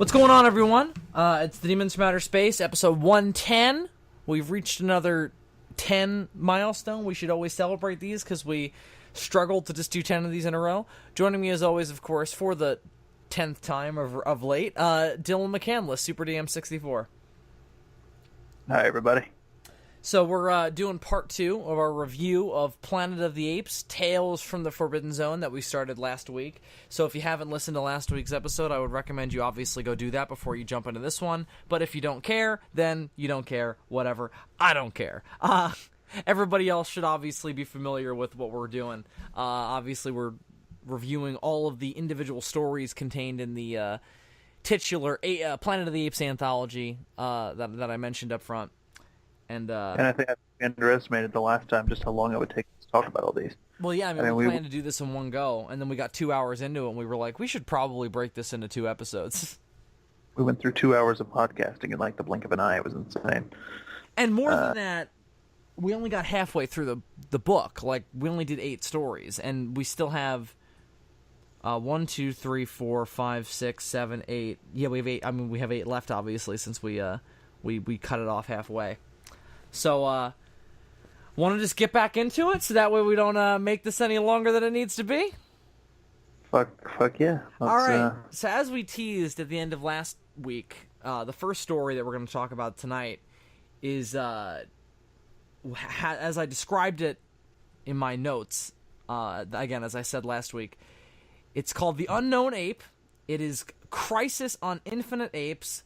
What's going on, everyone? It's the Demons from Outer Space, episode 110. We've reached another 10 milestone. We should always celebrate these because we struggled to just do 10 of these in a row. Joining me, as always, of course, for the 10th time of late, Dylan McCandless, Super DM64. Hi, everybody. So we're doing part 2 of our review of Planet of the Apes, Tales from the Forbidden Zone that we started last week. So if you haven't listened to last week's episode, I would recommend you obviously go do that before you jump into this one. But if you don't care, then you don't care. Whatever. I don't care. Everybody else should obviously be familiar with what we're doing. Obviously, we're reviewing all of the individual stories contained in the titular Planet of the Apes anthology that I mentioned up front. And I think I underestimated the last time just how long it would take to talk about all these. Well, yeah, I mean we planned to do this in one go, and then we got 2 hours into it, and we were like, we should probably break this into 2 episodes. We went through 2 hours of podcasting in like the blink of an eye. It was insane. And more than that, we only got halfway through the book. Like, we only did 8 stories, and we still have 1, 2, 3, 4, 5, 6, 7, 8. Yeah, we have 8. I mean, we have 8 left, obviously, since we cut it off halfway. So, want to just get back into it so that way we don't make this any longer than it needs to be? Fuck yeah. All right. So as we teased at the end of last week, the first story that we're going to talk about tonight is, as I described it in my notes, again, as I said last week, it's called The Unknown Ape. It is Crisis on Infinite Apes,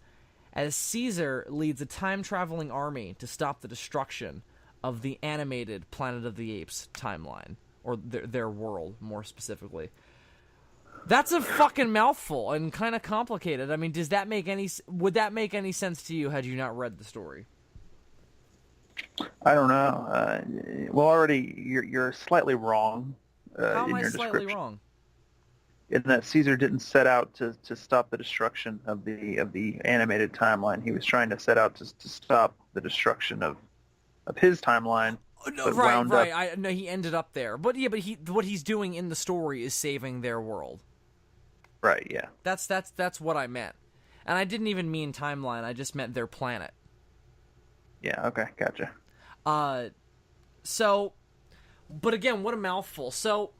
as Caesar leads a time-traveling army to stop the destruction of the animated Planet of the Apes timeline, or their world, more specifically. That's a fucking mouthful and kind of complicated. I mean, would that make any sense to you had you not read the story? I don't know. Well, already you're slightly wrong How in am I your slightly description. wrong? In that Caesar didn't set out to stop the destruction of the animated timeline. He was trying to set out to stop the destruction of his timeline. No, right. No, he ended up there. But what he's doing in the story is saving their world. Right. Yeah. That's what I meant, and I didn't even mean timeline. I just meant their planet. Yeah. Okay. Gotcha. So, but again, what a mouthful. So,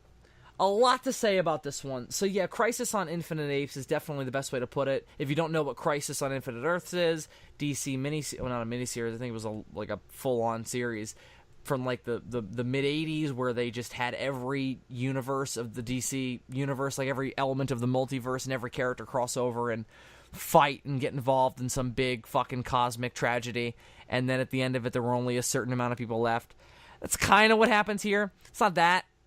a lot to say about this one. So yeah, Crisis on Infinite Apes is definitely the best way to put it. If you don't know what Crisis on Infinite Earths is, DC not a miniseries, I think it was like a full-on series from like the mid-'80s where they just had every universe of the DC universe, like every element of the multiverse and every character cross over and fight and get involved in some big fucking cosmic tragedy. And then at the end of it, there were only a certain amount of people left. That's kind of what happens here.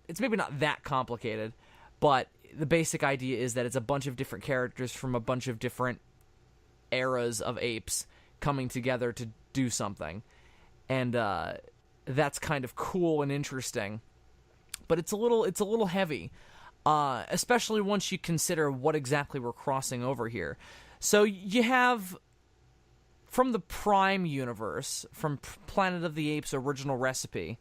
It's maybe not that complicated, but the basic idea is that it's a bunch of different characters from a bunch of different eras of apes coming together to do something. And that's kind of cool and interesting. But it's a little heavy, especially once you consider what exactly we're crossing over here. So you have, from the Prime universe, from Planet of the Apes' original recipe,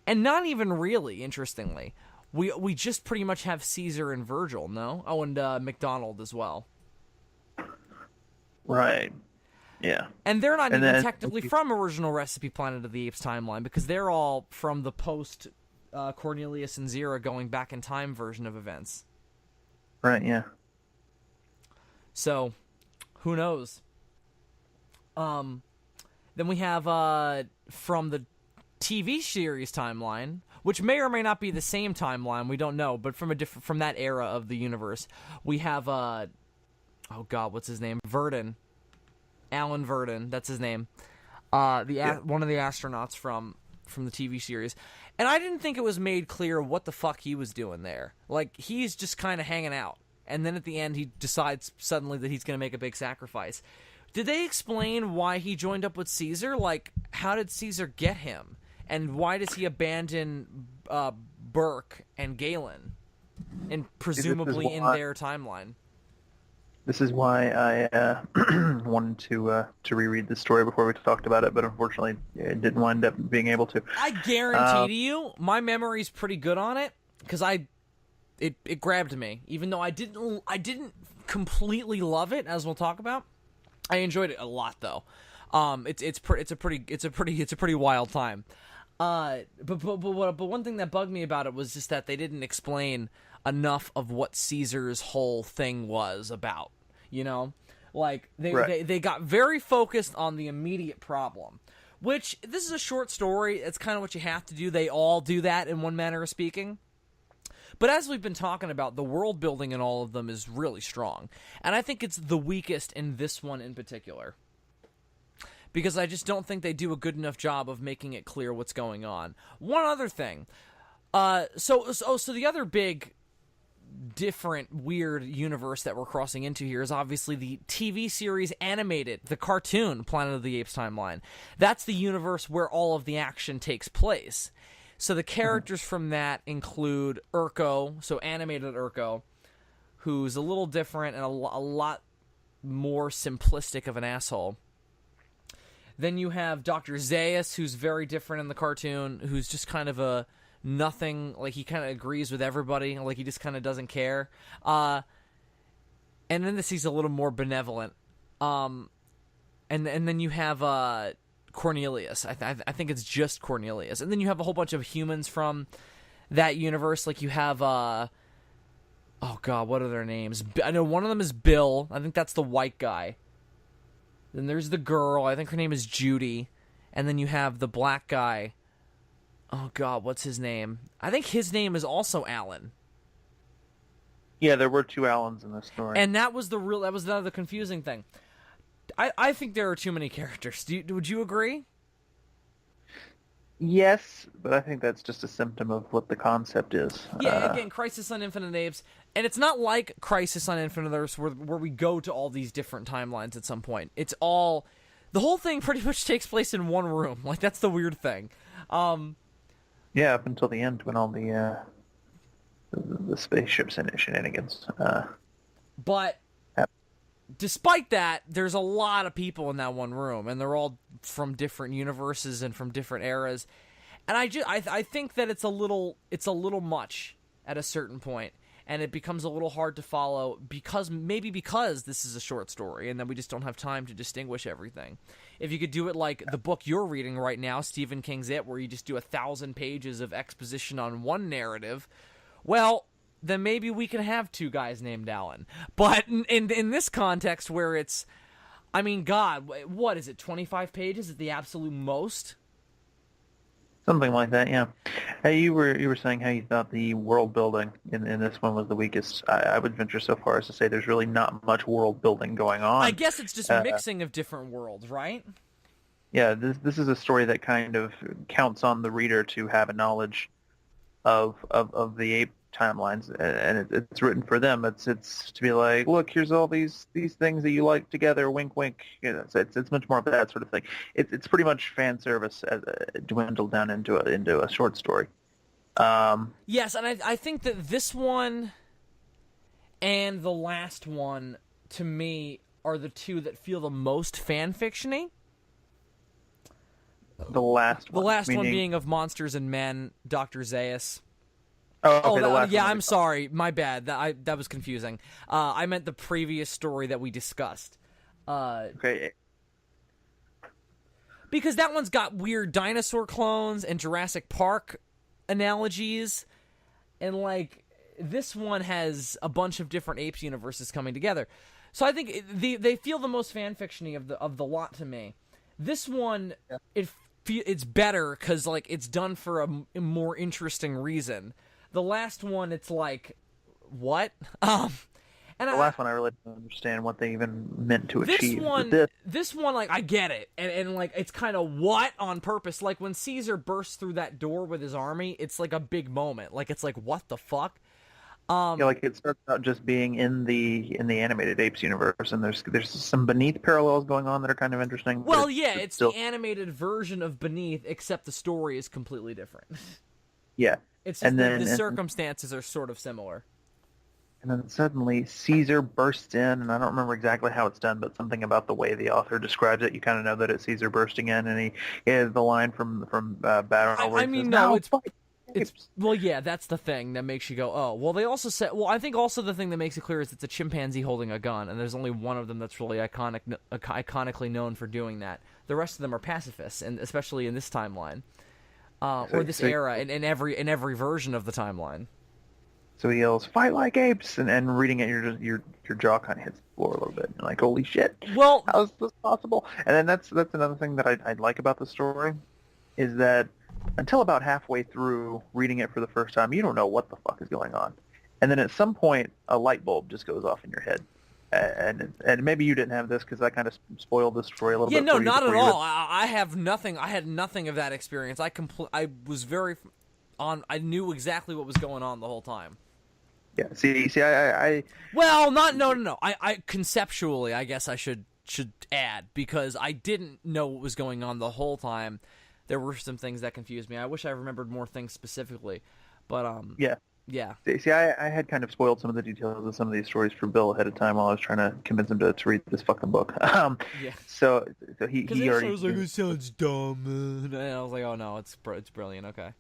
and not even really, interestingly. We just pretty much have Caesar and Virgil, no? Oh, and McDonald as well. Right. Yeah. And they're not even technically from original recipe Planet of the Apes timeline, because they're all from the post Cornelius and Zira going back in time version of events. Right, yeah. So, who knows? Then we have from the TV series timeline, which may or may not be the same timeline, we don't know, but from that era of the universe, we have oh god, what's his name? Verdon. Alan Verdon, that's his name. One of the astronauts from the TV series. And I didn't think it was made clear what the fuck he was doing there. Like, he's just kind of hanging out. And then at the end, he decides suddenly that he's going to make a big sacrifice. Did they explain why he joined up with Caesar? Like, how did Caesar get him? And why does he abandon Burke and Galen? And presumably in their timeline. This is why I wanted to reread the story before we talked about it, but unfortunately it didn't wind up being able to. I guarantee to you, my memory's pretty good on it, because it grabbed me, even though I didn't completely love it, as we'll talk about. I enjoyed it a lot, though. It's a pretty wild time. But one thing that bugged me about it was just that they didn't explain enough of what Caesar's whole thing was about. You know, like they got very focused on the immediate problem. Which, this is a short story. It's kind of what you have to do. They all do that in one manner of speaking. But as we've been talking about, the world building in all of them is really strong. And I think it's the weakest in this one in particular. Because I just don't think they do a good enough job of making it clear what's going on. One other thing. So the other big, different, weird universe that we're crossing into here is obviously the TV series animated, the cartoon Planet of the Apes timeline. That's the universe where all of the action takes place. So the characters from that include Urko, so animated Urko, who's a little different and a lot more simplistic of an asshole. Then you have Dr. Zaius, who's very different in the cartoon, who's just kind of a nothing, like he kind of agrees with everybody, like he just kind of doesn't care. And then he's a little more benevolent. And then you have Cornelius. I think it's just Cornelius. And then you have a whole bunch of humans from that universe. Like you have oh god, what are their names? I know one of them is Bill. I think that's the white guy. Then there's the girl. I think her name is Judy. And then you have the black guy. Oh, God, what's his name? I think his name is also Alan. Yeah, there were two Allens in this story. And that was another confusing thing. I think there are too many characters. Would you agree? Yes, but I think that's just a symptom of what the concept is. Yeah, again, Crisis on Infinite Apes. And it's not like Crisis on Infinite Earths where we go to all these different timelines at some point. It's all... The whole thing pretty much takes place in one room. Like, that's the weird thing. Yeah, up until the end when all the spaceships and shenanigans. But despite that, there's a lot of people in that one room, and they're all from different universes and from different eras. And I think that it's a little much at a certain point, and it becomes a little hard to follow because this is a short story, and then we just don't have time to distinguish everything. If you could do it like the book you're reading right now, Stephen King's It, where you just do 1,000 pages of exposition on one narrative, well, then maybe we can have two guys named Alan. But in this context where it's, I mean, God, what is it, 25 pages at the absolute most? Something like that, yeah. You were saying how you thought the world building in this one was the weakest. I would venture so far as to say there's really not much world building going on. I guess it's just mixing of different worlds, right? Yeah, this is a story that kind of counts on the reader to have a knowledge of the ape timelines, and it's written for them. It's to be like, look, here's all these things that you like together, wink wink. You know, it's much more of that sort of thing. It's pretty much fan service dwindled down into a short story. Yes, and I think that this one and the last one to me are the two that feel the most fan fiction-y. The last one being of Monsters and Men, Dr. Zaius. Oh, okay, I'm sorry. My bad. That was confusing. I meant the previous story that we discussed. Okay. Because that one's got weird dinosaur clones and Jurassic Park analogies, and like this one has a bunch of different apes universes coming together. So I think they feel the most fanfiction-y of the lot to me. This one, yeah. It's better because like it's done for a more interesting reason. The last one, it's like, what? And the last one, I really don't understand what they even meant to achieve. This one, like, I get it, and like, it's kind of what on purpose. Like when Caesar bursts through that door with his army, it's like a big moment. Like it's like, what the fuck? Yeah, like it starts out just being in the animated apes universe, and there's some Beneath parallels going on that are kind of interesting. Well, it's still the animated version of Beneath, except the story is completely different. Yeah. It's just the circumstances are sort of similar. And then suddenly Caesar bursts in, and I don't remember exactly how it's done, but something about the way the author describes it, you kind of know that it's Caesar bursting in, and he has the line from Battle. I mean, no, apes. Well, yeah, that's the thing that makes you go, oh. Well, they also said, well, I think also the thing that makes it clear is it's a chimpanzee holding a gun, and there's only one of them that's really iconically known for doing that. The rest of them are pacifists, and especially in this timeline, or this era, in every version of the timeline. So he yells, "Fight like apes!" and reading it, your jaw kind of hits the floor a little bit. You're like, holy shit! Well, how is this possible? And then that's another thing that I like about the story, is that until about halfway through reading it for the first time, you don't know what the fuck is going on, and then at some point, a light bulb just goes off in your head. And maybe you didn't have this because I kind of spoiled the story a little bit. Yeah, no, not at all. I have nothing. I had nothing of that experience. I was very on. I knew exactly what was going on the whole time. Yeah. See, I. Well, no. I conceptually, I guess I should add, because I didn't know what was going on the whole time. There were some things that confused me. I wish I remembered more things specifically, but Yeah. Yeah. See, I had kind of spoiled some of the details of some of these stories for Bill ahead of time while I was trying to convince him to read this fucking book. Yeah. So he already. I was like, it sounds dumb, and I was like, oh no, it's brilliant. Okay.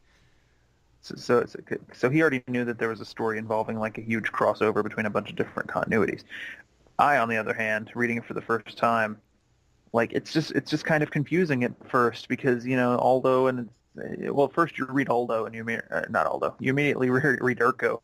So he already knew that there was a story involving like a huge crossover between a bunch of different continuities. I, on the other hand, reading it for the first time, like it's just kind of confusing at first because Aldo and first you read Aldo and not Aldo, you immediately read Urko,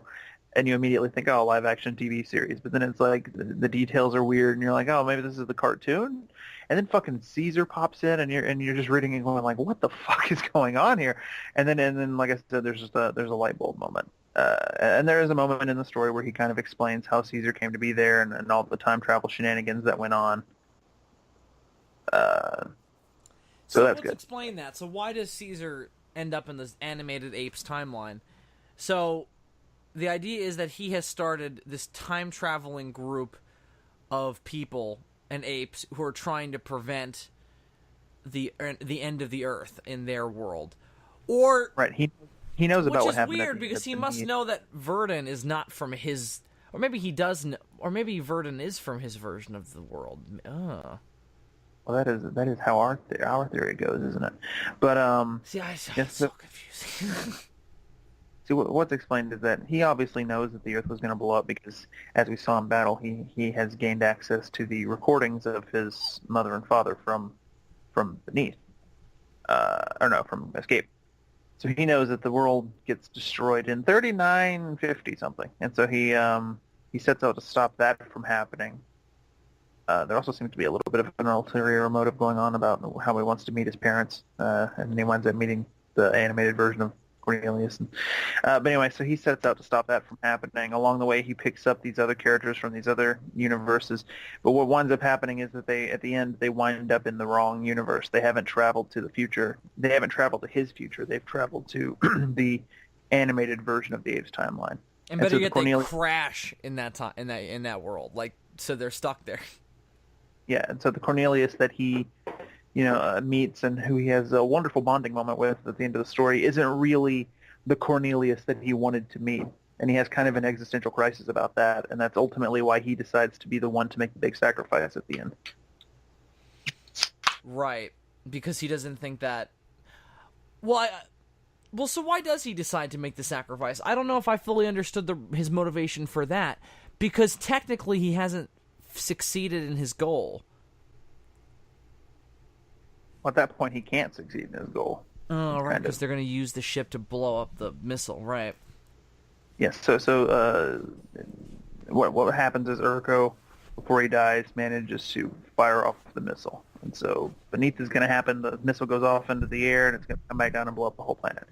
and you immediately think, oh, live action TV series, but then it's like the details are weird and you're like, oh, maybe this is the cartoon. And then fucking Caesar pops in, and you're just reading and going like, what the fuck is going on here? And then like I said, there's a light bulb moment, and there is a moment in the story where he kind of explains how Caesar came to be there and all the time travel shenanigans that went on. So that's good. Let's explain that. So why does Caesar end up in this animated apes timeline? So the idea is that he has started this time traveling group of people and apes who are trying to prevent the end of the Earth in their world. Or right, he knows about what happened. Which is weird because he must know that Verdun is not from his, or maybe he does know, or maybe Verdun is from his version of the world. Well, that is how our theory goes, isn't it? But see, it's so confusing. See, what's explained is that he obviously knows that the Earth was going to blow up because, as we saw in battle, he has gained access to the recordings of his mother and father from Beneath, from Escape. So he knows that the world gets destroyed in 3950 something, and so he sets out to stop that from happening. There also seems to be a little bit of an ulterior motive going on about how he wants to meet his parents, and then he winds up meeting the animated version of Cornelius. But anyway, so he sets out to stop that from happening. Along the way, he picks up these other characters from these other universes. But what winds up happening is that at the end, they wind up in the wrong universe. They haven't traveled to the future. They haven't traveled to his future. They've traveled to the animated version of the Apes timeline. And better yet, they crash in that world. Like, so they're stuck there. Yeah, and so the Cornelius that he meets and who he has a wonderful bonding moment with at the end of the story isn't really the Cornelius that he wanted to meet. And he has kind of an existential crisis about that, and that's ultimately why he decides to be the one to make the big sacrifice at the end. Right, because he doesn't think that... Well, so why does he decide to make the sacrifice? I don't know if I fully understood his motivation for that, because technically he hasn't succeeded in his goal. At that point, he can't succeed in his goal. Oh, right, because they're going to use the ship to blow up the missile, right? Yes, so what happens is Urko, before he dies, manages to fire off the missile. And so Beneath is going to happen, the missile goes off into the air, and it's going to come back down and blow up the whole planet.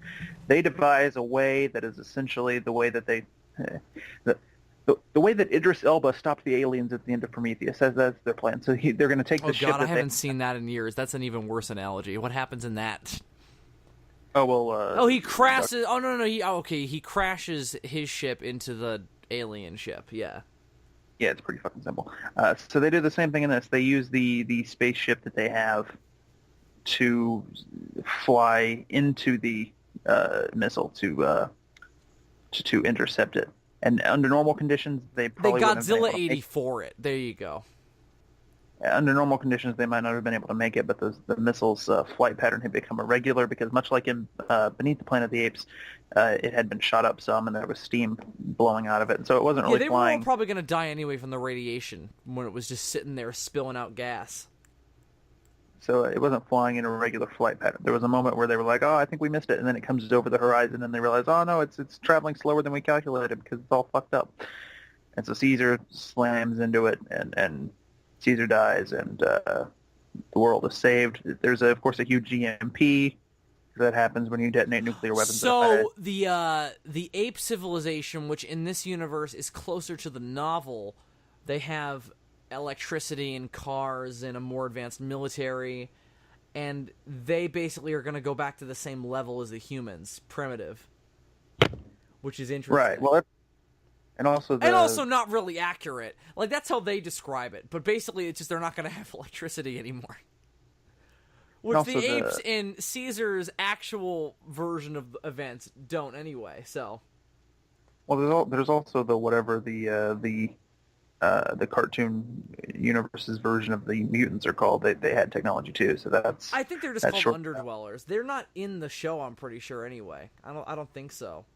They devise a way that is essentially the way that they... The way that Idris Elba stopped the aliens at the end of Prometheus, that's their plan. So they're going to take the ship. Oh God, I haven't seen that in years. That's an even worse analogy. What happens in that? Oh well. He crashes. Oh no. He crashes his ship into the alien ship. Yeah. Yeah, it's pretty fucking simple. So they do the same thing in this. They use the spaceship that they have to fly into the missile to intercept it. And under normal conditions, they probably Godzilla 80 for it. There you go. Under normal conditions, they might not have been able to make it, but the missile's flight pattern had become irregular because much like in Beneath the Planet of the Apes, it had been shot up some and there was steam blowing out of it. And so it wasn't Yeah, really they were all flying. probably going to die anyway from the radiation when it was just sitting there spilling out gas. So it wasn't flying in a regular flight pattern. There was a moment where they were like, "Oh, I think we missed it," and then it comes over the horizon, and they realize, "Oh no, it's traveling slower than we calculated because it's all fucked up." And so Caesar slams into it, and Caesar dies, and the world is saved. There's of course a huge GMP that happens when you detonate nuclear weapons. So the ape civilization, which in this universe is closer to the novel, they have electricity and cars and a more advanced military, and they basically are going to go back to the same level as the humans, primitive, which is interesting. Right. Well, and also not really accurate. Like, that's how they describe it, but basically it's just they're not going to have electricity anymore. Which the apes in Caesar's actual version of events don't anyway. So, well, there's also the cartoon universe's version of the mutants are called. They had technology too, so that's. I think they're just called underdwellers. They're not in the show, I'm pretty sure. Anyway, I don't think so.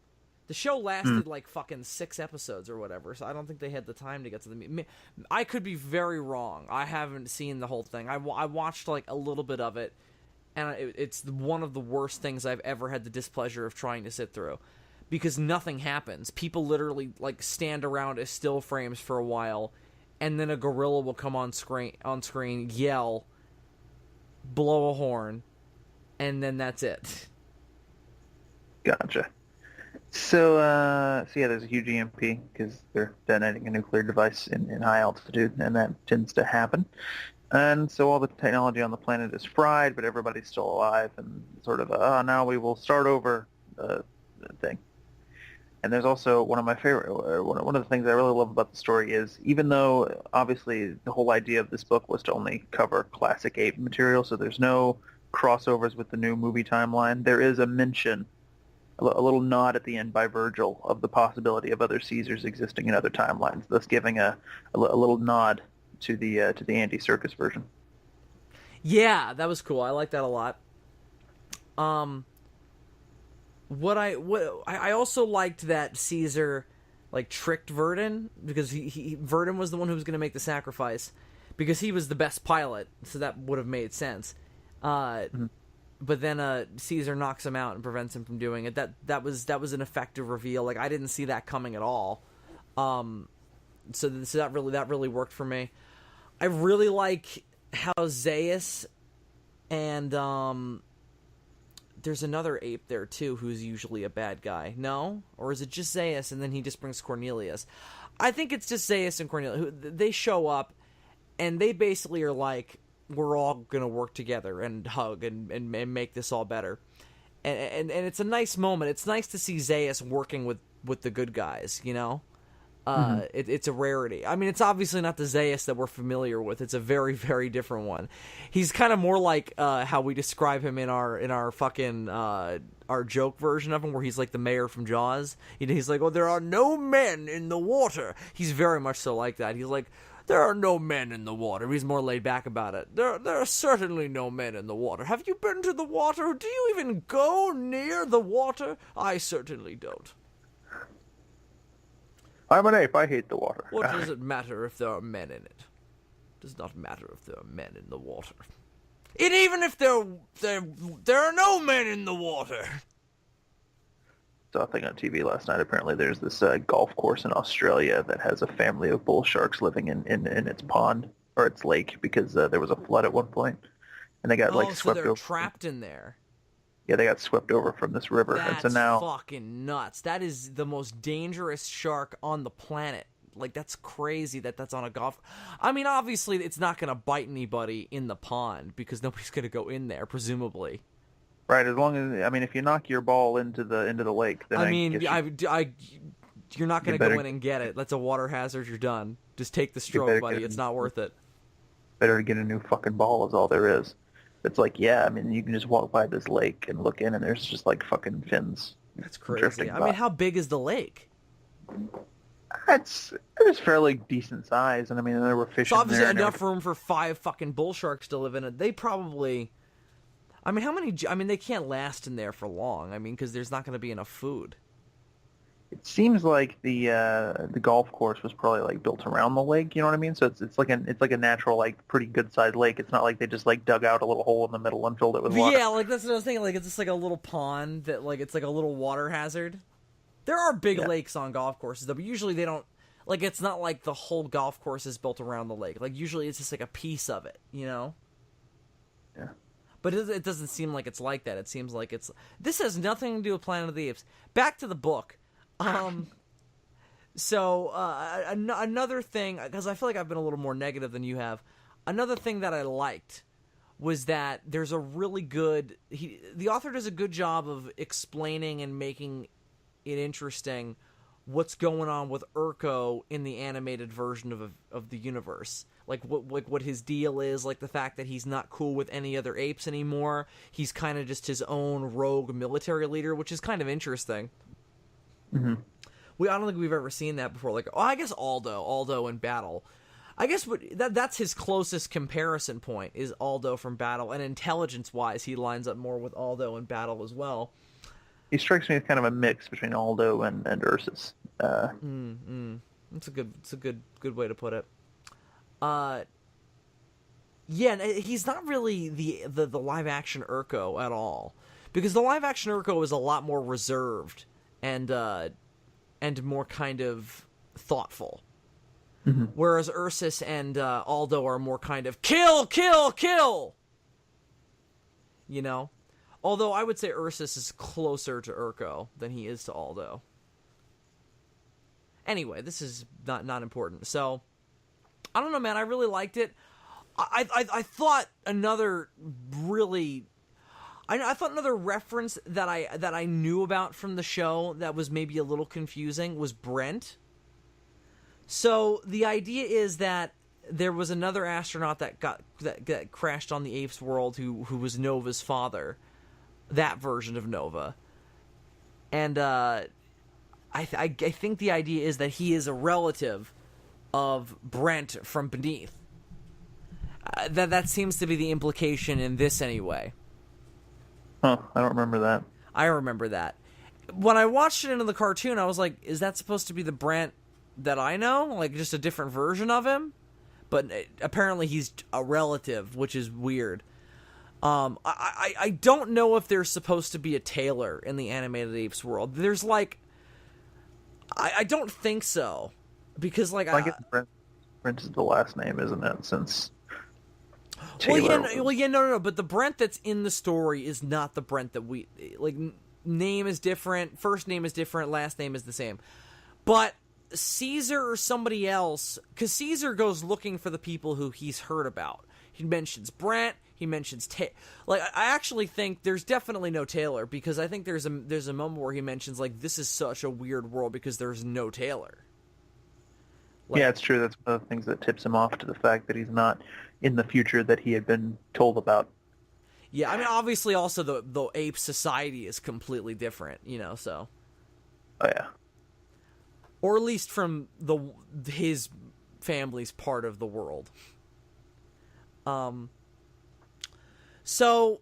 The show lasted like fucking 6 episodes or whatever, so I don't think they had the time to get to the. I could be very wrong. I haven't seen the whole thing. I watched like a little bit of it, and it's one of the worst things I've ever had the displeasure of trying to sit through, because nothing happens. People literally like stand around as still frames for a while, and then a gorilla will come on screen, yell, blow a horn, and then that's it. Gotcha. So yeah, there's a huge EMP because they're detonating a nuclear device in high altitude, and that tends to happen. And so all the technology on the planet is fried, but everybody's still alive, and sort of now we will start over thing. And there's also one of my favorite, one of the things I really love about the story is, even though obviously the whole idea of this book was to only cover classic ape material, so there's no crossovers with the new movie timeline, there is a mention, a little nod at the end by Virgil of the possibility of other Caesars existing in other timelines, thus giving a little nod to the Andy Serkis version. Yeah, that was cool. I like that a lot. I also liked that Caesar like tricked Verdun, because Verdun was the one who was going to make the sacrifice because he was the best pilot, so that would have made sense. But then Caesar knocks him out and prevents him from doing it. That was an effective reveal. Like, I didn't see that coming at all. So that really worked for me. I really like how Zaius and there's another ape there too who's usually a bad guy. No? Or is it just Zaius and then he just brings Cornelius? I think it's just Zaius and Cornelius. They show up and they basically are like, we're all going to work together and hug and make this all better. And it's a nice moment. It's nice to see Zaius working with the good guys, you know? It's a rarity. I mean, it's obviously not the Zaius that we're familiar with. It's a very, very different one. He's kind of more like how we describe him in our fucking our joke version of him, where he's like the mayor from Jaws. He's like, "Oh, there are no men in the water." He's very much so like that. He's like, "There are no men in the water." He's more laid back about it. There are certainly no men in the water. Have you been to the water? Do you even go near the water? I certainly don't. I'm an ape. I hate the water. What does it matter if there are men in it? It does not matter if there are men in the water. And even if there are no men in the water. Saw a thing on TV last night. Apparently, there's this golf course in Australia that has a family of bull sharks living in its pond or its lake because there was a flood at one point, and they got swept so they're over. Trapped in there. Yeah, they got swept over from this river, That's and so now fucking nuts. That is the most dangerous shark on the planet. Like, that's crazy that's on a golf. I mean, obviously, it's not going to bite anybody in the pond because nobody's going to go in there, presumably. Right, as long as if you knock your ball into the lake, then you're not going to go in and get it. That's a water hazard. You're done. Just take the stroke, buddy. It's not worth it. Better get a new fucking ball is all there is. It's like, yeah, you can just walk by this lake and look in, and there's just like fucking fins. That's crazy. I mean, how big is the lake? it was fairly decent size, and I mean there were fish So in obviously there and enough everything. room for 5 fucking bull sharks to live in it. They probably, I mean, how many? I mean, they can't last in there for long. I mean, because there's not going to be enough food. It seems like the golf course was probably like built around the lake. You know what I mean? So it's like a natural like pretty good sized lake. It's not like they just like dug out a little hole in the middle and filled it with But water. yeah, like that's what I was thinking. Like it's just like a little pond that like it's like a little water hazard. There are big Yeah. lakes on golf courses though, but usually they don't. Like it's not like the whole golf course is built around the lake. Like usually it's just like a piece of it, you know. Yeah. But it doesn't seem like it's like that. It seems like it's. This has nothing to do with Planet of the Apes. Back to the book. So another thing, because I feel like I've been a little more negative than you have. Another thing that I liked was that there's a really good. The author does a good job of explaining and making it interesting what's going on with Urko in the animated version of the universe. Like what his deal is, like the fact that he's not cool with any other apes anymore. He's kind of just his own rogue military leader, which is kind of interesting. Hmm. I don't think we've ever seen that before. Like, I guess Aldo in Battle. I guess that's his closest comparison point is Aldo from Battle, and intelligence-wise, he lines up more with Aldo in Battle as well. He strikes me as kind of a mix between Aldo and Ursus. It's a good way to put it. Yeah, and he's not really the live action Urko at all, because the live action Urko is a lot more reserved and more kind of thoughtful. Mm-hmm. Whereas Ursus and Aldo are more kind of kill, kill, kill. You know? Although I would say Ursus is closer to Urko than he is to Aldo. Anyway, this is not important. So, I don't know, man. I really liked it. I thought another really... I thought another reference that I knew about from the show that was maybe a little confusing was Brent. So the idea is that there was another astronaut that crashed on the Apes world who was Nova's father, that version of Nova, and I think the idea is that he is a relative of Brent from Beneath. That seems to be the implication in this anyway. Huh, I don't remember that. I remember that. When I watched it in the cartoon, I was like, is that supposed to be the Brent that I know? Like, just a different version of him? But apparently he's a relative, which is weird. I don't know if there's supposed to be a Taylor in the Animated Apes world. There's, like... I don't think so. Because, like... Well, I guess Brent is the last name, isn't it? Since... Taylor. No. But the Brent that's in the story is not the Brent that we like. Name is different. First name is different. Last name is the same. But Caesar or somebody else, because Caesar goes looking for the people who he's heard about. He mentions Brent. He mentions like I actually think there's definitely no Taylor, because I think there's a moment where he mentions like this is such a weird world because there's no Taylor. Like, yeah, it's true. That's one of the things that tips him off to the fact that he's not in the future that he had been told about. Yeah, I mean, obviously, also the ape society is completely different, you know. So, oh yeah, or at least from his family's part of the world. So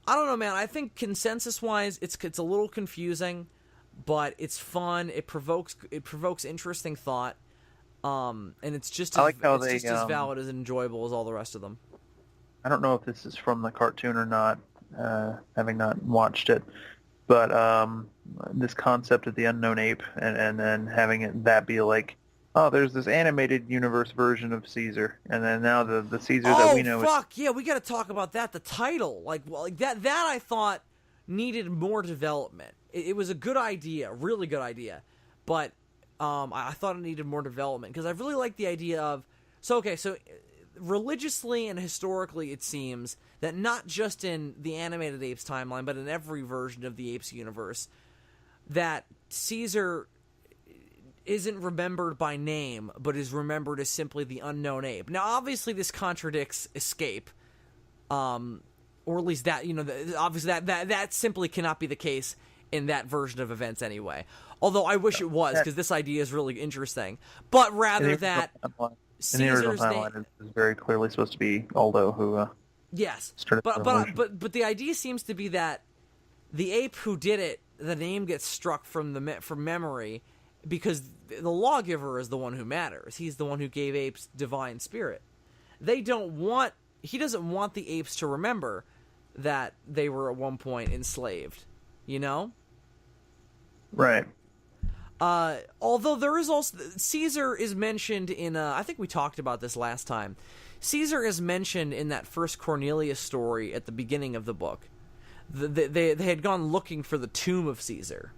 I don't know, man. I think consensus-wise, it's a little confusing, but it's fun. It provokes interesting thought. And it's just as valid as enjoyable as all the rest of them. I don't know if this is from the cartoon or not, having not watched it, but this concept of the unknown ape, and then having that be like, oh, there's this animated universe version of Caesar, and then now the Caesar that we know. Oh fuck yeah, we got to talk about that. The title, like that I thought needed more development. It was a good idea, really good idea, but. I thought it needed more development, because I really like the idea of... So religiously and historically, it seems that not just in the Animated Apes timeline, but in every version of the Apes universe, that Caesar isn't remembered by name, but is remembered as simply the unknown ape. Now, obviously, this contradicts Escape, or at least that, you know, obviously that simply cannot be the case in that version of events anyway. Although I wish it was, because this idea is really interesting. But rather that in the original Caesar's name... timeline is very clearly supposed to be Aldo who Yes, started the revolution. but the idea seems to be that the ape who did it, the name gets struck from memory, because the lawgiver is the one who matters. He's the one who gave apes divine spirit. He doesn't want the apes to remember that they were at one point enslaved, you know? Right. Although there is also... Caesar is mentioned in... I think we talked about this last time. Caesar is mentioned in that first Cornelius story at the beginning of the book. They had gone looking for the tomb of Caesar.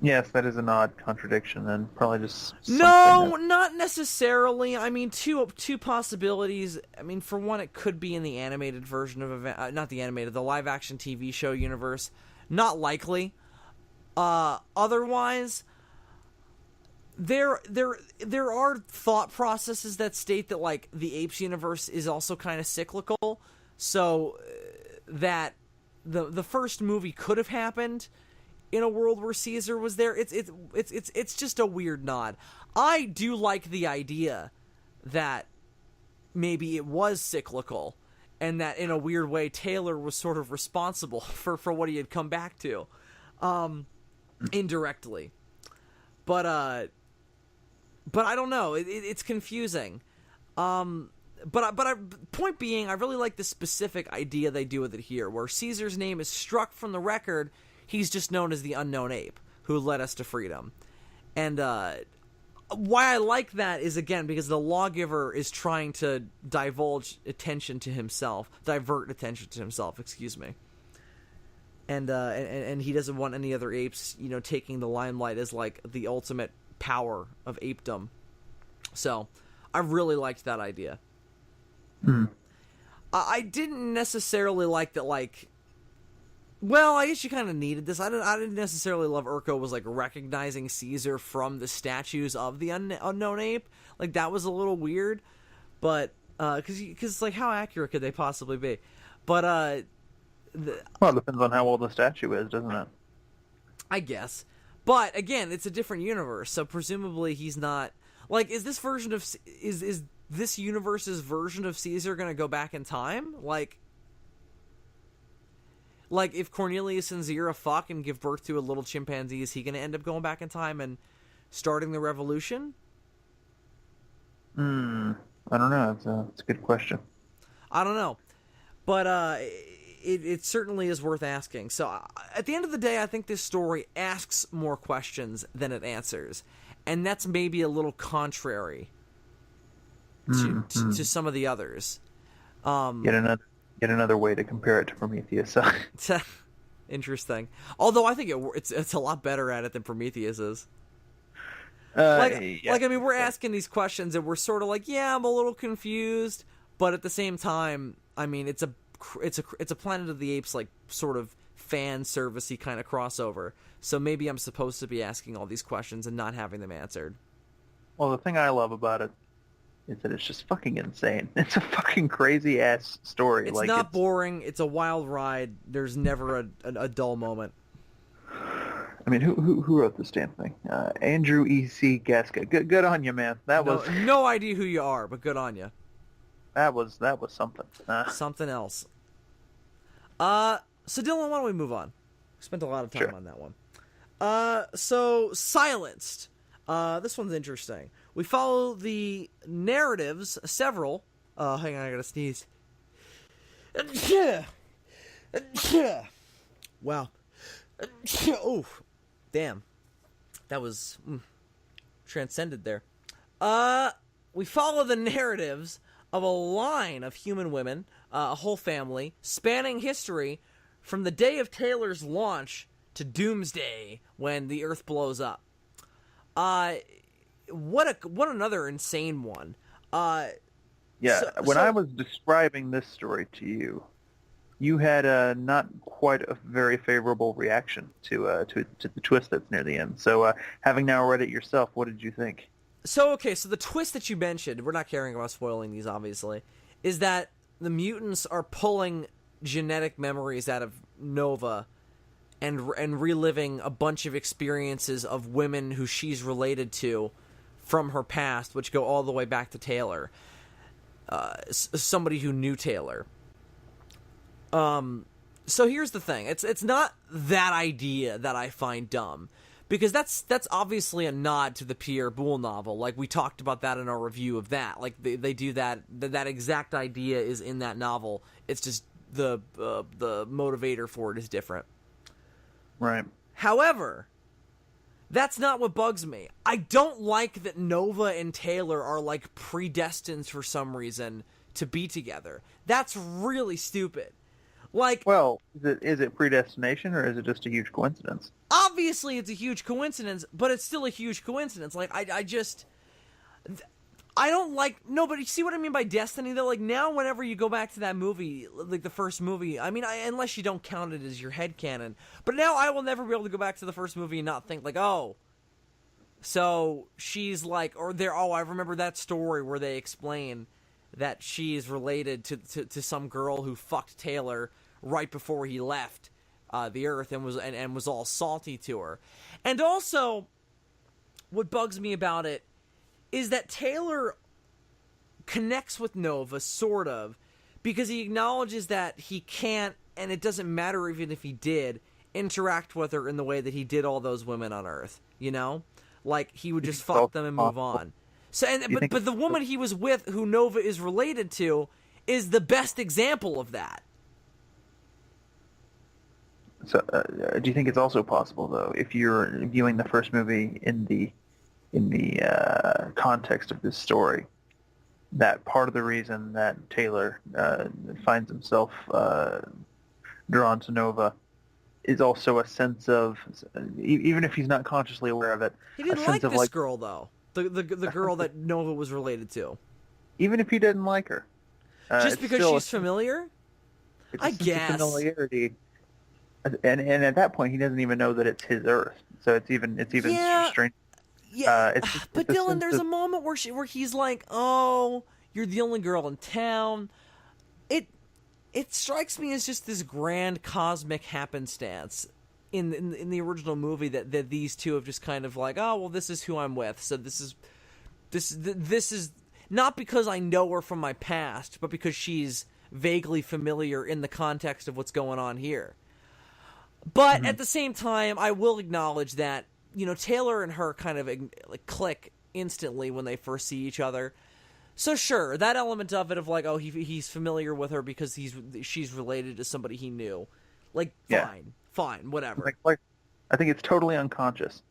Yes, that is an odd contradiction, and probably just not necessarily. I mean, two possibilities. I mean, for one, it could be in the animated version of not the animated, the live action TV show universe. Not likely. Otherwise, there are thought processes that state that like the apes universe is also kind of cyclical, so that the first movie could have happened in a world where Caesar was there. It's just a weird nod. I do like the idea that maybe it was cyclical, and that in a weird way Taylor was sort of responsible for what he had come back to, indirectly. But I don't know. It's confusing. Point being, I really like the specific idea they do with it here, where Caesar's name is struck from the record. He's just known as the unknown ape who led us to freedom. And why I like that is, again, because the lawgiver is trying to divert attention to himself, excuse me. And he doesn't want any other apes, taking the limelight as like the ultimate power of apedom. So I really liked that idea. I didn't necessarily like that, like, well, I guess you kind of needed this. I didn't necessarily love Urko was like recognizing Caesar from the statues of the unknown ape. Like, that was a little weird, but because like, how accurate could they possibly be? But well, it depends on how old the statue is, doesn't it? I guess. But again, it's a different universe, so presumably he's not like. Is this version of is this universe's version of Caesar going to go back in time? Like, if Cornelius and Zira fuck and give birth to a little chimpanzee, is he going to end up going back in time and starting the revolution? I don't know. It's a good question. I don't know. But it certainly is worth asking. So, at the end of the day, I think this story asks more questions than it answers. And that's maybe a little contrary to some of the others. Yet another way to compare it to Prometheus. Interesting. Although I think it's a lot better at it than Prometheus is. I mean, we're asking these questions and we're sort of like, yeah, I'm a little confused, but at the same time, I mean, it's a Planet of the Apes like sort of fan servicey kind of crossover. So maybe I'm supposed to be asking all these questions and not having them answered. Well, the thing I love about it is that it's just fucking insane. It's a fucking crazy ass story. It's not boring. It's a wild ride. There's never a dull moment. I mean, who wrote this damn thing? Andrew E.C. Gaska. Good on you, man. Was no idea who you are, but good on you. That was something. Something else. So Dylan, why don't we move on? We spent a lot of time on that one. So Silenced. This one's interesting. We follow the narratives, several. Hang on, I gotta sneeze. Wow. Oh, damn. That was transcended there. We follow the narratives of a line of human women, a whole family, spanning history from the day of Taylor's launch to Doomsday, when the Earth blows up. What another insane one. I was describing this story to you, you had not quite a very favorable reaction to the twist that's near the end. So having now read it yourself, what did you think? So the twist that you mentioned, we're not caring about spoiling these obviously, is that the mutants are pulling genetic memories out of Nova and reliving a bunch of experiences of women who she's related to from her past, which go all the way back to Taylor, somebody who knew Taylor. So here's the thing: it's not that idea that I find dumb, because that's obviously a nod to the Pierre Boulle novel. Like, we talked about that in our review of that. Like, they do that exact idea is in that novel. It's just the motivator for it is different. Right. However, that's not what bugs me. I don't like that Nova and Taylor are, like, predestined for some reason to be together. That's really stupid. Like, well, is it predestination, or is it just a huge coincidence? Obviously, it's a huge coincidence, but it's still a huge coincidence. Like, I don't like... No, but you see what I mean by destiny, though? Like, now whenever you go back to that movie, like the first movie, I mean, unless you don't count it as your headcanon, but now I will never be able to go back to the first movie and not think, like, oh, so she's like... Or I remember that story where they explain that she's related to some girl who fucked Taylor right before he left the Earth and was all salty to her. And also, what bugs me about it is that Taylor connects with Nova, sort of, because he acknowledges that he can't, and it doesn't matter even if he did, interact with her in the way that he did all those women on Earth, you know? Like, he would just fuck them and move on. So, but the woman he was with, who Nova is related to, is the best example of that. So, do you think it's also possible, though, if you're viewing the first movie in the context of this story, that part of the reason that Taylor finds himself drawn to Nova is also a sense of, even if he's not consciously aware of it, he didn't like this girl, though. The girl that Nova was related to. Even if he didn't like her, just because she's familiar, I guess. Familiarity, and at that point he doesn't even know that it's his Earth, so it's even strange. Yeah, but Dylan, there's a moment where he's like, "Oh, you're the only girl in town." It strikes me as just this grand cosmic happenstance in the original movie that these two have just kind of like, "Oh, well, this is who I'm with." So this is not because I know her from my past, but because she's vaguely familiar in the context of what's going on here. But at the same time, I will acknowledge that, you know, Taylor and her kind of like click instantly when they first see each other. So sure, that element of it of like, oh, he's familiar with her because she's related to somebody he knew. Like, fine, whatever. Like, I think it's totally unconscious,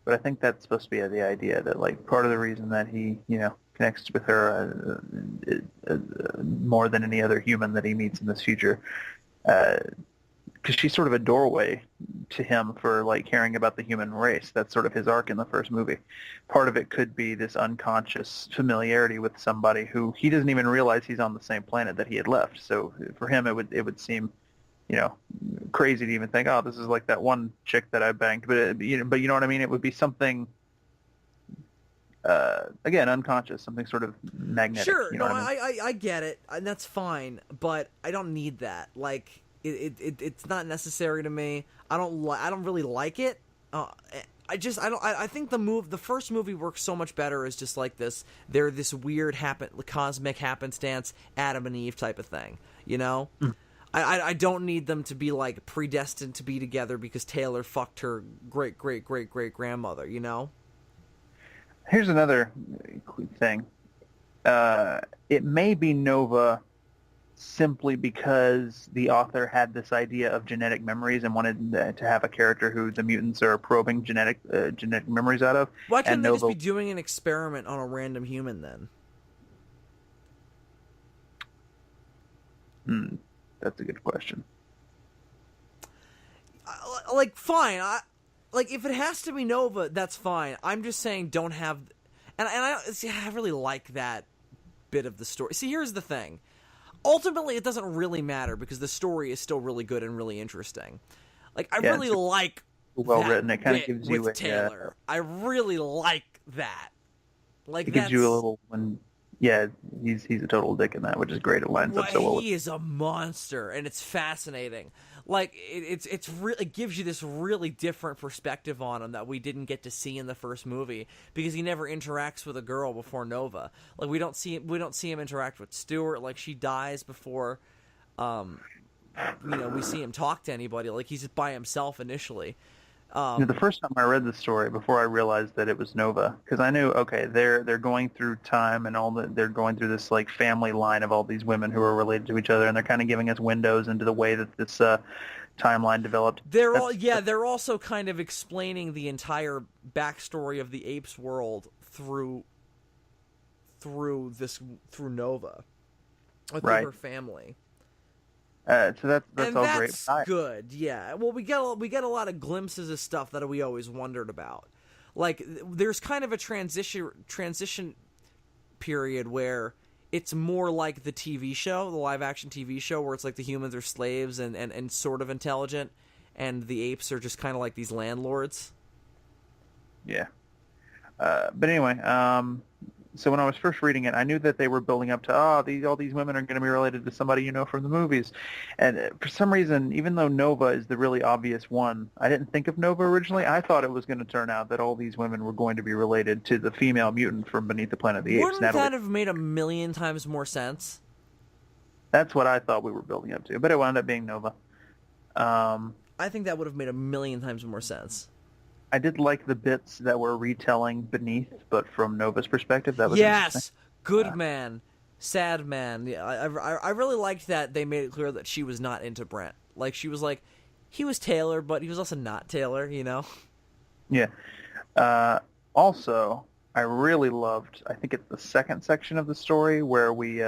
but I think that's supposed to be the idea that, like, part of the reason that he, you know, connects with her more than any other human that he meets in this future, because she's sort of a doorway to him for, like, caring about the human race. That's sort of his arc in the first movie. Part of it could be this unconscious familiarity with somebody who he doesn't even realize he's on the same planet that he had left. So for him, it would seem, you know, crazy to even think, oh, this is like that one chick that I banged. But you know what I mean? It would be something, again, unconscious, something sort of magnetic. Sure, you know no, what I mean? I get it, and that's fine. But I don't need that. Like, it's not necessary to me. I don't really like it. I think the first movie works so much better as just like this. They're this weird cosmic happenstance, Adam and Eve type of thing. You know, I don't need them to be like predestined to be together because Taylor fucked her great grandmother. You know. Here's another thing. It may be Nova simply because the author had this idea of genetic memories and wanted to have a character who the mutants are probing genetic memories out of. Why couldn't they just be doing an experiment on a random human then? That's a good question. Like, fine. Like, if it has to be Nova, that's fine. I'm just saying don't have... And I really like that bit of the story. See, here's the thing. Ultimately, it doesn't really matter because the story is still really good and really interesting. Like, I really like well written. It kind of gives you Taylor. I really like that. Like, it gives you a little yeah, he's a total dick in that, which is great. It lines up Right, so well with. he is a monster, and it's fascinating. Like it's really, it gives you this really different perspective on him that we didn't get to see in the first movie, because he never interacts with a girl before Nova. Like we don't see him interact with Stuart. Like she dies before, we see him talk to anybody. Like he's just by himself initially. The first time I read the story, before I realized that it was Nova, because I knew, okay, they're going through time and they're going through this like family line of all these women who are related to each other, and they're kind of giving us windows into the way that this timeline developed. They're also kind of explaining the entire backstory of the apes world through Nova, or through Right. her family. So that's And all that's great. good, yeah. Well, we get a lot of glimpses of stuff that we always wondered about. Like, there's kind of a transition period where it's more like the TV show, the live-action TV show, where it's like the humans are slaves and sort of intelligent, and the apes are just kind of like these landlords. Yeah. But anyway, so when I was first reading it, I knew that they were building up to, all these women are going to be related to somebody you know from the movies. And for some reason, even though Nova is the really obvious one, I didn't think of Nova originally. I thought it was going to turn out that all these women were going to be related to the female mutant from Beneath the Planet of the Apes. Wouldn't that have made a million times more sense? That's what I thought we were building up to, but it wound up being Nova. I think that would have made a million times more sense. I did like the bits that were retelling Beneath, but from Nova's perspective, that was interesting. Good man, sad man. Yeah, I really liked that they made it clear that she was not into Brent. Like she was like, he was Taylor, but he was also not Taylor. You know? Yeah. Also, I really loved. I think it's the second section of the story where we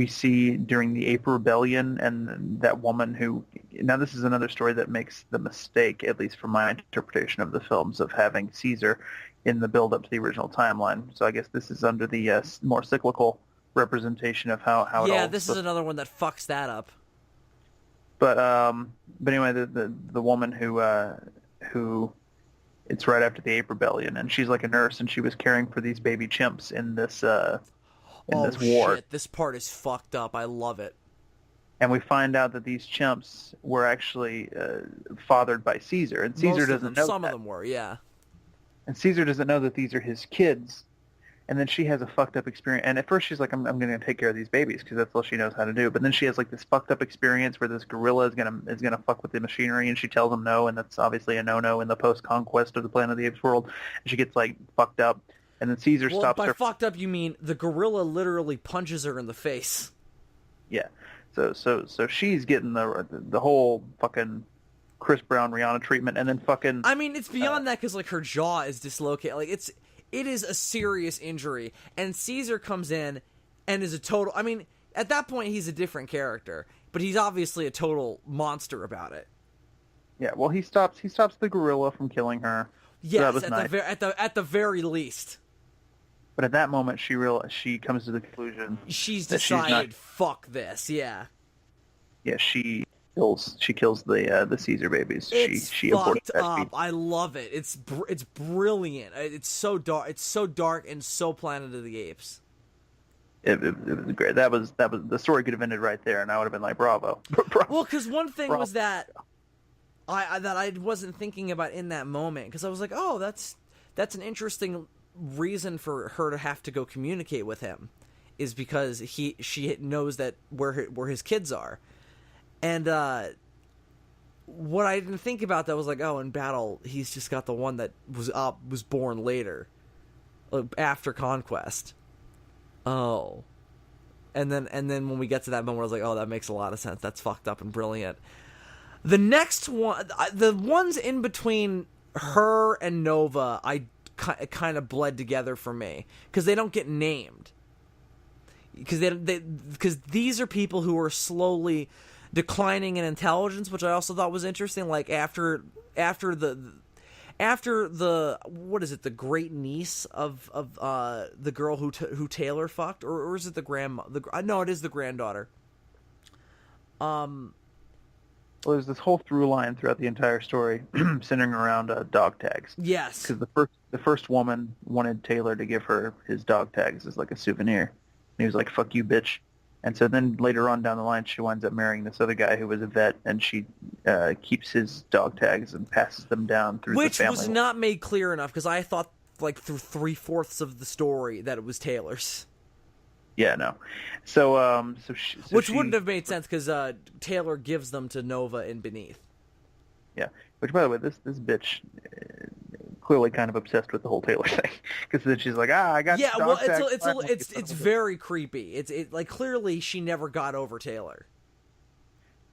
see during the Ape Rebellion and that woman who. Now this is another story that makes the mistake, at least from my interpretation of the films, of having Caesar in the build-up to the original timeline. So I guess this is under the more cyclical representation of how it all. Yeah, this is another one that fucks that up. But anyway, the woman who it's right after the Ape Rebellion, and she's like a nurse, and she was caring for these baby chimps in this this war. Shit, this part is fucked up. I love it. And we find out that these chimps were actually fathered by Caesar, and Caesar doesn't know Some that. of them were, yeah. And Caesar doesn't know that these are his kids. And then she has a fucked up experience. And at first she's like, I'm going to take care of these babies because that's all she knows how to do. But then she has like this fucked up experience where this gorilla is gonna fuck with the machinery, and she tells him no, and that's obviously a no-no in the post-conquest of the Planet of the Apes world. And she gets like fucked up. And then Caesar stops by her. Fucked up, you mean the gorilla literally punches her in the face. Yeah. So she's getting the whole fucking Chris Brown Rihanna treatment, and then fucking. I mean, it's beyond that because like her jaw is dislocated. Like it is a serious injury, and Caesar comes in and is a total. I mean, at that point he's a different character, but he's obviously a total monster about it. Yeah. Well, he stops the gorilla from killing her. Yes, so that was nice. at the very least. But at that moment, she comes to the conclusion She's that decided, fuck this. Yeah. Yeah, she kills the Caesar babies. It's she aborted fucked that up. baby. I love it. It's brilliant. It's so dark. It's so dark and so Planet of the Apes. It was great. That was the story could have ended right there, and I would have been like, bravo. Well, because one thing was that I wasn't thinking about in that moment, because I was like, oh, that's an interesting reason for her to have to go communicate with him, is because she knows that where his kids are, and what I didn't think about that was like, oh, in battle he's just got the one that was born later, after conquest. Oh, and then when we get to that moment, I was like, oh, that makes a lot of sense. That's fucked up and brilliant. The next one, the ones in between her and Nova, kind of bled together for me because they don't get named, because these are people who are slowly declining in intelligence, which I also thought was interesting. Like after the what is it, the great niece of the girl who Taylor fucked, or is it the grandma? No, it is the granddaughter. Well, there's this whole through line throughout the entire story centering around dog tags. Yes. Because the first woman wanted Taylor to give her his dog tags as like a souvenir. And he was like, "Fuck you, bitch." And so then later on down the line, she winds up marrying this other guy who was a vet, and she keeps his dog tags and passes them down through the family. Which was not made clear enough, because I thought, like, through 3/4 of the story that it was Taylor's. Yeah, no. So, Which wouldn't have made sense, because Taylor gives them to Nova in Beneath. Yeah. Which, by the way, this bitch clearly kind of obsessed with the whole Taylor thing, because then she's like, I got yeah. dog Well, tags. it's very creepy. It's like clearly she never got over Taylor.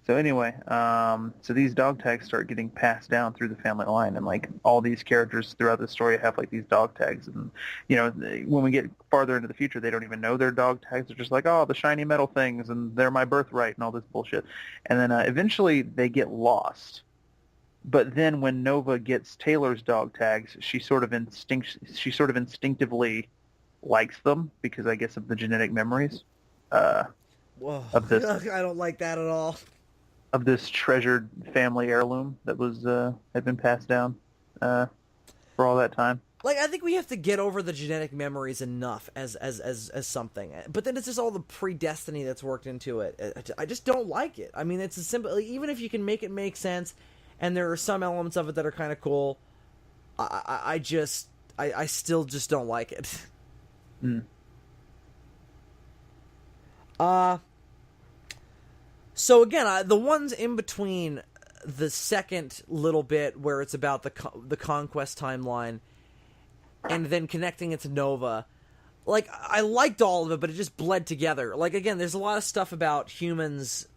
So anyway, so these dog tags start getting passed down through the family line, and like all these characters throughout the story have like these dog tags, and you know, when we get farther into the future, they don't even know they're dog tags. They're just like, oh, the shiny metal things, and they're my birthright, and all this bullshit. And then eventually they get lost. But then when Nova gets Taylor's dog tags, she sort of instinctively likes them because I guess of the genetic memories Whoa. of this. I don't like that at all. Of this treasured family heirloom that was had been passed down for all that time. Like, I think we have to get over the genetic memories enough as something. But then it's just all the predestiny that's worked into it. I just don't like it. I mean, it's a simple. Like, even if you can make it make sense, and there are some elements of it that are kind of cool, I still just don't like it. Mm. So again, the ones in between the second little bit where it's about the conquest timeline, and then connecting it to Nova, like, I liked all of it, but it just bled together. Like, again, there's a lot of stuff about humans.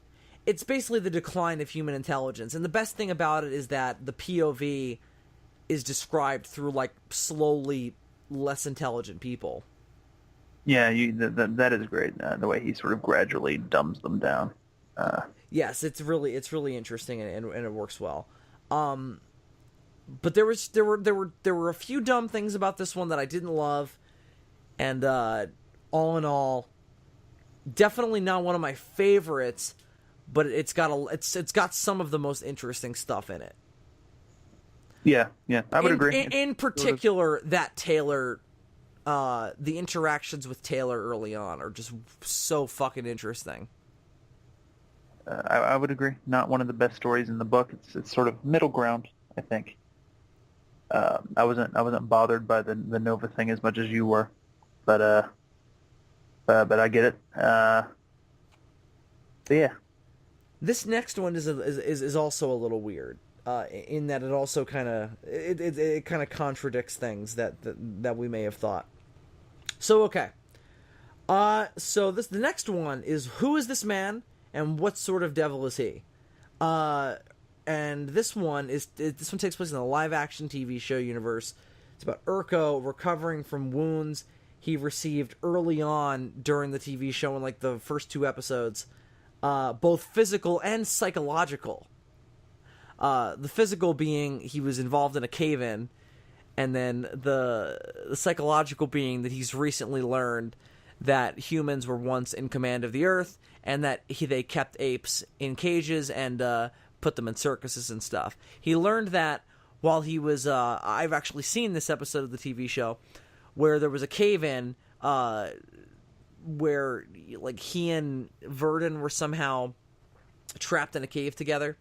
It's basically the decline of human intelligence, and the best thing about it is that the POV is described through, like, slowly less intelligent people. Yeah, that is great. The way he sort of gradually dumbs them down. Yes, it's really interesting, and it works well. But there were a few dumb things about this one that I didn't love, and all in all, definitely not one of my favorites. But it's got some of the most interesting stuff in it. Yeah, I would agree. In particular, that Taylor, the interactions with Taylor early on are just so fucking interesting. I would agree. Not one of the best stories in the book. It's sort of middle ground, I think. I wasn't bothered by the Nova thing as much as you were, but I get it. But yeah. This next one is also a little weird, in that it also kind of contradicts things that we may have thought. So okay, so the next one is, who is this man and what sort of devil is he? And this one takes place in the live action TV show universe. It's about Urko recovering from wounds he received early on during the TV show in like the first 2 episodes. Both physical and psychological. The physical being he was involved in a cave-in, and then the psychological being that he's recently learned that humans were once in command of the earth, and that they kept apes in cages and put them in circuses and stuff. He learned that while he was... I've actually seen this episode of the TV show where there was a cave-in... where like he and Verdon were somehow trapped in a cave together,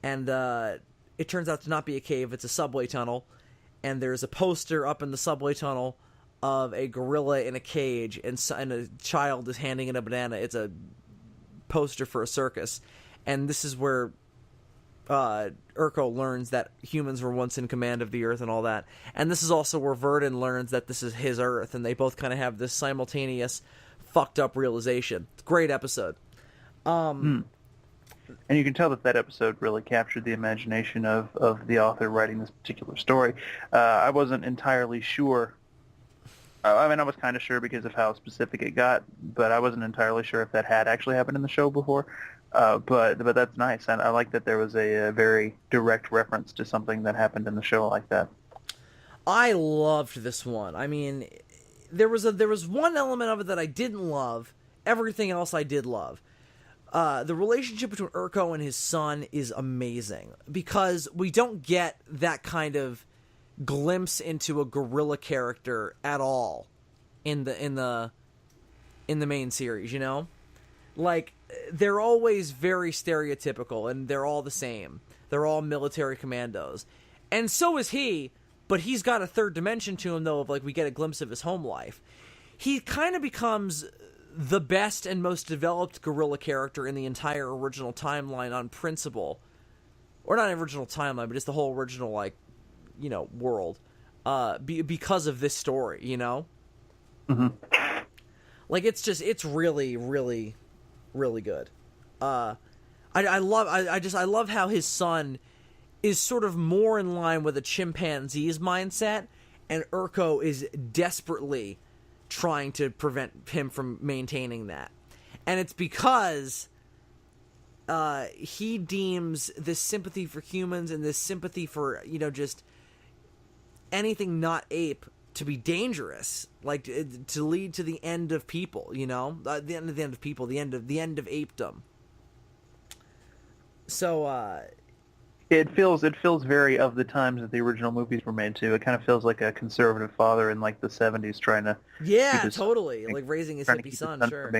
and it turns out to not be a cave, it's a subway tunnel, and there's a poster up in the subway tunnel of a gorilla in a cage, and a child is handing it a banana. It's a poster for a circus, and this is where Urko learns that humans were once in command of the earth and all that. And this is also where Verdon learns that this is his earth, and they both kind of have this simultaneous fucked up realization. Great episode. And you can tell that episode really captured the imagination of the author writing this particular story. I wasn't entirely sure. I mean, I was kind of sure because of how specific it got, but I wasn't entirely sure if that had actually happened in the show before. But that's nice, and I like that there was a very direct reference to something that happened in the show like that. I loved this one. I mean, there was one element of it that I didn't love. Everything else I did love. The relationship between Urko and his son is amazing, because we don't get that kind of glimpse into a gorilla character at all in the main series, you know? Like, they're always very stereotypical, and they're all the same. They're all military commandos. And so is he, but he's got a third dimension to him, though, of, like, we get a glimpse of his home life. He kind of becomes the best and most developed gorilla character in the entire original timeline on principle. Or not original timeline, but just the whole original, like, you know, world. Because of this story, you know? Mm-hmm. Like, it's really, really, really good. I love how his son is sort of more in line with a chimpanzee's mindset, and Urko is desperately trying to prevent him from maintaining that. And it's because he deems this sympathy for humans and this sympathy for, you know, just anything not ape to be dangerous, like to lead to the end of people, you know, the end of people, the end of apedom. So it feels very of the times that the original movies were made too. It kind of feels like a conservative father in like the 70s trying to totally like raising his hippie son. Sure,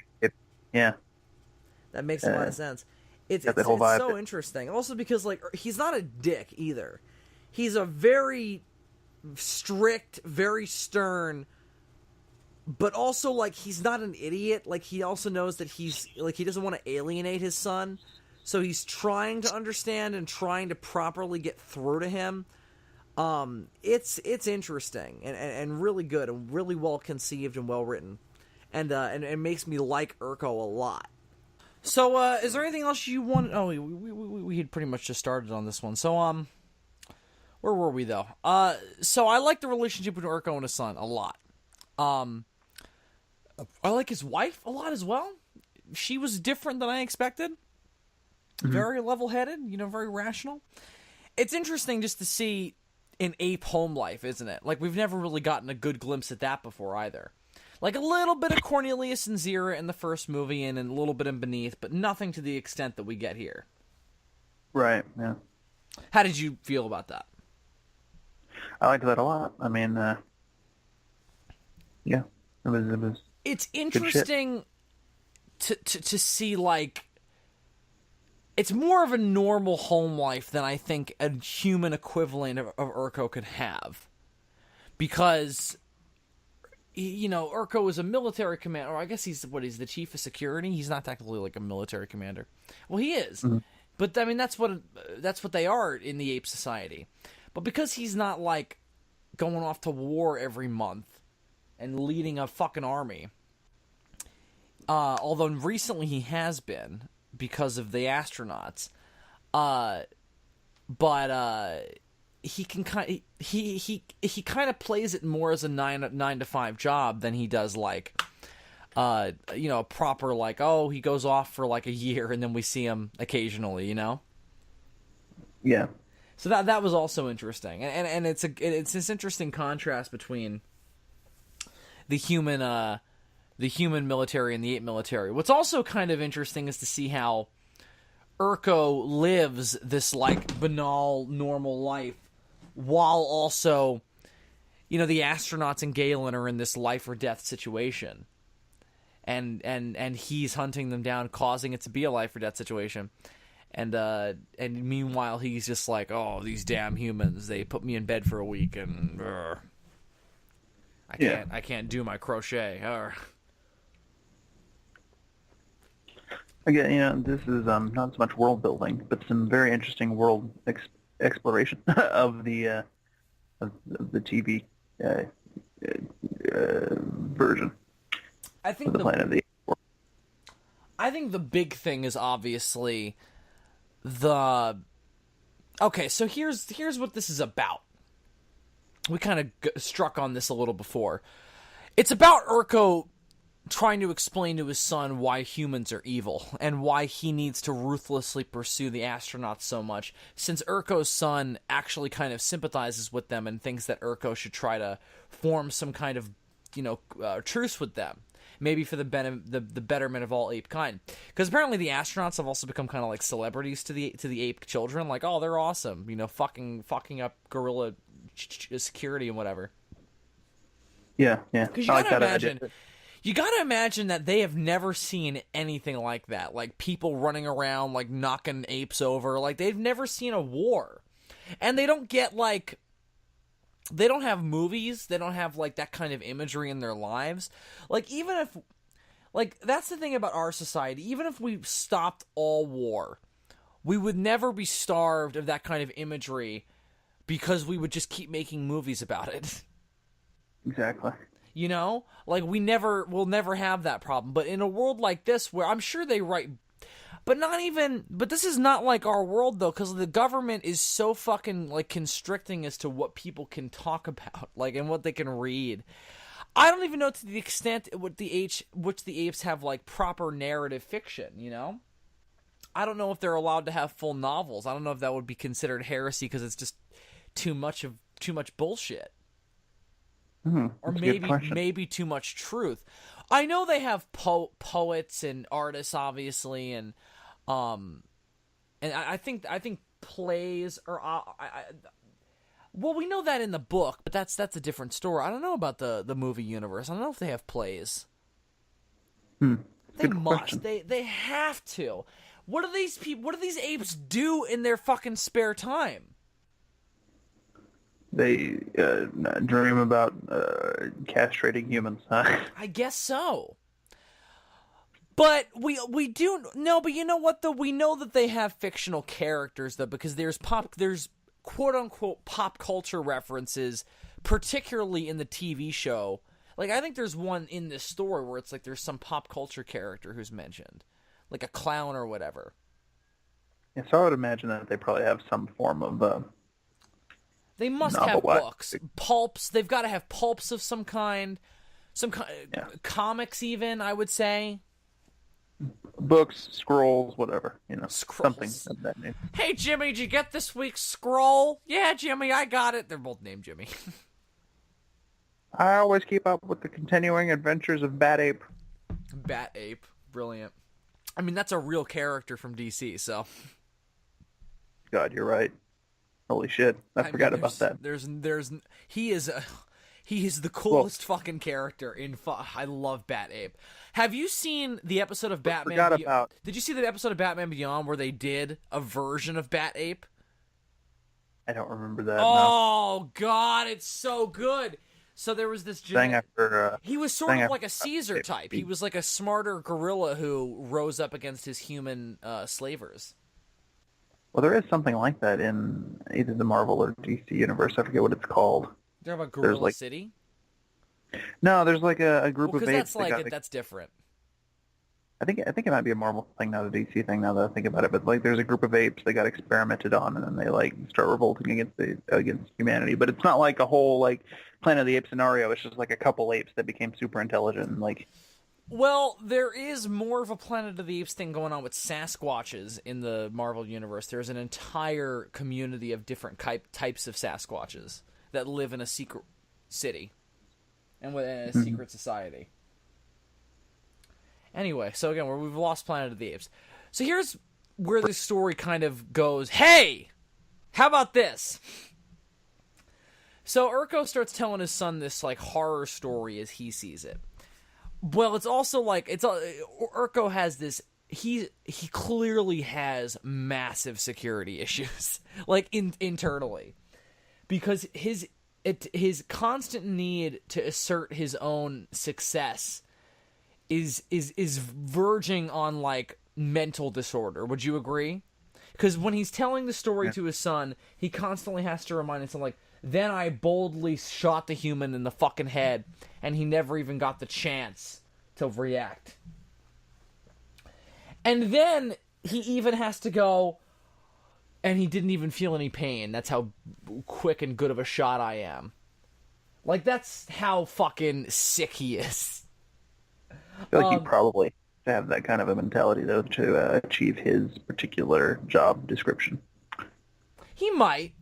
yeah, that makes a lot of sense. It's so interesting. Also because like he's not a dick either. He's a very strict, very stern, but also like he's not an idiot. Like he also knows that he's like he doesn't want to alienate his son, so he's trying to understand and trying to properly get through to him. It's interesting and really good and really well conceived and well written, and it makes me like Urko a lot. So is there anything else you want? Oh, we had pretty much just started on this one. So where were we, though? So I like the relationship between Urko and his son a lot. I like his wife a lot as well. She was different than I expected. Mm-hmm. Very level-headed, you know, very rational. It's interesting just to see an ape home life, isn't it? Like, we've never really gotten a good glimpse at that before, either. Like, a little bit of Cornelius and Zira in the first movie and a little bit in Beneath, but nothing to the extent that we get here. Right, yeah. How did you feel about that? I liked that a lot. I mean, yeah, it was. It's interesting to see, like, it's more of a normal home life than I think a human equivalent of Urko could have, because, you know, Urko is a military commander, or I guess he's the chief of security. He's not technically like a military commander. Well, he is, but I mean that's what they are in the ape society. But because he's not, like, going off to war every month and leading a fucking army, although recently he has been because of the astronauts, but he can he kind of plays it more as a 9 to 5 job than he does, like, you know, a proper, like, oh, he goes off for like a year and then we see him occasionally, you know? Yeah. So that was also interesting, and it's this interesting contrast between the human military and the ape military. What's also kind of interesting is to see how Urko lives this like banal, normal life, while also, you know, the astronauts and Galen are in this life or death situation, and he's hunting them down, causing it to be a life or death situation. And meanwhile, he's just like, oh, these damn humans, they put me in bed for a week, and I can't do my crochet. Again, you know, this is not so much world building, but some very interesting world exploration of the TV version. I think the Planet of the Apes. I think the big thing is obviously okay, so here's what this is about. We kind of struck on this a little before. It's about Urko trying to explain to his son why humans are evil and why he needs to ruthlessly pursue the astronauts so much, since Urko's son actually kind of sympathizes with them and thinks that Urko should try to form some kind of, you know, truce with them. Maybe for the betterment of all ape kind, because apparently the astronauts have also become kind of like celebrities to the ape children. Like, oh, they're awesome, you know, fucking up gorilla security and whatever. Yeah. Because you gotta imagine that they have never seen anything like that. Like people running around, like knocking apes over. Like they've never seen a war, and they don't get like. They don't have movies. They don't have like that kind of imagery in their lives. Like even if, like that's the thing about our society. Even if we stopped all war, we would never be starved of that kind of imagery because we would just keep making movies about it. Exactly. You know? Like we'll never have that problem. But in a world like this where I'm sure they write, but this is not like our world though, because the government is so fucking like constricting as to what people can talk about, like, and what they can read. I don't even know to the extent which the apes have like proper narrative fiction, you know? I don't know if they're allowed to have full novels. I don't know if that would be considered heresy because it's just too much bullshit. Or maybe too much truth. I know they have poets and artists, obviously, and I think plays or well, we know that in the book, but that's a different story. I don't know about the movie universe. I don't know if they have plays. They must. They have to. What do these apes do in their fucking spare time? They dream about castrating humans, huh? I guess so. But we do no. But you know what though? We know that they have fictional characters though, because there's quote unquote pop culture references, particularly in the TV show. Like I think there's one in this story where it's like there's some pop culture character who's mentioned, like a clown or whatever. Yeah, so I would imagine that they probably have some form of. They must have books, pulps. They've got to have pulps of some kind, comics even, I would say. Books, scrolls, whatever, Scrolls. Something of that name. Hey, Jimmy, did you get this week's scroll? Yeah, Jimmy, I got it. They're both named Jimmy. I always keep up with the continuing adventures of Bat Ape. Bat Ape, brilliant. I mean, that's a real character from DC, so. God, you're right. Holy shit! I forgot about that. He is the coolest fucking character in. I love Bat Ape. Have you seen the episode of Batman? Did you see the episode of Batman Beyond where they did a version of Bat Ape? I don't remember that. Oh no. God, it's so good. So there was this. He was sort of like a Caesar type. He was like a smarter gorilla who rose up against his human slavers. Well, there is something like that in either the Marvel or DC universe. I forget what it's called. They're about Gorilla City? No, there's like a group of apes. That's different. I think it might be a Marvel thing, not a DC thing. Now that I think about it, but like there's a group of apes that got experimented on, and then they like start revolting against humanity. But it's not like a whole like Planet of the Apes scenario. It's just like a couple apes that became super intelligent and like. Well, there is more of a Planet of the Apes thing going on with Sasquatches in the Marvel Universe. There's an entire community of different types of Sasquatches that live in a secret city and within a secret society. Anyway, so again, we've lost Planet of the Apes. So here's where the story kind of goes, hey, how about this? So Urko starts telling his son this like horror story as he sees it. Well, it's also like Urko has this. He clearly has massive security issues, like internally, because his constant need to assert his own success is verging on like mental disorder. Would you agree? Because when he's telling the story to his son, he constantly has to remind himself like, then I boldly shot the human in the fucking head, and he never even got the chance to react. And then he even has to go, and he didn't even feel any pain. That's how quick and good of a shot I am. Like, that's how fucking sick he is. I feel like he probably have that kind of a mentality, though, to achieve his particular job description. He might.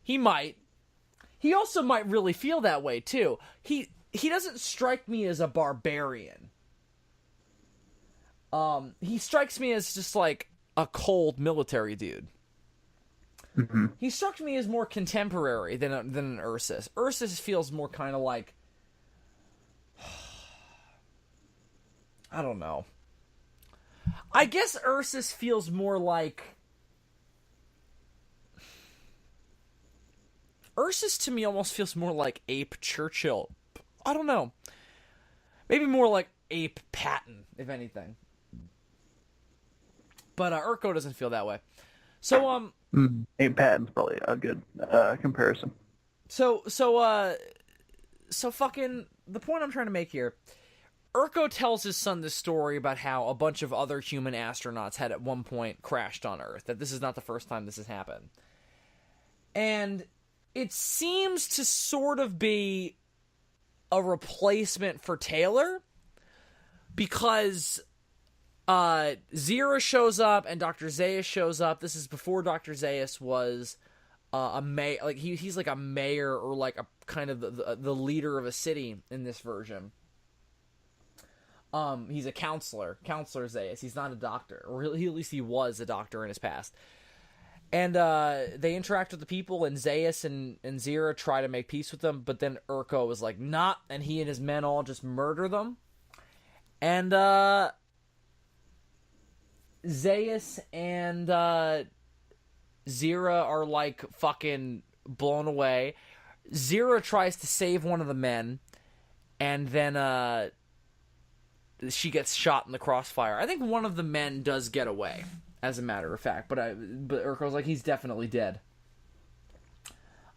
He also might really feel that way, too. He doesn't strike me as a barbarian. He strikes me as just, like, a cold military dude. Mm-hmm. He struck me as more contemporary than an Ursus. Ursus feels more kind of like, I don't know. I guess Ursus feels more like, Ursus to me almost feels more like Ape Churchill. I don't know. Maybe more like Ape Patton, if anything. But Urko doesn't feel that way. So Ape Patton's probably a good comparison. So fucking the point I'm trying to make here. Urko tells his son this story about how a bunch of other human astronauts had at one point crashed on Earth. That this is not the first time this has happened. And it seems to sort of be a replacement for Taylor, because Zira shows up and Dr. Zaius shows up. This is before Dr. Zaius was a mayor. Like he's like a mayor, or like a kind of the leader of a city in this version. He's a counselor Zaius. He's not a doctor, or at least he was a doctor in his past. And they interact with the people, and Zaius and Zira try to make peace with them, but then Urko was like, nah, and he and his men all just murder them. And Zaius and Zira are like fucking blown away. Zira tries to save one of the men, and then she gets shot in the crossfire. I think one of the men does get away, as a matter of fact, but Urko's like, he's definitely dead.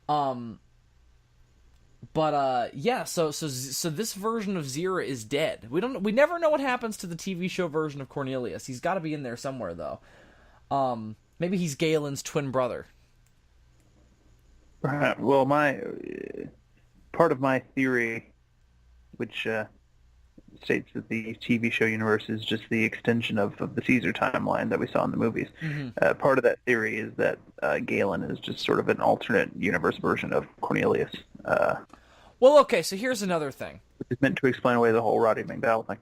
Yeah, so this version of Zira is dead. We never know what happens to the TV show version of Cornelius. He's got to be in there somewhere, though. Maybe he's Galen's twin brother. Right. Well, part of my theory, which states that the TV show universe is just the extension of the Caesar timeline that we saw in the movies. Mm-hmm. Part of that theory is that Galen is just sort of an alternate universe version of Cornelius. Well, okay, so here's another thing. Which is meant to explain away the whole Roddy McDowell thing.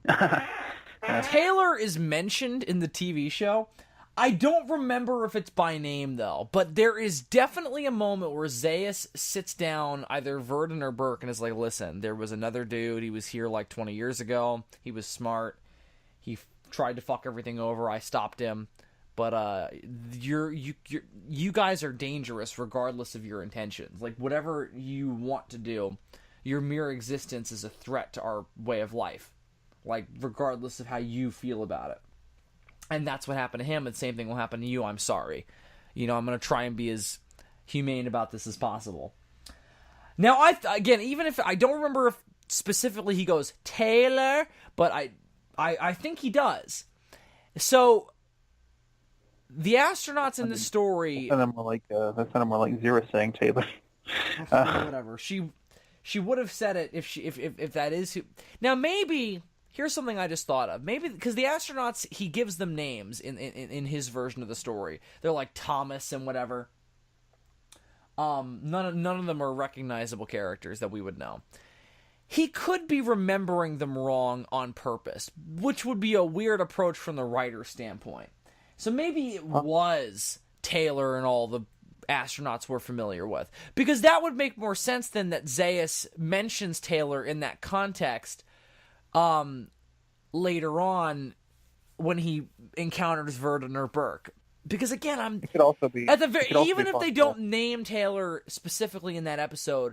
Taylor is mentioned in the TV show. I don't remember if it's by name, though, but there is definitely a moment where Zaius sits down, either Verdon or Burke, and is like, listen, there was another dude, he was here like 20 years ago, he was smart, he tried to fuck everything over, I stopped him, but you guys are dangerous regardless of your intentions. Like, whatever you want to do, your mere existence is a threat to our way of life, like, regardless of how you feel about it. And that's what happened to him, and the same thing will happen to you. I'm sorry. I'm going to try and be as humane about this as possible. Now, again, even if I don't remember if specifically he goes, Taylor, but I think he does. So, the astronauts in this story... That sounded more like Zira saying Taylor. Whatever. She would have said it if that is who... Now, maybe... Here's something I just thought of. Maybe because the astronauts, he gives them names in his version of the story. They're like Thomas and whatever. None of them are recognizable characters that we would know. He could be remembering them wrong on purpose, which would be a weird approach from the writer's standpoint. So maybe it was Taylor and all the astronauts we're familiar with. Because that would make more sense than that Zaius mentions Taylor in that context later on when he encounters Verdon or Burke. Because again, it could also be at the very, even if they don't name Taylor specifically in that episode,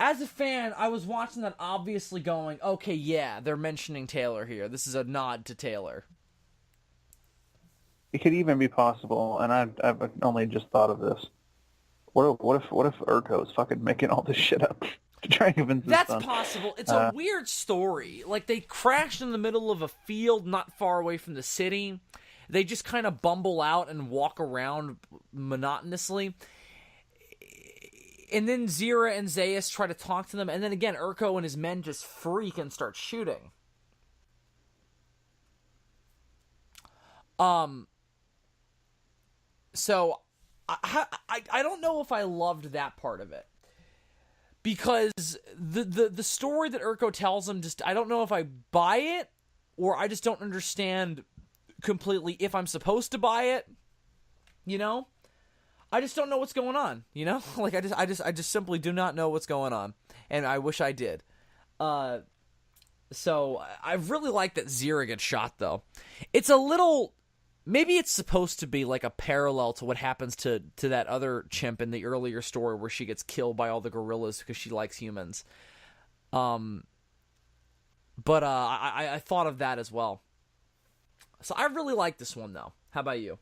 as a fan, I was watching that obviously going, okay, yeah, they're mentioning Taylor here. This is a nod to Taylor. It could even be possible, and I've only just thought of this. What if Urko is fucking making all this shit up? Try and convince That's son. possible. It's a weird story. Like, they crashed in the middle of a field not far away from the city. They just kind of bumble out and walk around monotonously. And then Zira and Zaius try to talk to them. And then again, Urko and his men just freak and start shooting. So, I don't know if I loved that part of it. Because the story that Urko tells him, just I don't know if I buy it, or I just don't understand completely if I'm supposed to buy it. I just don't know what's going on, you know? Like I just simply do not know what's going on, and I wish I did. So I really like that Zira gets shot, though. It's a little, maybe it's supposed to be like a parallel to what happens to that other chimp in the earlier story where she gets killed by all the gorillas because she likes humans. But I thought of that as well. So I really like this one, though. How about you?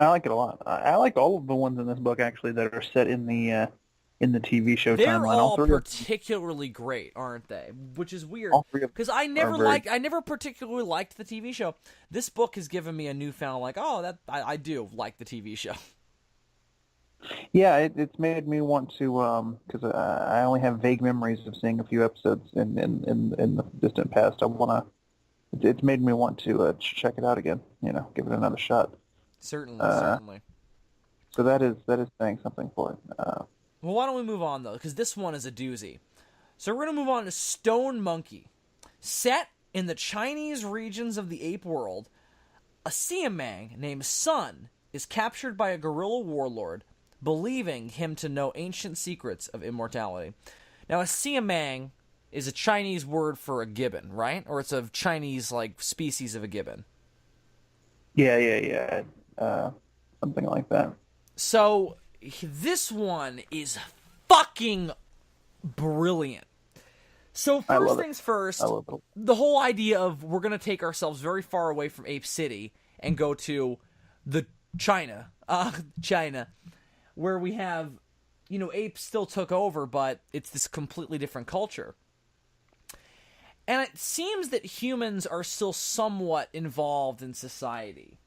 I like it a lot. I like all of the ones in this book actually that are set in the TV show They're timeline. all particularly great, aren't they? Which is weird because I never particularly liked the TV show. This book has given me a newfound I do like the TV show. Yeah, it's made me want to because I only have vague memories of seeing a few episodes in the distant past. It's made me want to check it out again. Give it another shot. Certainly. So that is saying something for it. Well, why don't we move on, though? Because this one is a doozy. So we're going to move on to Stone Monkey. Set in the Chinese regions of the ape world, a Siamang named Sun is captured by a gorilla warlord, believing him to know ancient secrets of immortality. Now, a Siamang is a Chinese word for a gibbon, right? Or it's a Chinese, species of a gibbon. Yeah. Something like that. So this one is fucking brilliant. So first things first, the whole idea of we're going to take ourselves very far away from Ape City and go to the China, where we have, apes still took over, but it's this completely different culture. And it seems that humans are still somewhat involved in society.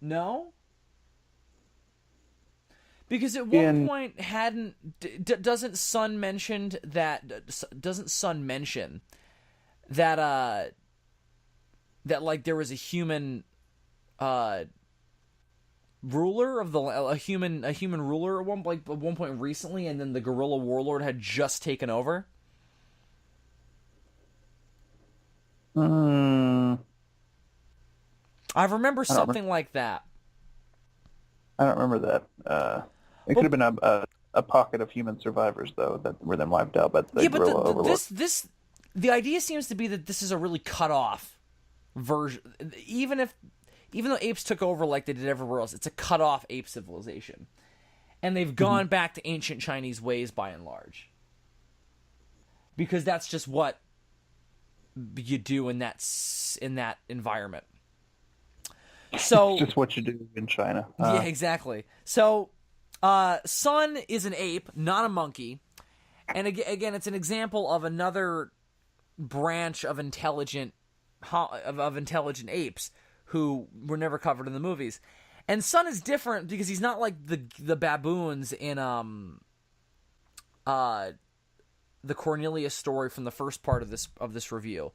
No? Because at one point doesn't Sun mention that there was a human ruler of a human ruler at one point recently, and then the gorilla warlord had just taken over? I remember something like that. I don't remember that. It could have been a pocket of human survivors, though, that were then wiped out by the gorilla overlord. The idea seems to be that this is a really cut off version. Even though apes took over like they did everywhere else, it's a cut off ape civilization, and they've gone back to ancient Chinese ways by and large, because that's just what you do in that environment. So it's just what you do in China. Yeah, exactly. So Sun is an ape, not a monkey, and again, it's an example of another branch of intelligent apes who were never covered in the movies. And Sun is different because he's not like the baboons in the Cornelius story from the first part of this review.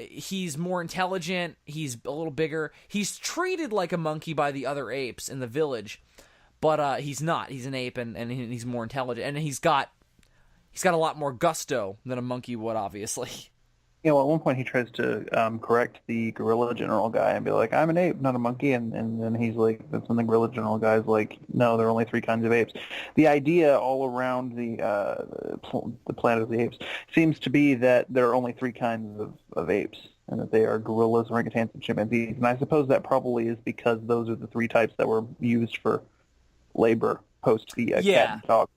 He's more intelligent. He's a little bigger. He's treated like a monkey by the other apes in the village, but he's not. He's an ape, and he's more intelligent, and he's got a lot more gusto than a monkey would, obviously. Yeah, well, at one point he tries to correct the gorilla general guy and be like, "I'm an ape, not a monkey," and then he's like, that's when the gorilla general guy's like, "No, there are only 3 kinds of apes." The idea all around the planet of the apes seems to be that there are only 3 kinds of apes, and that they are gorillas, orangutans, and chimpanzees. And I suppose that probably is because those are the 3 types that were used for labor post the cat and dog.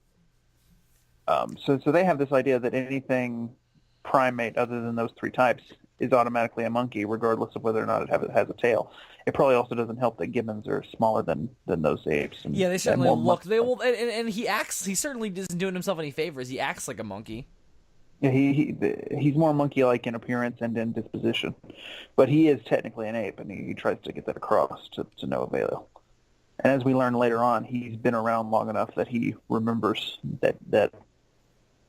So they have this idea that anything primate other than those 3 types is automatically a monkey, regardless of whether or not it has a tail. It probably also doesn't help that gibbons are smaller than those apes. And, yeah, they certainly look. They will, and he acts. He certainly isn't doing himself any favors. He acts like a monkey. Yeah, he's more monkey-like in appearance and in disposition, but he is technically an ape, and he tries to get that across to no avail. And as we learn later on, he's been around long enough that he remembers that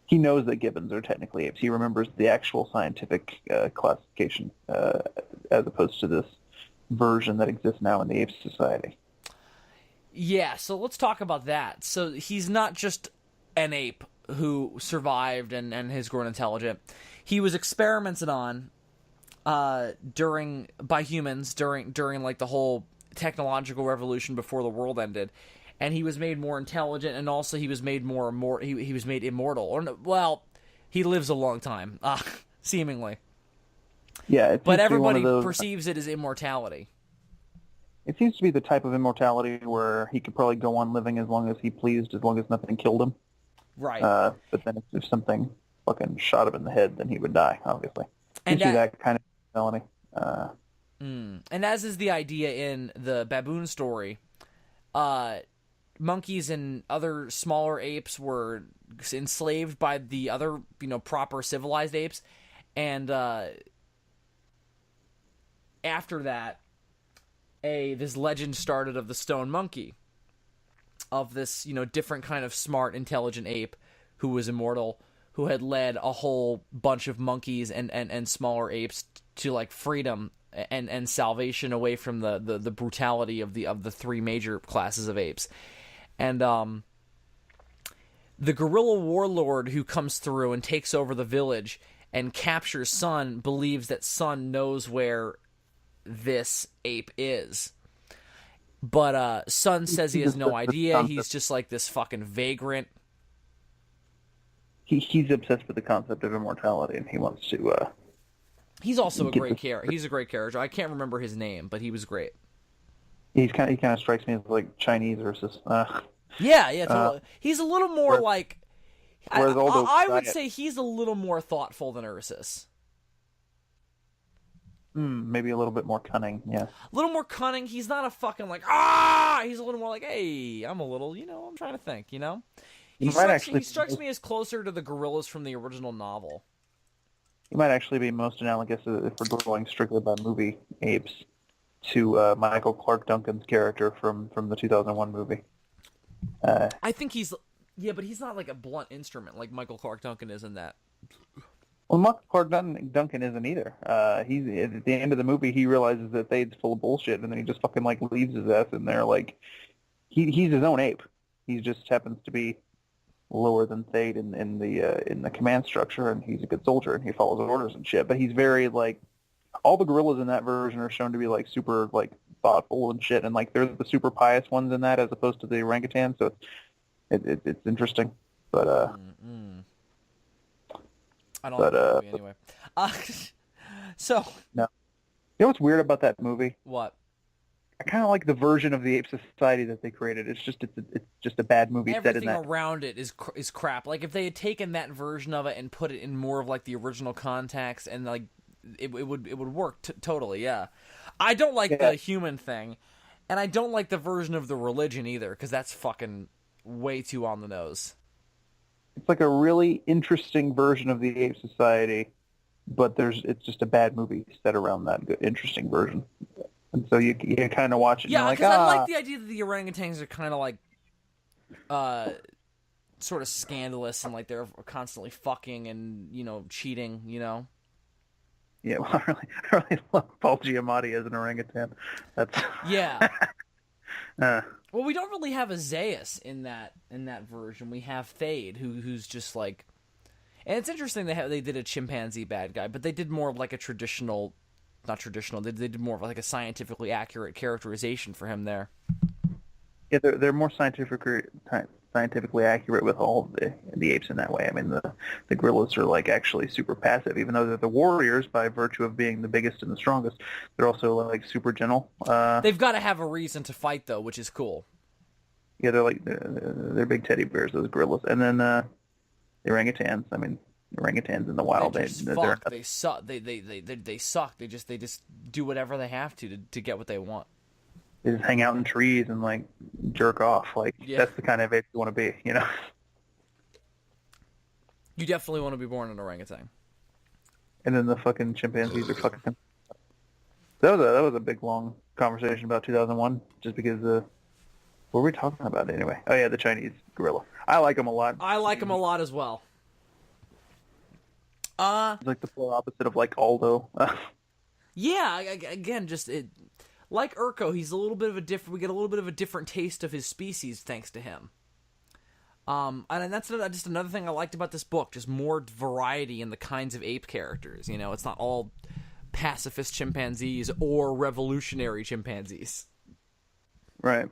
he knows that gibbons are technically apes. He remembers the actual scientific classification as opposed to this version that exists now in the ape society. Yeah, so let's talk about that. So he's not just an ape who survived and has grown intelligent. He was experimented on by humans during like the whole technological revolution before the world ended, and he was made more intelligent, and also he was made he was made immortal. Or well, he lives a long time, seemingly. Yeah, But everybody perceives it as immortality. It seems to be the type of immortality where he could probably go on living as long as he pleased, as long as nothing killed him. Right. But then if something fucking shot him in the head, then he would die, obviously. And that kind of immortality. And as is the idea in the baboon story, monkeys and other smaller apes were enslaved by the other, proper civilized apes, and after that, this legend started of the stone monkey, of this, different kind of smart, intelligent ape who was immortal, who had led a whole bunch of monkeys and smaller apes to like freedom and salvation away from the brutality of the three major classes of apes. And the guerrilla warlord who comes through and takes over the village and captures Sun believes that Sun knows where this ape is. But Sun says he has no idea. He's just like this fucking vagrant. He's obsessed with the concept of immortality, and he wants to... He's also a great character. He's a great character. I can't remember his name, but he was great. He kind of strikes me as like Chinese versus... Yeah, totally. He's a little more like... I would say he's a little more thoughtful than Ursus. Maybe a little bit more cunning, yeah. A little more cunning. He's not a fucking like, He's a little more like, hey, I'm a little, I'm trying to think, He strikes me as closer to the gorillas from the original novel. He might actually be most analogous, if we're going strictly by movie apes, to Michael Clark Duncan's character from the 2001 movie. I think he's... Yeah, but he's not like a blunt instrument like Michael Clark Duncan is in that. Well, Michael Clark Duncan isn't either. He's at the end of the movie, he realizes that Thade's full of bullshit, and then he just fucking like leaves his ass in there. Like he's his own ape. He just happens to be lower than Thade in the command structure, and he's a good soldier and he follows orders and shit. But he's very like, all the gorillas in that version are shown to be like super like thoughtful and shit, and like they're the super pious ones in that as opposed to the orangutan. So it's interesting, but I don't know the movie anyway. So no, you know what's weird about that movie? What? I kind of like the version of the ape society that they created. It's just a bad movie set in that. Everything around it is crap. Like if they had taken that version of it and put it in more of like the original context, and like it would work totally. Yeah, I don't like the human thing, and I don't like the version of the religion either, because that's fucking way too on the nose. It's like a really interesting version of the ape society, but it's just a bad movie set around that good, interesting version. And so you kind of watch it. Yeah, because I like the idea that the orangutans are kind of like, sort of scandalous, and like they're constantly fucking and cheating. Yeah, well, I really love Paul Giamatti as an orangutan. That's yeah. Well, we don't really have a Zaius in that version. We have Thade, who's just like, and it's interesting they did a chimpanzee bad guy, but they did more of like a traditional. Not traditional. They did more of like a scientifically accurate characterization for him there. Yeah, they're more scientifically accurate with all the apes in that way. I mean, the gorillas are like actually super passive, even though they're the warriors by virtue of being the biggest and the strongest. They're also like super gentle. They've got to have a reason to fight though, which is cool. Yeah, they're big teddy bears, those gorillas, and then the orangutans. I mean. Orangutans in the wild, they suck. They suck. They just do whatever they have to get what they want. They just hang out in trees and like jerk off. Like that's the kind of ape you want to be, You definitely want to be born an orangutan. And then the fucking chimpanzees are fucking. That was a big long conversation about 2001, just because what were we talking about anyway? Oh yeah, the Chinese gorilla. I like them a lot. I like them a lot as well. It's like the polar opposite of like Aldo. Yeah, again, just like Urko, he's a little bit of a different. We get a little bit of a different taste of his species thanks to him. And that's just another thing I liked about this book, just more variety in the kinds of ape characters. It's not all pacifist chimpanzees or revolutionary chimpanzees. Right.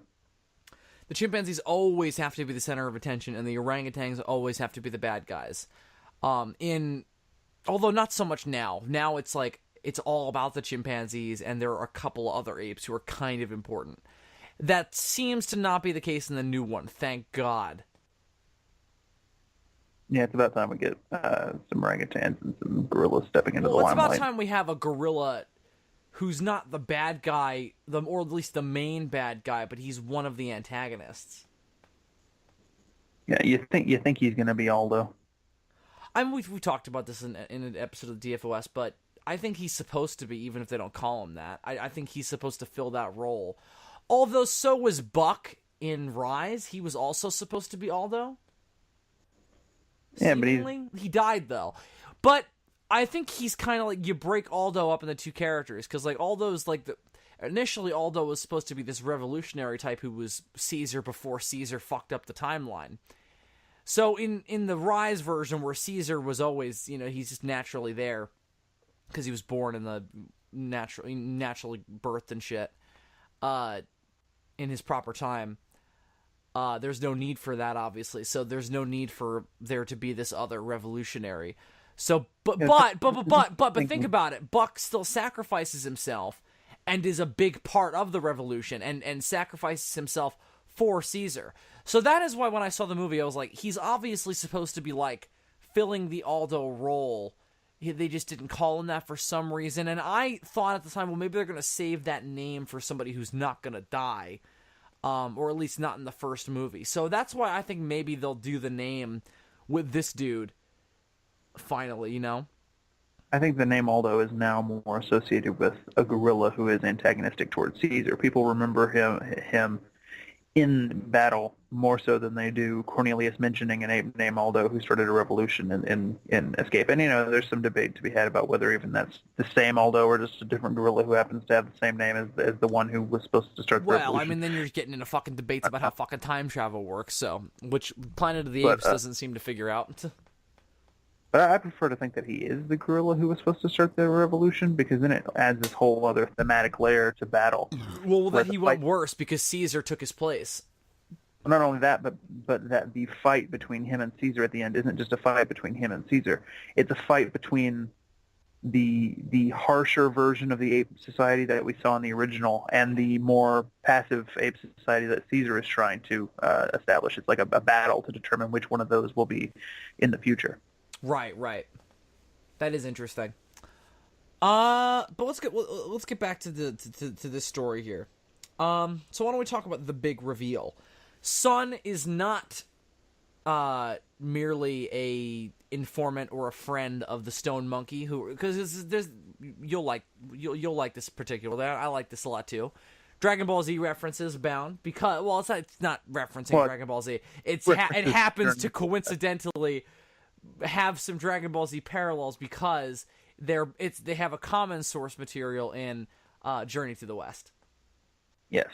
The chimpanzees always have to be the center of attention, and the orangutans always have to be the bad guys. Although not so much now. Now it's like it's all about the chimpanzees, and there are a couple other apes who are kind of important. That seems to not be the case in the new one. Thank God. Yeah, it's about time we get some orangutans and some gorillas stepping into the It's limelight. about time we have a gorilla who's not the bad guy, or at least the main bad guy, but he's one of the antagonists. Yeah, you think he's gonna be Aldo? We talked about this in an episode of DFOS, but I think he's supposed to be, even if they don't call him that. I think he's supposed to fill that role. Although so was Buck in Rise. He was also supposed to be Aldo. Yeah, but he died though. But I think he's kind of like, you break Aldo up into two characters, because like Aldo's like initially Aldo was supposed to be this revolutionary type who was Caesar before Caesar fucked up the timeline. So in the Rise version, where Caesar was always, he's just naturally there because he was born in the naturally birthed and shit in his proper time. There's no need for that, obviously. So there's no need for there to be this other revolutionary. So, but think about it. Buck still sacrifices himself and is a big part of the revolution and sacrifices himself for Caesar. So that is why when I saw the movie, I was like, he's obviously supposed to be like filling the Aldo role. They just didn't call him that for some reason. And I thought at the time, well, maybe they're going to save that name for somebody who's not going to die. Or at least not in the first movie. So that's why I think maybe they'll do the name with this dude finally, I think the name Aldo is now more associated with a gorilla who is antagonistic towards Caesar. People remember him in battle more so than they do Cornelius mentioning an ape named Aldo who started a revolution in Escape. And, there's some debate to be had about whether even that's the same Aldo or just a different gorilla who happens to have the same name as the one who was supposed to start the revolution. Well, I mean, then you're getting into fucking debates about how fucking time travel works, which Planet of the Apes doesn't seem to figure out. But I prefer to think that he is the gorilla who was supposed to start the revolution, because then it adds this whole other thematic layer to battle. Well, that he went worse because Caesar took his place. Not only that, but that the fight between him and Caesar at the end isn't just a fight between him and Caesar. It's a fight between the harsher version of the ape society that we saw in the original and the more passive ape society that Caesar is trying to establish. It's like a battle to determine which one of those will be in the future. Right. That is interesting. But let's get back to this story here. So why don't we talk about the big reveal? Sun is not merely a informant or a friend of the Stone Monkey, because you'll like this particularly. I like this a lot too. Dragon Ball Z references abound because it's not referencing Dragon Ball Z. It happens to coincidentally have some Dragon Ball Z parallels because they have a common source material in Journey to the West. Yes.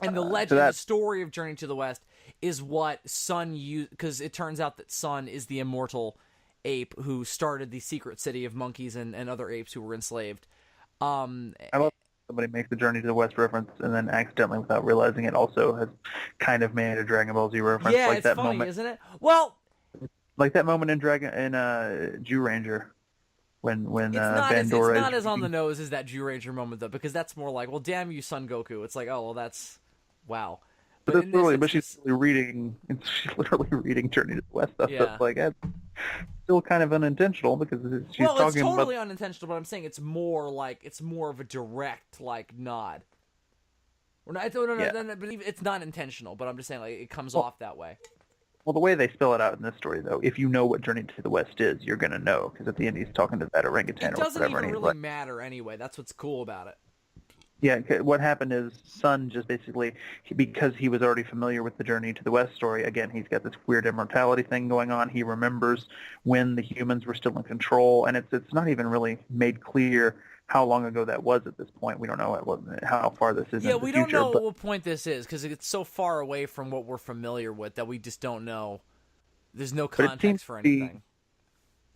And the legend, the story of Journey to the West is what Sun used, because it turns out that Sun is the immortal ape who started the secret city of monkeys and other apes who were enslaved. I love somebody makes the Journey to the West reference and then accidentally, without realizing it, also has kind of made a Dragon Ball Z reference. Yeah, like it's that funny, moment. Isn't it? Well, like that moment in Jew Ranger when Bandora. It's not as on the nose as that Jew Ranger moment though, because that's more like, well, damn you, Son Goku. It's like, oh well, that's wow. But it's literally, she's literally reading Journey to the West stuff. Yeah. So it's like it's still kind of unintentional because she's talking it's totally about. unintentional, but I'm saying it's more of a direct nod. No, it's not intentional, but I'm just saying it comes off that way. Well, the way they spell it out in this story, though, if you know what Journey to the West is, you're going to know, because at the end he's talking to that orangutan or whatever. It doesn't even really matter anyway. That's what's cool about it. Yeah, what happened is Sun just basically, because he was already familiar with the Journey to the West story, again, he's got this weird immortality thing going on. He remembers when the humans were still in control, and it's not even really made clear how long ago that was at this point. We don't know how far this is. Yeah, we don't know what point this is because it's so far away from what we're familiar with that we just don't know. There's no context for anything.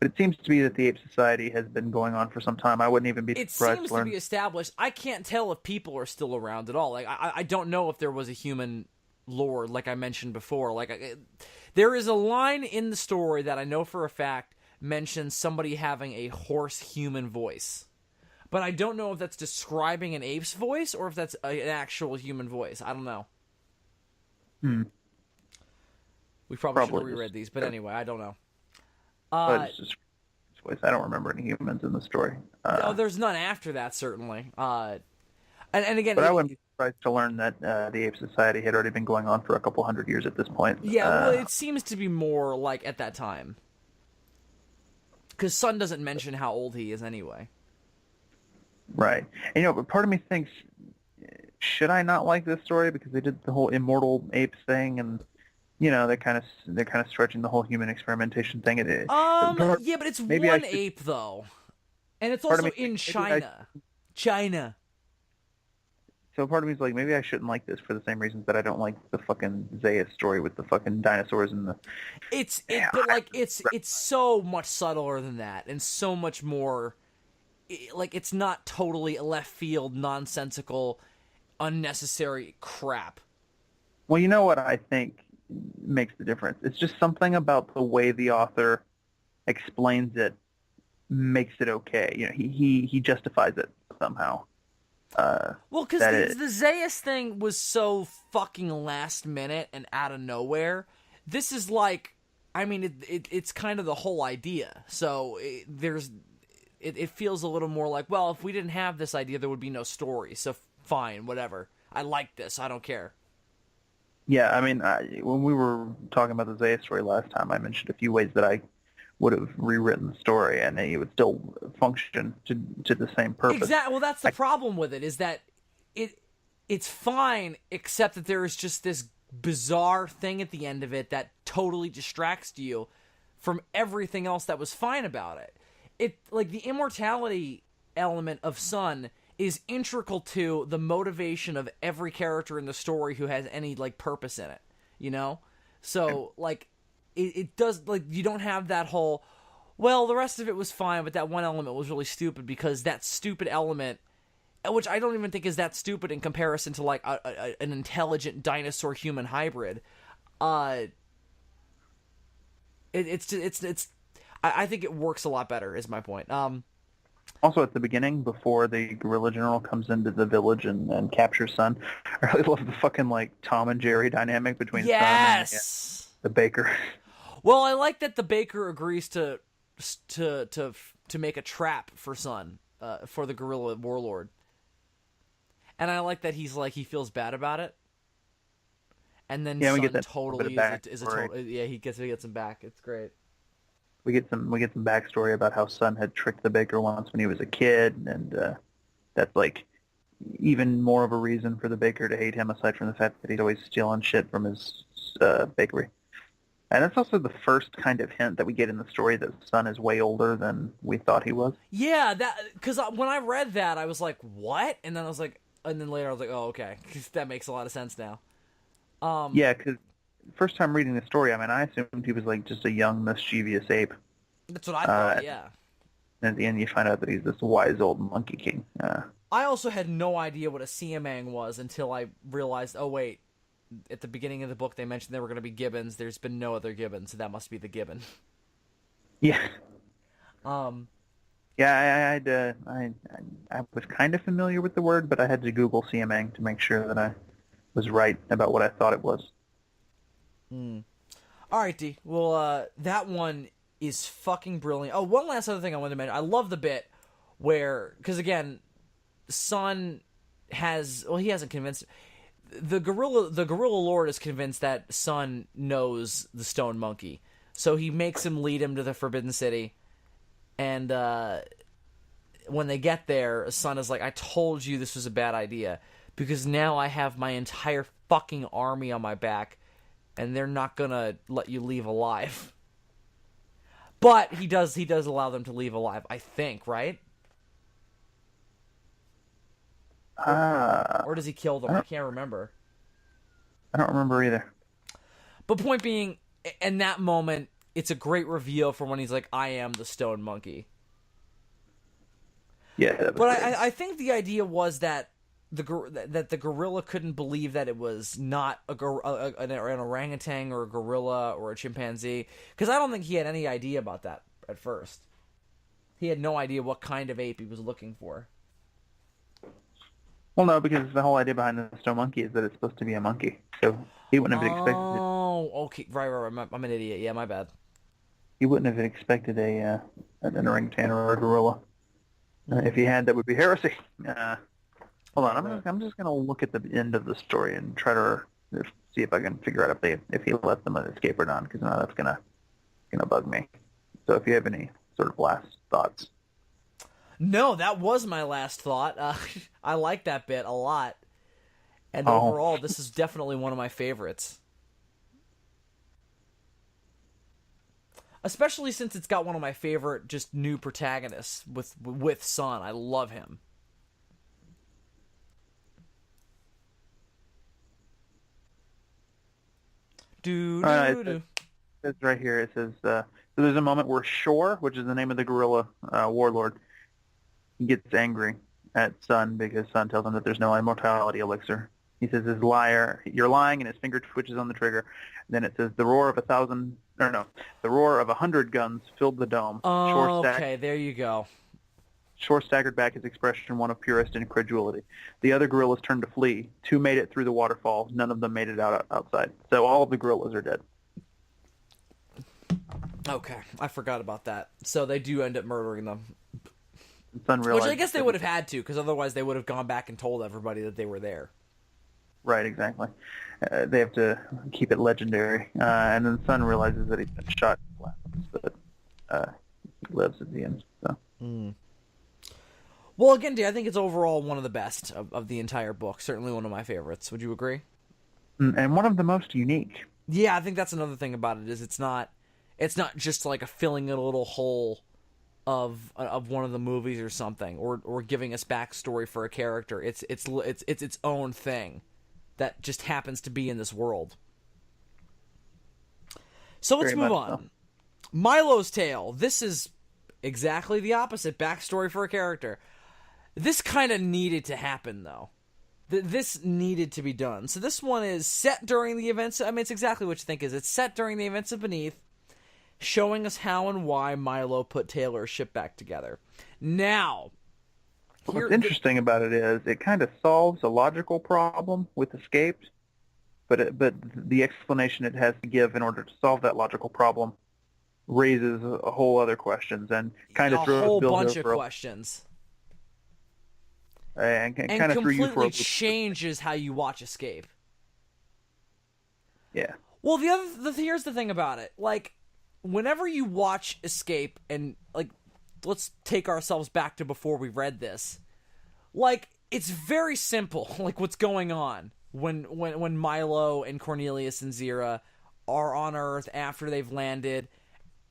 But it seems to be that the ape society has been going on for some time. I wouldn't even be It surprised seems to to learn. be established. I can't tell if people are still around at all. Like I don't know if there was a human lord, like I mentioned before. There is a line in the story that I know for a fact mentions somebody having a hoarse human voice. But I don't know if that's describing an ape's voice or if that's an actual human voice. I don't know. Hmm. We probably should have Probably reread just, these, but anyway, I don't know. probably Uh, just voice. I don't remember any humans in the story. oh, there's none after that, certainly. And again, But I wouldn't be surprised to learn that the ape society had already been going on for a couple hundred years at this point. yeah, well, it seems to be more like at that time. Because Sun doesn't mention how old he is anyway. Right. And, but part of me thinks, should I not like this story because they did the whole immortal apes thing, and they're kind of stretching the whole human experimentation thing. Yeah, but it's Maybe I one should. ape though, and it's Part of also me in thinks maybe China. China. so part of me is like, maybe I shouldn't like this for the same reasons that I don't like the fucking Zayas story with the fucking dinosaurs and the. But like it's so much subtler than that, and so much more. Like it's not totally left field, nonsensical, unnecessary crap. Well, you know what I think makes the difference? It's just something about the way the author explains it makes it okay. He justifies it somehow. Well, because the Zayas thing was so fucking last minute and out of nowhere. This is like, I mean, it's kind of the whole idea. So it feels a little more like, well, if we didn't have this idea, there would be no story. So fine, whatever. I like this. I don't care. Yeah, I mean, when we were talking about the Zaya story last time, I mentioned a few ways that I would have rewritten the story, and it would still function to the same purpose. Exactly. Well, that's the problem with it, is that it's fine, except that there is just this bizarre thing at the end of it that totally distracts you from everything else that was fine about it. Like the immortality element of Sun is integral to the motivation of every character in the story who has any like purpose in it, So like it does, like, you don't have that whole, well, the rest of it was fine, but that one element was really stupid, because that stupid element, which I don't even think is that stupid in comparison to like an intelligent dinosaur human hybrid, I think it works a lot better, is my point. Also, at the beginning, before the gorilla general comes into the village and captures Sun, I really love the fucking like Tom and Jerry dynamic between Sun and the baker. Well, I like that the baker agrees to make a trap for Sun, for the gorilla warlord, and I like that he feels bad about it, and then Sun totally is a total, he gets him back. It's great. We get some backstory about how Sun had tricked the baker once when he was a kid, and that's like even more of a reason for the baker to hate him, aside from the fact that he's always stealing shit from his bakery. And that's also the first kind of hint that we get in the story that Sun is way older than we thought he was. Yeah, because when I read that, I was like, what? And then later I was like, oh, okay, that makes a lot of sense now. Yeah, because first time reading the story, I mean, I assumed he was like just a young, mischievous ape. That's what I thought, yeah. And at the end, you find out that he's this wise old monkey king. I also had no idea what a siamang was until I realized, oh, wait, at the beginning of the book, they mentioned there were going to be gibbons. There's been no other gibbons, so that must be the gibbon. Yeah. Yeah, I was kind of familiar with the word, but I had to Google siamang to make sure that I was right about what I thought it was. All right, D. Well, that one is fucking brilliant. Oh, one last other thing I wanted to mention. I love the bit where, because again, Sun he hasn't convinced. The gorilla lord is convinced that Sun knows the stone monkey, so he makes him lead him to the Forbidden City. And when they get there, Sun is like, I told you this was a bad idea, because now I have my entire fucking army on my back, and they're not gonna let you leave alive. But he does allow them to leave alive, I think, right? Or does he kill them? I can't remember. I don't remember either. But point being, in that moment, it's a great reveal for when he's like, I am the stone monkey. Yeah, that was But great. I think the idea was that the gorilla couldn't believe that it was not an orangutan or a gorilla or a chimpanzee, because I don't think he had any idea about that at first. He had no idea what kind of ape he was looking for. Well, no, because the whole idea behind the stone monkey is that it's supposed to be a monkey, so he wouldn't have expected it. Oh, okay, right. I'm an idiot. Yeah, my bad. He wouldn't have expected an orangutan or a gorilla. If he had, that would be heresy. Hold on, I'm just gonna look at the end of the story and try to see if I can figure out if he let them escape or not, because now that's gonna bug me. So if you have any sort of last thoughts. No, that was my last thought. I like that bit a lot. And overall, this is definitely one of my favorites. Especially since it's got one of my favorite just new protagonists with Sun. I love him. It says right here, it says, so there's a moment where Shore, which is the name of the gorilla warlord, gets angry at Sun because Sun tells him that there's no immortality elixir. He says, you're lying, and his finger twitches on the trigger. Then it says, the roar of 100 guns filled the dome. Oh, okay, there you go. Shore staggered back, his expression one of purest incredulity. The other gorillas turned to flee. 2 made it through the waterfall. None of them made it outside. So all of the gorillas are dead. Okay, I forgot about that. So they do end up murdering them. Which I guess they would have had to, because otherwise they would have gone back and told everybody that they were there. Right, exactly. They have to keep it legendary. And then Sun realizes that he's been shot in the last, but he lives at the end. So. Well, again, I think it's overall one of the best of the entire book. Certainly one of my favorites. Would you agree? And one of the most unique. Yeah, I think that's another thing about it, is it's not just like a filling in a little hole of one of the movies or something, or giving us backstory for a character. It's its own thing that just happens to be in this world. So let's move on. So. Milo's Tale. This is exactly the opposite. Backstory for a character. This kind of needed to happen, though. This needed to be done. So this one is set during the events. I mean, it's exactly what you think is. It's set during the events of Beneath, showing us how and why Milo put Taylor's ship back together. Now, what's interesting about it is it kind of solves a logical problem with Escaped, but the explanation it has to give in order to solve that logical problem raises a whole other questions and kind of throws a whole bunch of questions. And kind of completely changes how you watch Escape. Yeah. Well, here's the thing about it. Like, whenever you watch Escape, and like, let's take ourselves back to before we read this. Like, it's very simple. Like, what's going on when Milo and Cornelius and Zira are on Earth after they've landed.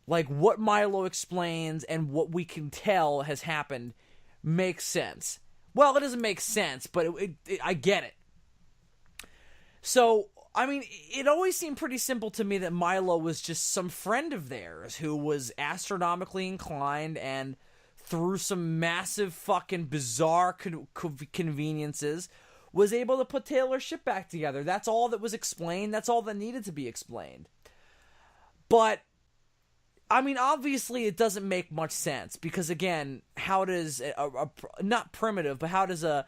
Like, what Milo explains and what we can tell has happened makes sense. Well, it doesn't make sense, but I get it. So, I mean, it always seemed pretty simple to me that Milo was just some friend of theirs who was astronomically inclined and through some massive fucking bizarre conveniences was able to put Taylor's ship back together. That's all that was explained. That's all that needed to be explained. But I mean, obviously it doesn't make much sense because, again, how does not primitive, but how does a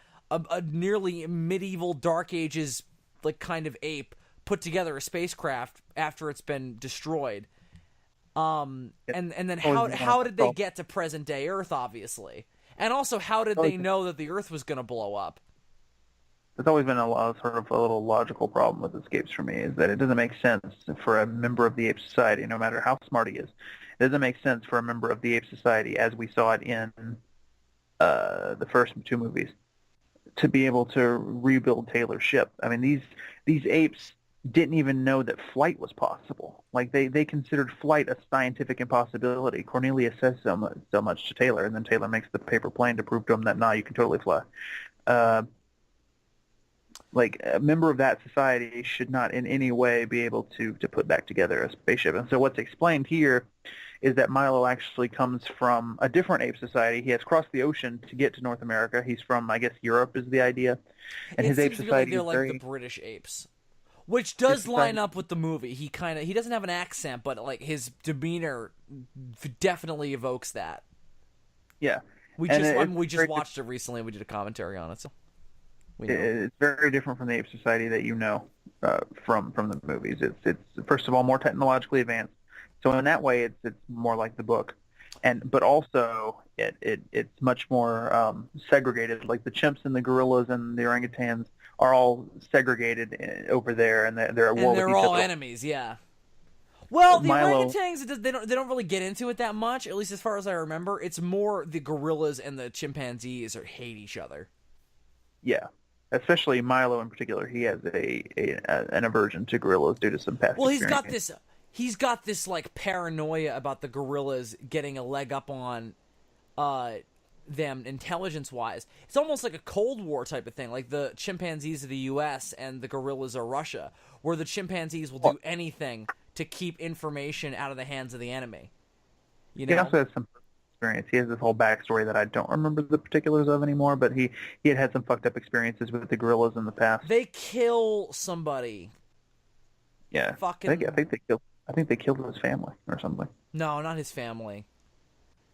nearly medieval Dark Ages like kind of ape put together a spacecraft after it's been destroyed? And then how did they get to present day Earth? Obviously, and also how did they know that the Earth was going to blow up? There's always been a little logical problem with Escapes for me, is that it doesn't make sense for a member of the Ape Society, no matter how smart he is. It doesn't make sense for a member of the Ape Society, as we saw it in the first 2 movies, to be able to rebuild Taylor's ship. I mean, these apes didn't even know that flight was possible. Like, they considered flight a scientific impossibility. Cornelius says so much to Taylor, and then Taylor makes the paper plane to prove to him that, nah, you can totally fly. Like a member of that society should not in any way be able to put back together a spaceship. And so what's explained here is that Milo actually comes from a different ape society. He has crossed the ocean to get to North America. He's from, I guess, Europe is the idea. And It his ape seems to be like society they're is like the very... British apes, which His does line society, up with the movie. He doesn't have an accent, but like his demeanor definitely evokes that. yeah. We And just it's we just very watched it recently. We did a commentary on it, so we know. it's very different from the ape society that you know from the movies. It's first of all more technologically advanced, so in that way it's more like the book, but also it's much more segregated. Like the chimps and the gorillas and the orangutans are all segregated over there, and they're at war And with they're each all other. enemies, yeah. Well, the Milo, orangutans, they don't really get into it that much, at least as far as I remember. It's more the gorillas and the chimpanzees hate each other. yeah, especially Milo in particular, he has an aversion to gorillas due to some past Well, experience. he's got this like paranoia about the gorillas getting a leg up on them intelligence-wise. It's almost like a Cold War type of thing, like the chimpanzees are the U.S. and the gorillas are Russia, where the chimpanzees will do anything to keep information out of the hands of the enemy. You He know? also has some experience. He has this whole backstory that I don't remember the particulars of anymore, but he had some fucked up experiences with the gorillas in the past. They kill somebody. Yeah, Fucking I think they killed his family or something. no, not his family.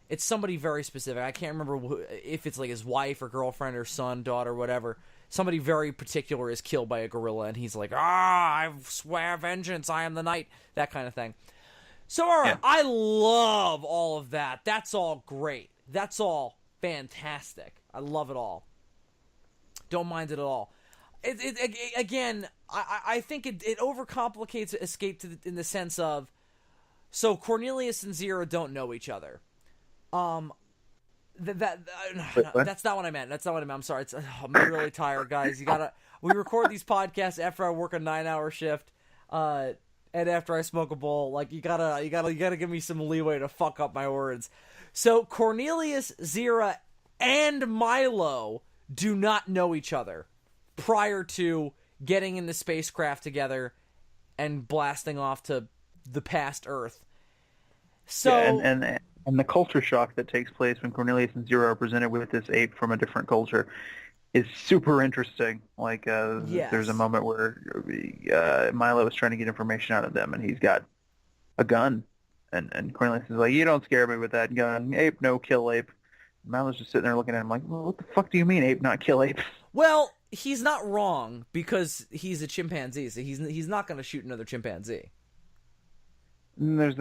It's somebody very specific. I can't remember if it's like his wife or girlfriend or son, daughter, whatever. Somebody very particular is killed by a gorilla, and he's like, I swear vengeance, I am the knight. That kind of thing. So, all right, Yeah. I love all of that. That's all great. That's all fantastic. I love it all. Don't mind it at all. Again, I think it overcomplicates Escape in the sense of, so Cornelius and Zero don't know each other. Wait, what? That's not what I meant. That's not what I meant. I'm sorry. I'm really tired, guys. We record these podcasts after I work a 9-hour shift, and after I smoke a bowl. Like you gotta give me some leeway to fuck up my words. So Cornelius, Zira, and Milo do not know each other prior to getting in the spacecraft together and blasting off to the past Earth. So Yeah, and the culture shock that takes place when Cornelius and Zero are presented with this ape from a different culture is super interesting. Like yes. there's a moment where Milo is trying to get information out of them, and he's got a gun, and Cornelius is like, "You don't scare me with that gun, ape, no kill ape." And Milo's just sitting there looking at him like, "Well, what the fuck do you mean, ape, not kill ape?" Well, he's not wrong because he's a chimpanzee, so he's not going to shoot another chimpanzee. And there's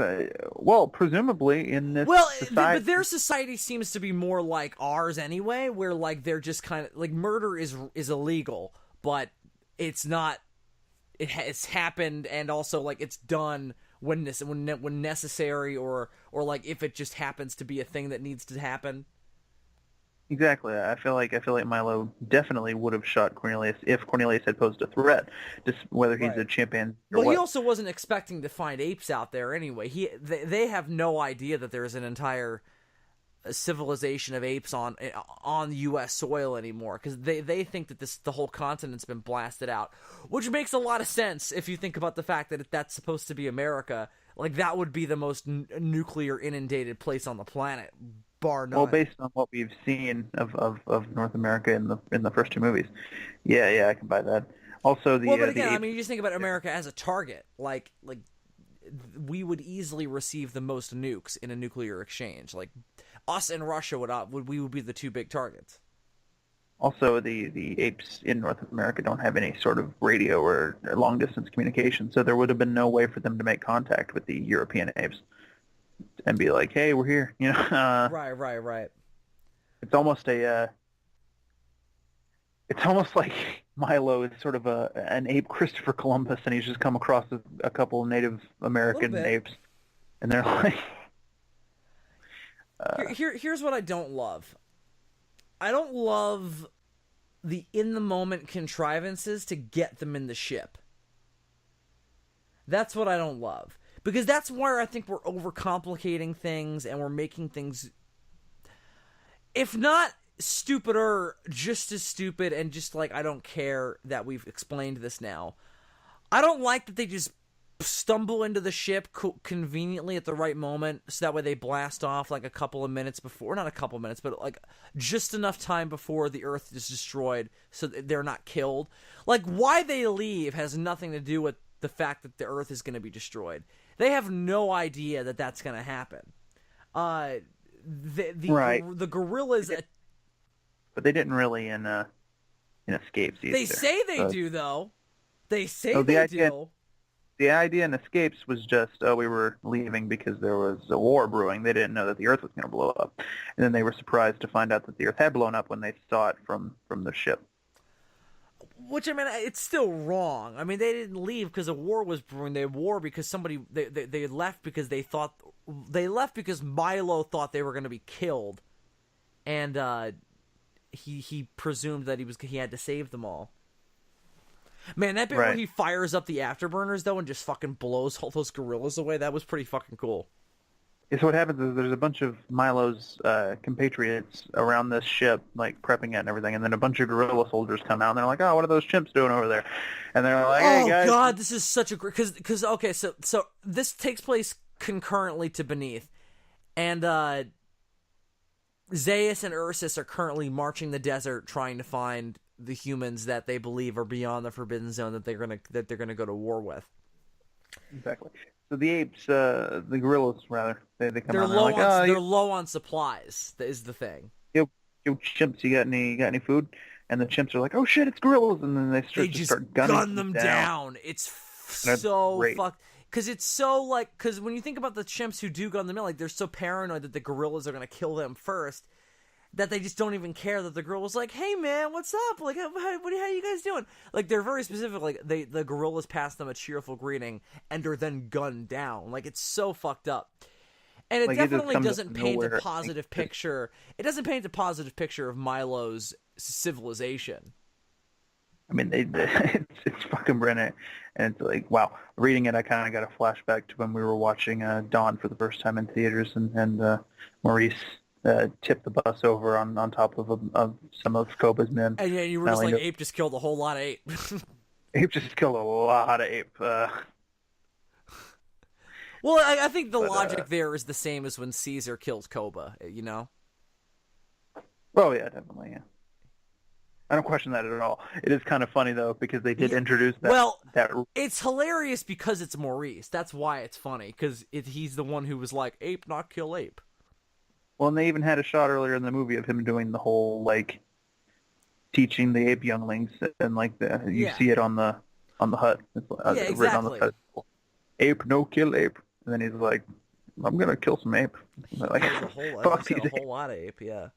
presumably in this Well, society, but their society seems to be more like ours anyway, where like they're just kind of like murder is illegal, but it's not. It's happened, and also like it's done when necessary, or like if it just happens to be a thing that needs to happen. exactly. I feel like Milo definitely would have shot Cornelius if Cornelius had posed a threat, just whether he's Right. a chimpanzee or Well, what. he also wasn't expecting to find apes out there anyway. They have no idea that there's an entire civilization of apes on U.S. soil anymore, because they think that the whole continent's been blasted out, which makes a lot of sense if you think about the fact that if that's supposed to be America, like that would be the most nuclear inundated place on the planet, bar none. Well, based on what we've seen of North America in the first two movies, yeah, I can buy that. Also, Well, but the again, I ape, mean, you just think about America as a target. Like we would easily receive the most nukes in a nuclear exchange. Like us and Russia would be the two big targets. also the apes in North America don't have any sort of radio or long distance communication, so there would have been no way for them to make contact with the European apes and be like, "Hey, we're here." You know, Right. it's almost it's almost like Milo is sort of an ape Christopher Columbus, and he's just come across a couple of Native American bit. apes, and they're like, Here's what I don't love. I don't love the in-the-moment contrivances to get them in the ship. That's what I don't love. Because that's where I think we're overcomplicating things and we're making things... If not stupider, just as stupid, and just like I don't care that we've explained this now. I don't like that they just stumble into the ship conveniently at the right moment, so that way they blast off like a couple of minutes before, not a couple of minutes, but like just enough time before the Earth is destroyed so that they're not killed. Like, why they leave has nothing to do with the fact that the Earth is going to be destroyed. They have no idea that that's going to happen. The gorillas, but they didn't really in Escapes either. They say they do, though. They say do. The idea in Escapes was just, we were leaving because there was a war brewing. They didn't know that the Earth was going to blow up. And then they were surprised to find out that the Earth had blown up when they saw it from the ship. Which, I mean, it's still wrong. I mean, they didn't leave because a war was brewing. They war because they left because they left because Milo thought they were going to be killed. And he presumed that he had to save them all. Man, that bit where he fires up the afterburners, though, and just fucking blows all those gorillas away, that was pretty fucking cool. Yeah, so what happens is there's a bunch of Milo's compatriots around this ship, like, prepping it and everything, and then a bunch of gorilla soldiers come out, and they're like, oh, what are those chimps doing over there? And they're like, hey, guys. Oh, God, this is such a great... Because okay, so this takes place concurrently to Beneath, and Zaius and Ursus are currently marching the desert trying to find the humans that they believe are beyond the Forbidden Zone that they're gonna go to war with. Exactly. So the apes, the gorillas rather, they come they're out. They're low on supplies. That is the thing. Yo, chimps, you got any food? And the chimps are like, oh shit, it's gorillas, and then they start gunning them down. It's so great. fucked. Because it's so like, because when you think about the chimps who do gun them in, like they're so paranoid that the gorillas are gonna kill them first, that they just don't even care that the girl was like, hey man, what's up? Like, how are you guys doing? Like, they're very specific. Like, the gorillas pass them a cheerful greeting and are then gunned down. Like, it's so fucked up. And it definitely doesn't paint a positive picture. It doesn't paint a positive picture of Milo's civilization. I mean, it's fucking brilliant. And it's like, wow. Reading it, I kind of got a flashback to when we were watching Dawn for the first time in theaters, and Maurice tipped the bus over on top of some of Koba's men. And yeah, you were just like, Ape just killed a whole lot of ape. Ape just killed a lot of ape. Well, I think the logic there is the same as when Caesar kills Koba, you know? Oh, yeah, definitely, yeah. I don't question that at all. It is kind of funny, though, because they did introduce that. Well, it's hilarious because it's Maurice. That's why it's funny, because he's the one who was like, ape, not kill ape. Well, and they even had a shot earlier in the movie of him doing the whole, like, teaching the ape younglings, and, like, you see it on the hut. It's, exactly. Written on the hut. Ape, no kill ape. And then he's like, I'm going to kill some ape. Like, a whole lot of ape, yeah.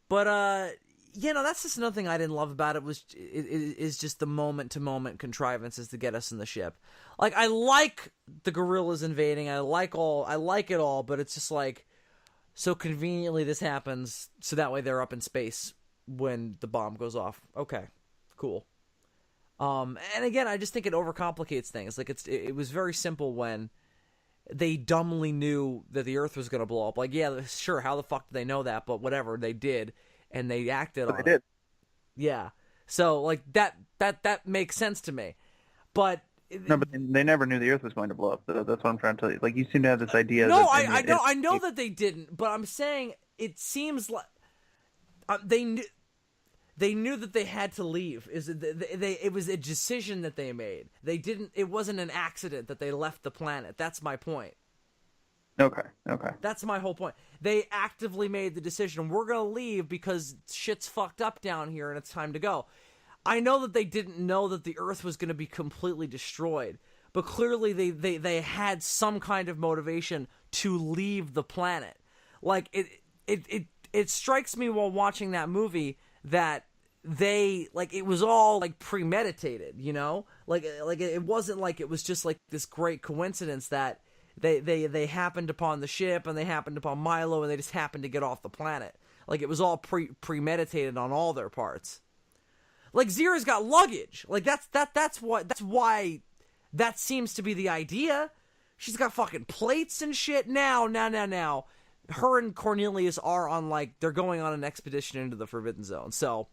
But, you know, that's just another thing I didn't love about it is just the moment-to-moment contrivances to get us in the ship. Like, I like the gorillas invading. I like it all, but it's just like, so conveniently this happens, so that way they're up in space when the bomb goes off. Okay, cool. And again, I just think it overcomplicates things. Like, it was very simple when they dumbly knew that the Earth was going to blow up. Like, yeah, sure, how the fuck did they know that? But whatever, they did, and they acted on it. They did. Yeah. So, like, that makes sense to me. But... No, but they never knew the Earth was going to blow up. That's what I'm trying to tell you. Like, you seem to have this idea. No, I know that they didn't, but I'm saying it seems like they knew that they had to leave. It was a decision that they made. They didn't. It wasn't an accident that they left the planet. That's my point. Okay. That's my whole point. They actively made the decision. We're gonna leave because shit's fucked up down here, and it's time to go. I know that they didn't know that the Earth was going to be completely destroyed, but clearly they had some kind of motivation to leave the planet. Like, it strikes me while watching that movie that they, like, it was all, like, premeditated, you know? Like it wasn't like it was just, like, this great coincidence that they happened upon the ship and they happened upon Milo and they just happened to get off the planet. Like, it was all premeditated on all their parts. Like, Zira's got luggage. Like, that's why that seems to be the idea. She's got fucking plates and shit. Now. her and Cornelius are on, like, they're going on an expedition into the Forbidden Zone. So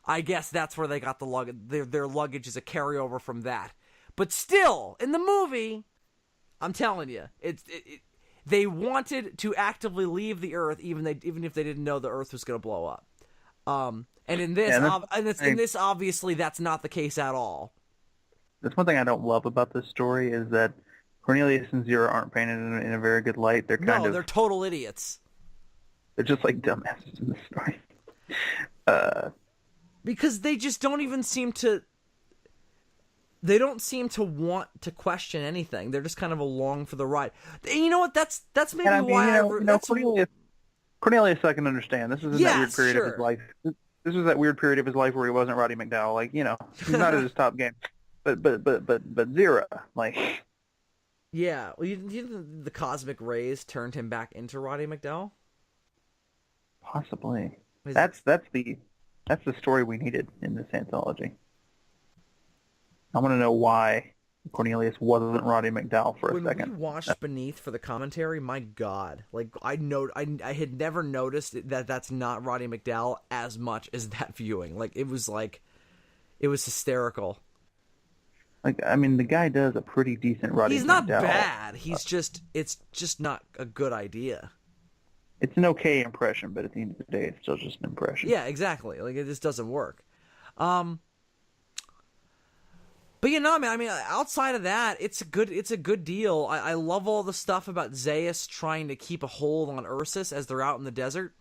I guess that's where they got the luggage. Their luggage is a carryover from that. But still, in the movie, I'm telling you, they wanted to actively leave the Earth, even if they didn't know the Earth was going to blow up. And in this, in this, obviously, that's not the case at all. That's one thing I don't love about this story is that Cornelius and Zero aren't painted in a very good light. They're total idiots. They're just like dumbasses in this story. Because they just don't even seem to... They don't seem to want to question anything. They're just kind of along for the ride. And you know what? That's maybe why Cornelius, I can understand. This is that weird period of his life. This was that weird period of his life where he wasn't Roddy McDowall. Like, he's not at his top game. But Zero, like... Yeah, well, you think the cosmic rays turned him back into Roddy McDowall? Possibly. That's the story we needed in this anthology. I want to know why Cornelius wasn't Roddy McDowall for a second. When we watched Beneath for the commentary, my God, like I had never noticed that that's not Roddy McDowall as much as that viewing. Like it was hysterical. Like, I mean, the guy does a pretty decent Roddy McDowall. He's not bad. It's just not a good idea. It's an okay impression, but at the end of the day, it's still just an impression. Yeah, exactly. Like, it just doesn't work. But man, I mean, outside of that, it's a good deal. I love all the stuff about Zaius trying to keep a hold on Ursus as they're out in the desert.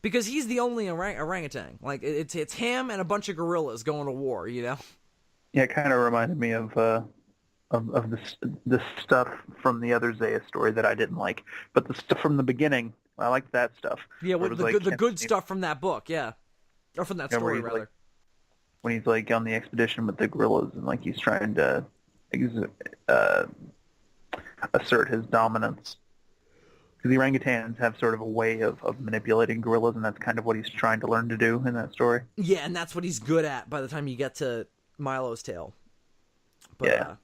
Because he's the only orangutan. Like, it's him and a bunch of gorillas going to war, Yeah, it kind of reminded me of the stuff from the other Zaius story that I didn't like, but the stuff from the beginning, I liked that stuff. Yeah, the good stuff from that book, yeah, or from that story rather. Like, when he's like on the expedition with the gorillas and like he's trying to assert his dominance. Because the orangutans have sort of a way of manipulating gorillas, and that's kind of what he's trying to learn to do in that story. Yeah, and that's what he's good at by the time you get to Milo's tale. But, yeah.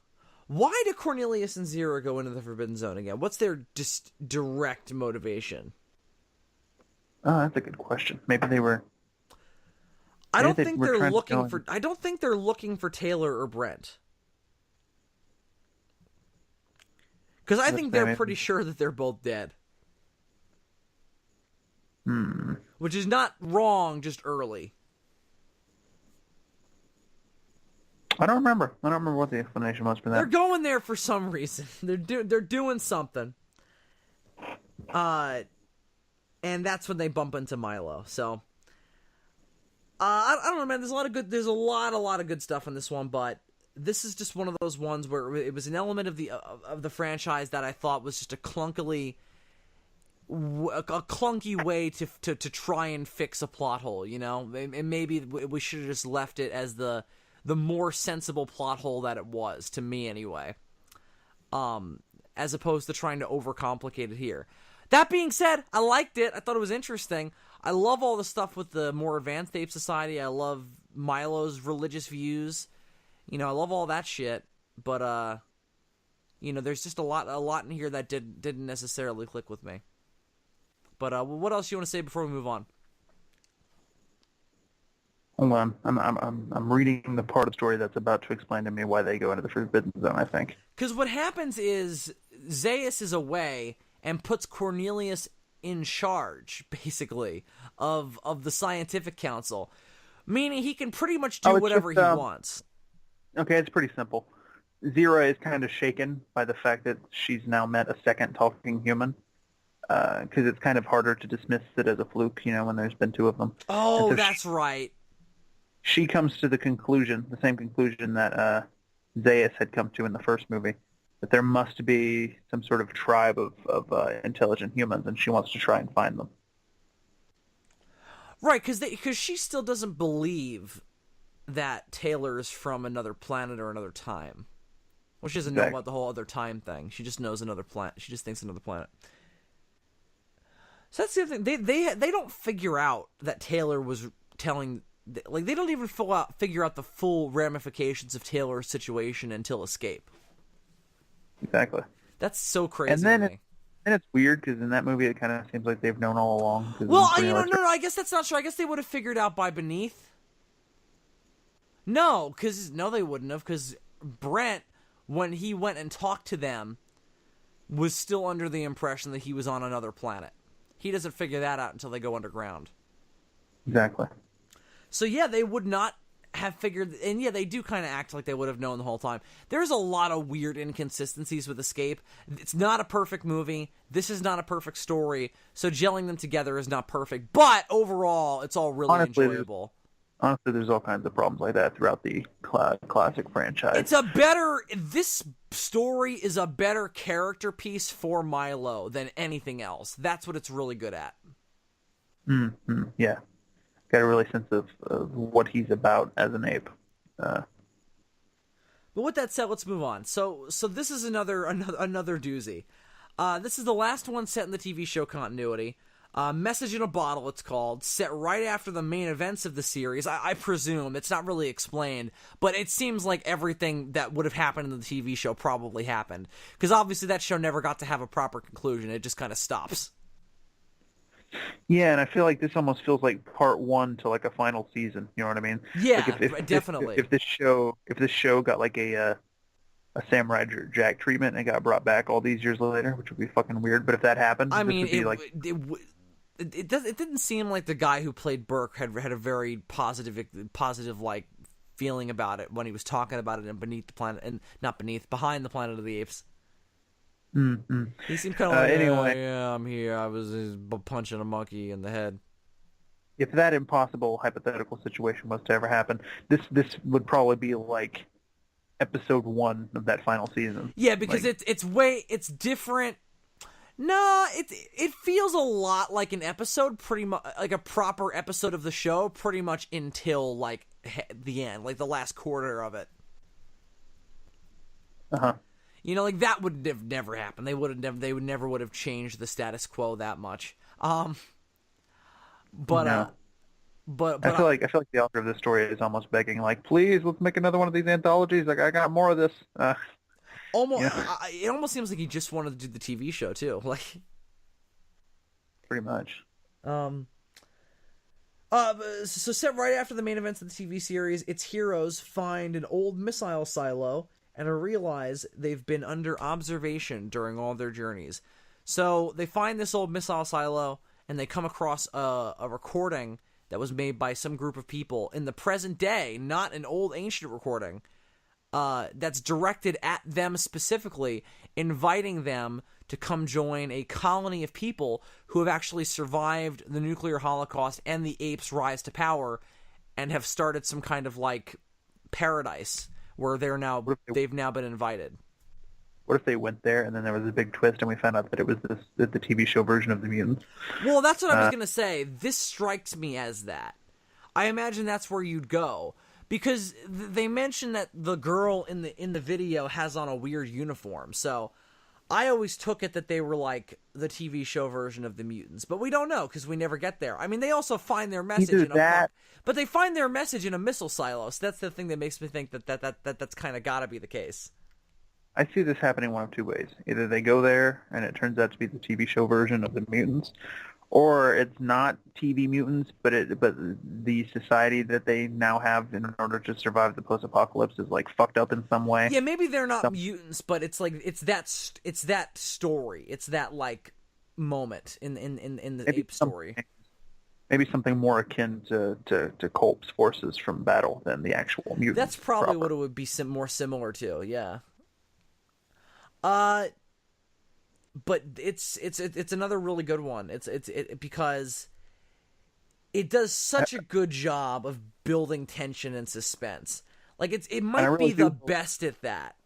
Why do Cornelius and Zero go into the Forbidden Zone again? What's their just direct motivation? Oh, that's a good question. Maybe they were... I don't think they're looking for Taylor or Brent. Because I think they're pretty sure that they're both dead. Which is not wrong, just early. I don't remember what the explanation was for that. They're going there for some reason. They're doing something. And that's when they bump into Milo. So I don't know, man. There's a lot of good stuff in this one, but this is just one of those ones where it was an element of the franchise that I thought was just a clunky way to try and fix a plot hole, And maybe we should have just left it as the more sensible plot hole that it was, to me anyway. As opposed to trying to overcomplicate it here. That being said, I liked it. I thought it was interesting. I love all the stuff with the more advanced ape society. I love Milo's religious views. I love all that shit. But, there's just a lot in here that didn't necessarily click with me. But what else do you want to say before we move on? Hold on. I'm reading the part of the story that's about to explain to me why they go into the Forbidden Zone, I think. Because what happens is Zaius is away and puts Cornelius in charge, basically, of the scientific council. Meaning he can pretty much do whatever he wants. Okay, it's pretty simple. Zira is kind of shaken by the fact that she's now met a second talking human. Because it's kind of harder to dismiss it as a fluke, when there's been two of them. Oh, so that's right. She comes to the same conclusion that Zaius had come to in the first movie, that there must be some sort of tribe of intelligent humans, and she wants to try and find them. Right, because she still doesn't believe that Taylor's from another planet or another time. Well, she doesn't know about the whole other time thing. She just knows another planet. She just thinks another planet. So that's the other thing. They don't figure out that Taylor was telling... Like, they don't even figure out the full ramifications of Taylor's situation until Escape. Exactly. That's so crazy to me. And it's weird because in that movie it kind of seems like they've known all along. Well, You know, no, I guess that's not true. I guess they would have figured out by Beneath. No, they wouldn't have, because Brent, when he went and talked to them, was still under the impression that he was on another planet. He doesn't figure that out until they go underground. exactly. So yeah, they would not have figured, and yeah, they do kind of act like they would have known the whole time. There's a lot of weird inconsistencies with Escape. It's not a perfect movie. This is not a perfect story, so gelling them together is not perfect. But overall, it's all really enjoyable. Honestly, there's all kinds of problems like that throughout the classic franchise. This story is a better character piece for Milo than anything else. That's what it's really good at. Mm-hmm. Yeah. Got a really sense of what he's about as an ape. But with that said, let's move on. So this is another doozy. This is the last one set in the TV show continuity. Message in a Bottle, it's called, set right after the main events of the series. I presume. It's not really explained, but it seems like everything that would have happened in the TV show probably happened. Because obviously that show never got to have a proper conclusion. It just kind of stops. Yeah, and I feel like this almost feels like part one to like a final season. You know what I mean? Yeah, like definitely. If this show got like a Samurai Jack treatment and got brought back all these years later, which would be fucking weird. But if that happened, I mean, it it didn't seem like the guy who played Burke had a very positive like feeling about it when he was talking about it in Behind the Planet of the Apes. Mm-hmm. He seemed kind of like, anyway. Yeah, I'm here. I was punching a monkey in the head. If that impossible hypothetical situation was to ever happen, this would probably be like episode 1 of that final season. Yeah, because it's different. No, it feels a lot like an episode, pretty much like a proper episode of the show, pretty much until like the end, like the last quarter of it. You know, like that would have never happened. They would never have changed the status quo that much. But I feel like the author of this story is almost begging, like, please, let's make another one of these anthologies. Like, I got more of this. It almost seems like he just wanted to do the TV show too, like pretty much. So set right after the main events of the TV series, its heroes find an old missile silo and realize they've been under observation during all their journeys. So they find this old missile silo and they come across a recording that was made by some group of people in the present day, not an old ancient recording. That's directed at them specifically, inviting them to come join a colony of people who have actually survived the nuclear holocaust and the apes' rise to power and have started some kind of like paradise where they've now been invited. What if they went there and then there was a big twist and we found out that it was the TV show version of the mutants? Well, that's what I was going to say. This strikes me as that. I imagine that's where you'd go. Because they mentioned that the girl in the video has on a weird uniform, so I always took it that they were like the TV show version of the mutants, but we don't know because we never get there. I mean, they also find their message but they find their message in a missile silo. So that's the thing that makes me think that's kind of got to be the case. I see this happening one of two ways: either they go there and it turns out to be the TV show version of the mutants, or it's not TV mutants, but the society that they now have in order to survive the post-apocalypse is like fucked up in some way. Yeah, maybe they're not mutants, but it's like it's that story. It's that like moment in the ape story. Maybe something more akin to Culp's forces from battle than the actual mutants. That's probably what it would be more similar to. Yeah. But it's another really good one. It's because it does such a good job of building tension and suspense. Like it might be the best at that.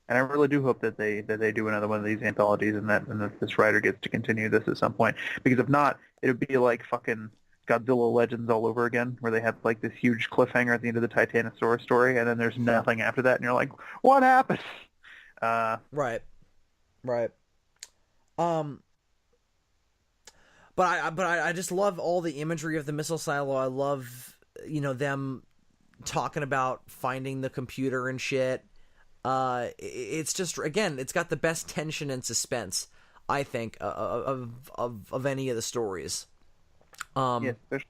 And I really do hope that they do another one of these anthologies and that this writer gets to continue this at some point. Because if not, it would be like fucking Godzilla Legends all over again, where they have like this huge cliffhanger at the end of the Titanosaurus story, and then there's nothing after that, and you're like, what happened? Right. But I just love all the imagery of the missile silo. I love, them talking about finding the computer and shit. It's just, again, it's got the best tension and suspense I think, of any of the stories. Yeah, they're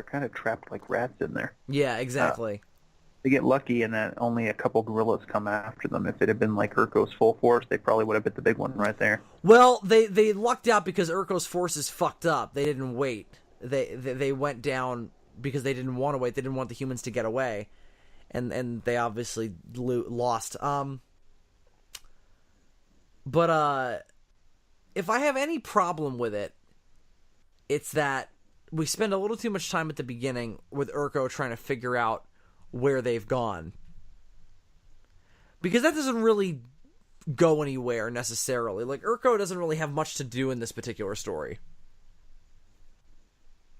kind of trapped like rats in there. Yeah, exactly. They get lucky in that only a couple gorillas come after them. If it had been like Urko's full force, they probably would have bit the big one right there. Well, they lucked out because Urko's forces fucked up. They didn't wait. They went down because they didn't want to wait. They didn't want the humans to get away, and they obviously lost. But if I have any problem with it, it's that we spend a little too much time at the beginning with Urko trying to figure out where they've gone. Because that doesn't really go anywhere necessarily. Like, Urko doesn't really have much to do in this particular story.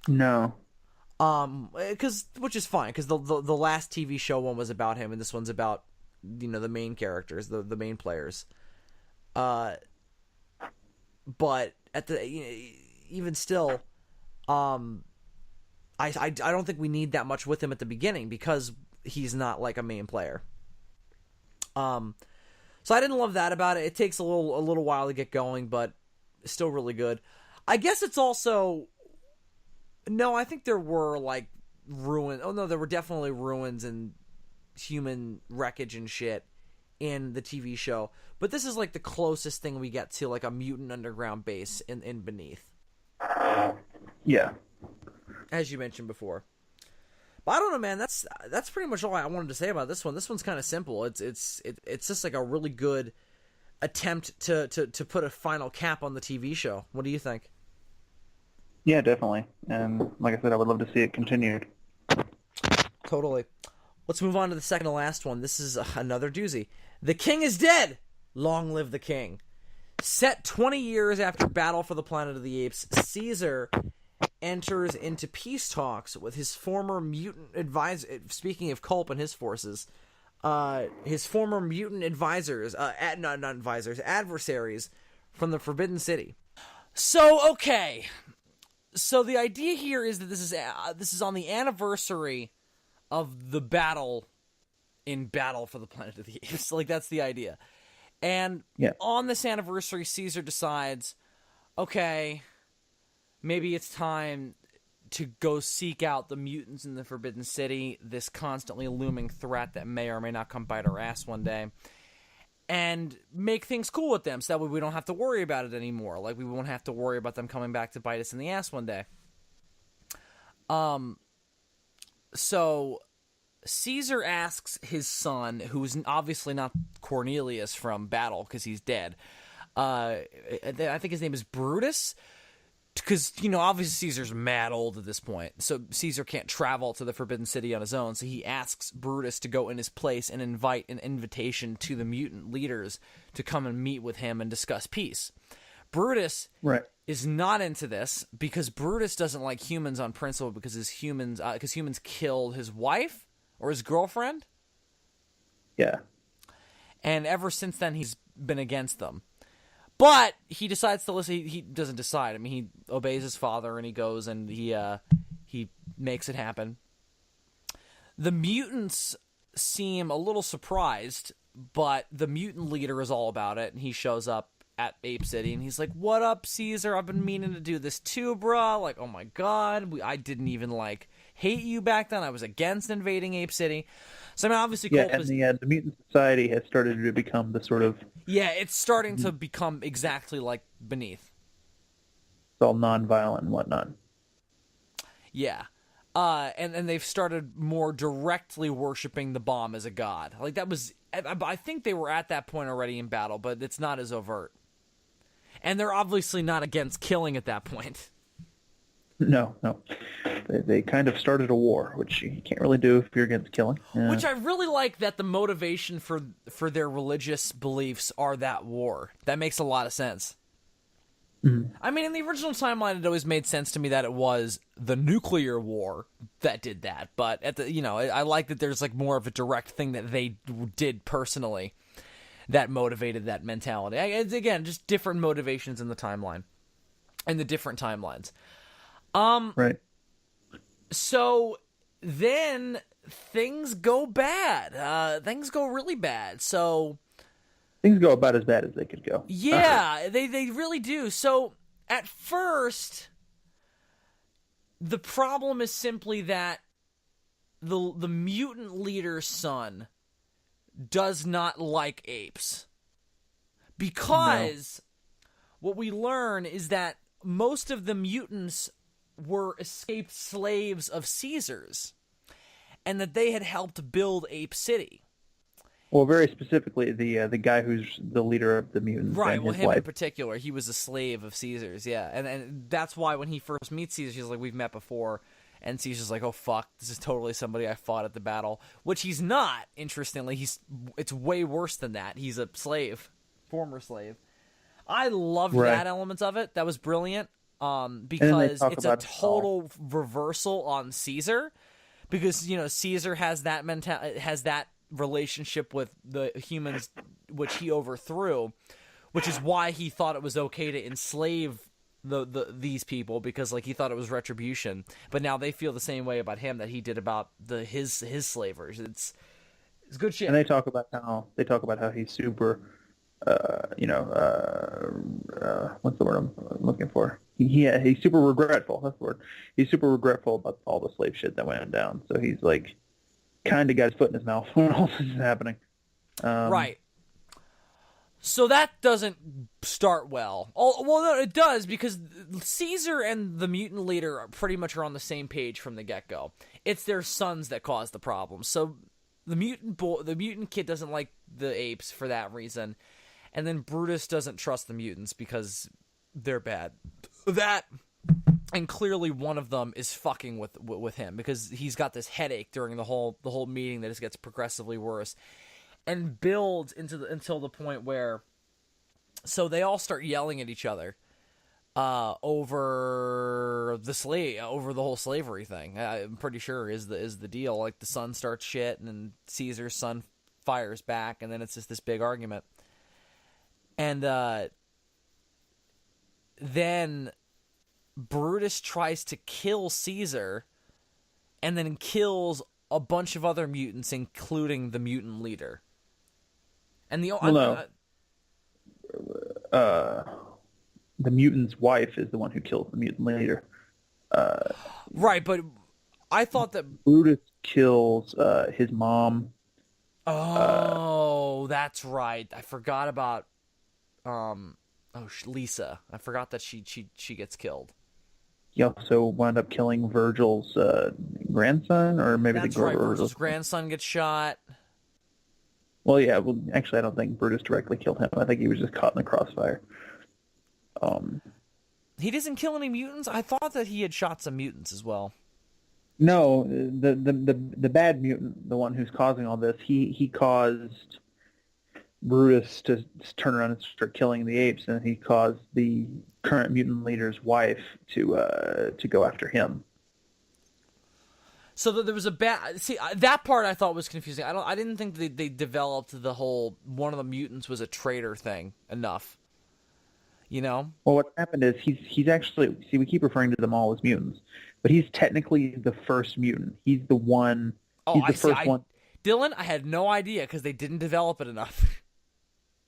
No. Which is fine, because the last TV show one was about him, and this one's about, the main characters, the main players. But at even still, I don't think we need that much with him at the beginning because he's not like a main player. So I didn't love that about it. It takes a little while to get going, but it's still really good. I guess it's also, no, I think there were like ruins. Oh no, there were definitely ruins and human wreckage and shit in the TV show. But this is like the closest thing we get to like a mutant underground base in Beneath. Yeah. As you mentioned before. But I don't know, man. That's pretty much all I wanted to say about this one. This one's kind of simple. It's just like a really good attempt to put a final cap on the TV show. What do you think? Yeah, definitely. And like I said, I would love to see it continued. Totally. Let's move on to the second to last one. This is another doozy. The King is dead! Long live the King. Set 20 years after Battle for the Planet of the Apes, Caesar enters into peace talks with his former mutant advisor. Speaking of Culp and his forces, his former mutant advisors, not advisors, adversaries from the Forbidden City. So, okay. So the idea here is that this is on the anniversary of the battle in Battle for the Planet of the Apes. Like, that's the idea. And on this anniversary, Caesar decides, okay, maybe it's time to go seek out the mutants in the Forbidden City, this constantly looming threat that may or may not come bite our ass one day, and make things cool with them so that way we don't have to worry about it anymore. Like, we won't have to worry about them coming back to bite us in the ass one day. So Caesar asks his son, who's obviously not Cornelius from Battle because he's dead. I think his name is Brutus. Because, obviously Caesar's mad old at this point. So Caesar can't travel to the Forbidden City on his own. So he asks Brutus to go in his place and invite an invitation to the mutant leaders to come and meet with him and discuss peace. Brutus is not into this because Brutus doesn't like humans on principle because humans killed his wife or his girlfriend. Yeah. And ever since then, he's been against them. But he decides to listen. He doesn't decide. I mean, he obeys his father and he goes and he makes it happen. The mutants seem a little surprised, but the mutant leader is all about it, and he shows up at Ape City and he's like, "What up, Caesar? I've been meaning to do this too, bruh. Like, oh my god, I didn't even hate you back then. I was against invading Ape City." So I mean, obviously, the mutant society has started to become the sort of it's starting to become exactly like Beneath. It's all non-violent and whatnot. Yeah, and they've started more directly worshiping the bomb as a god. Like that was, I think they were at that point already in Battle, but it's not as overt. And they're obviously not against killing at that point. No. They kind of started a war, which you can't really do if you're against killing. Which I really like that the motivation for their religious beliefs are that war. That makes a lot of sense. Mm-hmm. I mean, in the original timeline, it always made sense to me that it was the nuclear war that did that. But I like that there's more of a direct thing that they did personally that motivated that mentality. It's, again, just different motivations in the timeline and the different timelines. Right. So then things go bad. Things go really bad. So Things go about as bad as they could go. Yeah, they really do. So at first, the problem is simply that the mutant leader's son does not like apes. Because what we learn is that most of the mutants were escaped slaves of Caesar's, and that they had helped build Ape City. Well, very specifically, the guy who's the leader of the mutants, Right, and well, his him wife. in particular, he was a slave of Caesar's, yeah. And that's why when he first meets Caesar, he's like, we've met before. And Caesar's like, oh, fuck, this is totally somebody I fought at the battle. Which he's not, interestingly. It's way worse than that. He's a slave, former slave. I loved that element of it. That was brilliant, because it's a total reversal on Caesar. Because, you know, Caesar has that relationship with the humans which he overthrew, which is why he thought it was okay to enslave these people, because like he thought it was retribution. But now they feel the same way about him that he did about his slavers. It's good shit. And they talk about how he's super what's the word I'm looking for? He's super regretful. That's the word. He's super regretful about all the slave shit that went down. So he's like kind of got his foot in his mouth when all this is happening. Right. So that doesn't start well. Well, no, it does, because Caesar and the mutant leader pretty much are on the same page from the get-go. It's their sons that cause the problem. So the mutant kid doesn't like the apes for that reason. And then Brutus doesn't trust the mutants because they're bad. And clearly one of them is fucking with him, because he's got this headache during the whole meeting that just gets progressively worse, and builds until the point where, so they all start yelling at each other over the whole slavery thing. I'm pretty sure is the deal. Like the son starts shit, and then Caesar's son fires back, and then it's just this big argument. And then Brutus tries to kill Caesar, and then kills a bunch of other mutants, including the mutant leader. And the mutant's wife is the one who kills the mutant leader. Right, but I thought that Brutus kills his mom. Oh, that's right. I forgot about Lisa. I forgot that she gets killed. He also wound up killing Virgil's grandson, or maybe that's right. Virgil's grandson gets shot. Well, yeah. Well, actually, I don't think Brutus directly killed him. I think he was just caught in the crossfire. He doesn't kill any mutants? I thought that he had shot some mutants as well. No, the bad mutant, the one who's causing all this, he caused Brutus to turn around and start killing the apes, and he caused the current mutant leader's wife to go after him. So there was that part I thought was confusing. I didn't think they developed the whole one of the mutants was a traitor thing enough. You know? Well, what happened is he's actually, we keep referring to them all as mutants, but he's technically the first mutant. He's the one. He's the first one. Dylan, I had no idea because they didn't develop it enough.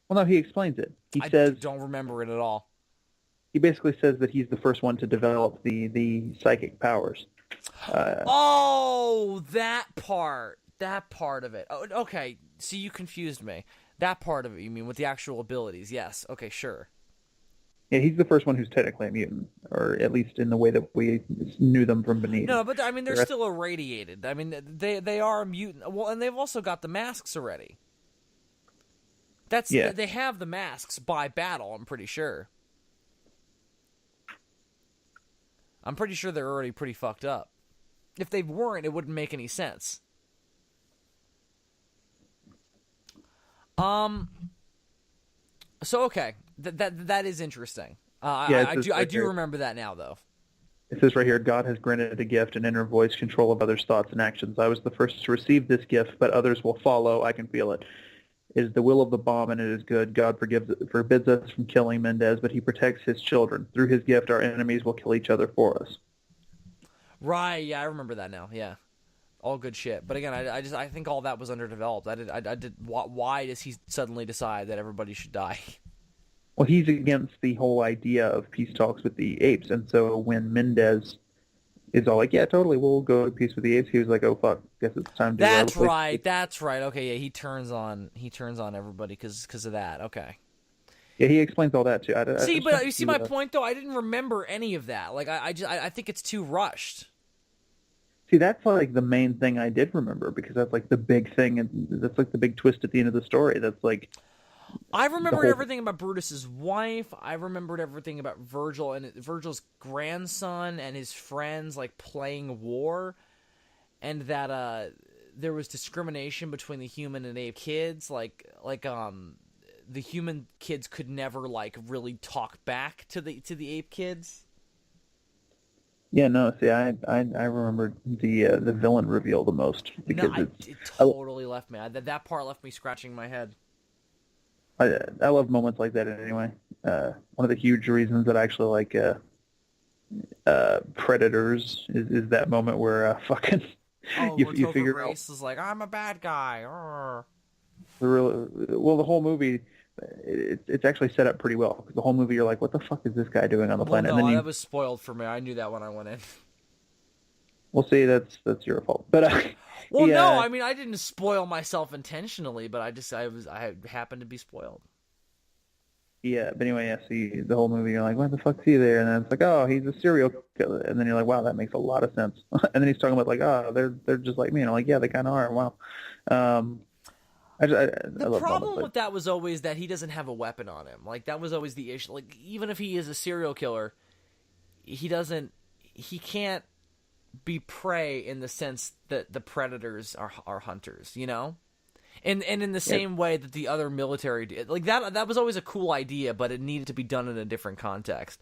Well, no, he explains it. I don't remember it at all. He basically says that he's the first one to develop the psychic powers. That part of it. Oh, okay, see, you confused me. That part of it, you mean, with the actual abilities. Yes, okay, sure. Yeah, he's the first one who's technically a mutant, or at least in the way that we knew them from beneath. No, but I mean, they're still irradiated. I mean, they are a mutant. Well, and they've also got the masks already. They have the masks by battle, I'm pretty sure. I'm pretty sure they're already pretty fucked up. If they weren't, it wouldn't make any sense. So okay, that is interesting. I do remember that now, though. It says right here, God has granted a gift, an inner voice, control of others' thoughts and actions. I was the first to receive this gift, but others will follow. I can feel it. It is the will of the bomb, and it is good. God forbids us from killing Mendez, but he protects his children. Through his gift, our enemies will kill each other for us. Right, yeah, I remember that now, yeah. all good shit. But again, I think all that was underdeveloped. Why does he suddenly decide that everybody should die? Well, he's against the whole idea of peace talks with the apes, and so when Mendez is all like, "Yeah, totally, we'll go to peace with the apes," he was like, "Oh fuck, guess it's time to." That's right. That's right. Okay, yeah, he turns on everybody because of that. Okay. Yeah, he explains all that too. But you see my point though. I didn't remember any of that. Like I think it's too rushed. See, that's like the main thing I did remember because that's like the big thing, and that's like the big twist at the end of the story. That's like. I remembered everything about Brutus's wife. I remembered everything about Virgil and Virgil's grandson and his friends like playing war, and that there was discrimination between the human and ape kids. The human kids could never like really talk back to the ape kids. Yeah, no. See, I remember the villain reveal the most because it totally left me. That part left me scratching my head. I love moments like that anyway. One of the huge reasons that I actually like Predators is that moment where fucking you figure out Race is like, I'm a bad guy. The whole movie it's actually set up pretty well because the whole movie you're like, what the fuck is this guy doing on the planet? No, and then that was spoiled for me. I knew that when I went in. We'll see. That's your fault. But well, no, I mean I didn't spoil myself intentionally, but I happened to be spoiled. Yeah, but anyway, yeah. See the whole movie, you're like, what the fuck's he there? And then it's like, oh, he's a serial killer. And then you're like, wow, that makes a lot of sense. And then he's talking about like, oh, they're just like me. And I'm like, yeah, they kind of are. Wow. The problem with that was always that he doesn't have a weapon on him. Like that was always the issue. Like even if he is a serial killer, he can't be prey in the sense that the predators are hunters, you know? And in the same way that the other military did. Like that was always a cool idea, but it needed to be done in a different context.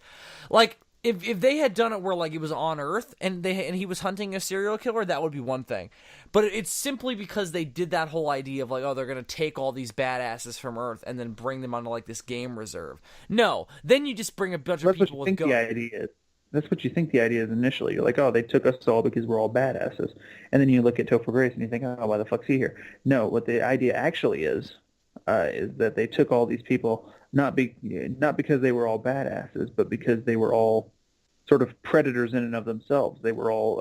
Like if they had done it where like it was on Earth and he was hunting a serial killer, that would be one thing. But it's simply because they did that whole idea of like, oh, they're going to take all these badasses from Earth and then bring them onto like this game reserve. No, then you just bring a bunch of people with guns. The idea is. That's what you think the idea is initially. You're like, oh, they took us all because we're all badasses. And then you look at Topher Grace and you think, oh, why the fuck's he here? No, what the idea actually is that they took all these people not because they were all badasses, but because they were all sort of predators in and of themselves. They were all,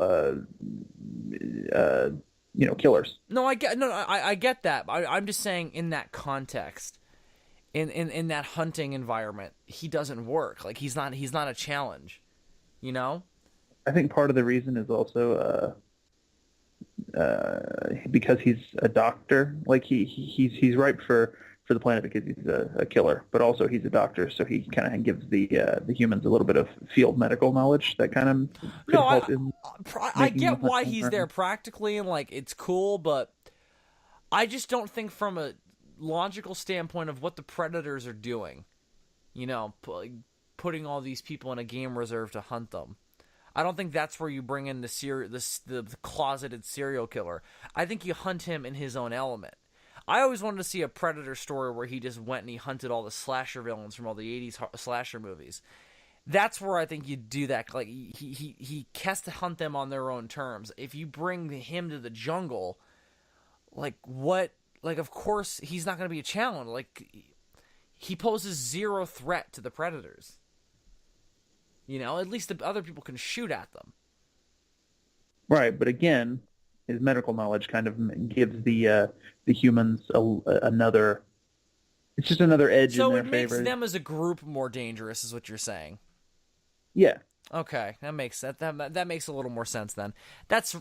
killers. No, I get that. I'm just saying in that context, in that hunting environment, he doesn't work. Like he's not a challenge. You know? I think part of the reason is also because he's a doctor. Like he's ripe for the planet because he's a killer, but also he's a doctor, so he kind of gives the humans a little bit of field medical knowledge that kind of. No, I get why he's there practically, and like it's cool, but I just don't think from a logical standpoint of what the predators are doing. You know, putting all these people in a game reserve to hunt them. I don't think that's where you bring in the closeted serial killer. I think you hunt him in his own element. I always wanted to see a Predator story where he just went and he hunted all the slasher villains from all the 80s slasher movies. That's where I think you do that. Like he has to hunt them on their own terms. If you bring him to the jungle, like what? Like of course he's not going to be a challenge. Like he poses zero threat to the predators. You know, at least the other people can shoot at them. Right, but again, his medical knowledge kind of gives the humans another. It's just another edge in their favor. So it makes them as a group more dangerous, is what you're saying. Yeah. Okay, that makes that makes a little more sense then. That's.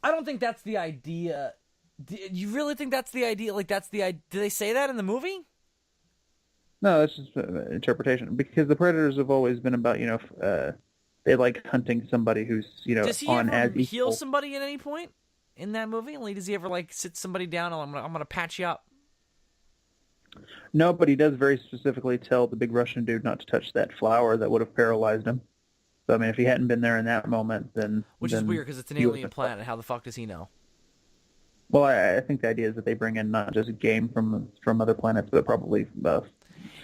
I don't think that's the idea. Do you really think that's the idea? Like that's the idea? Do they say that in the movie? No, that's just interpretation. Because the predators have always been about, they like hunting somebody who's, does he on ever as heal somebody at any point in that movie? Like, does he ever like sit somebody down and I'm gonna patch you up? No, but he does very specifically tell the big Russian dude not to touch that flower that would have paralyzed him. So I mean, if he hadn't been there in that moment, then is weird because it's an alien planet. How the fuck does he know? Well, I think the idea is that they bring in not just game from other planets, but probably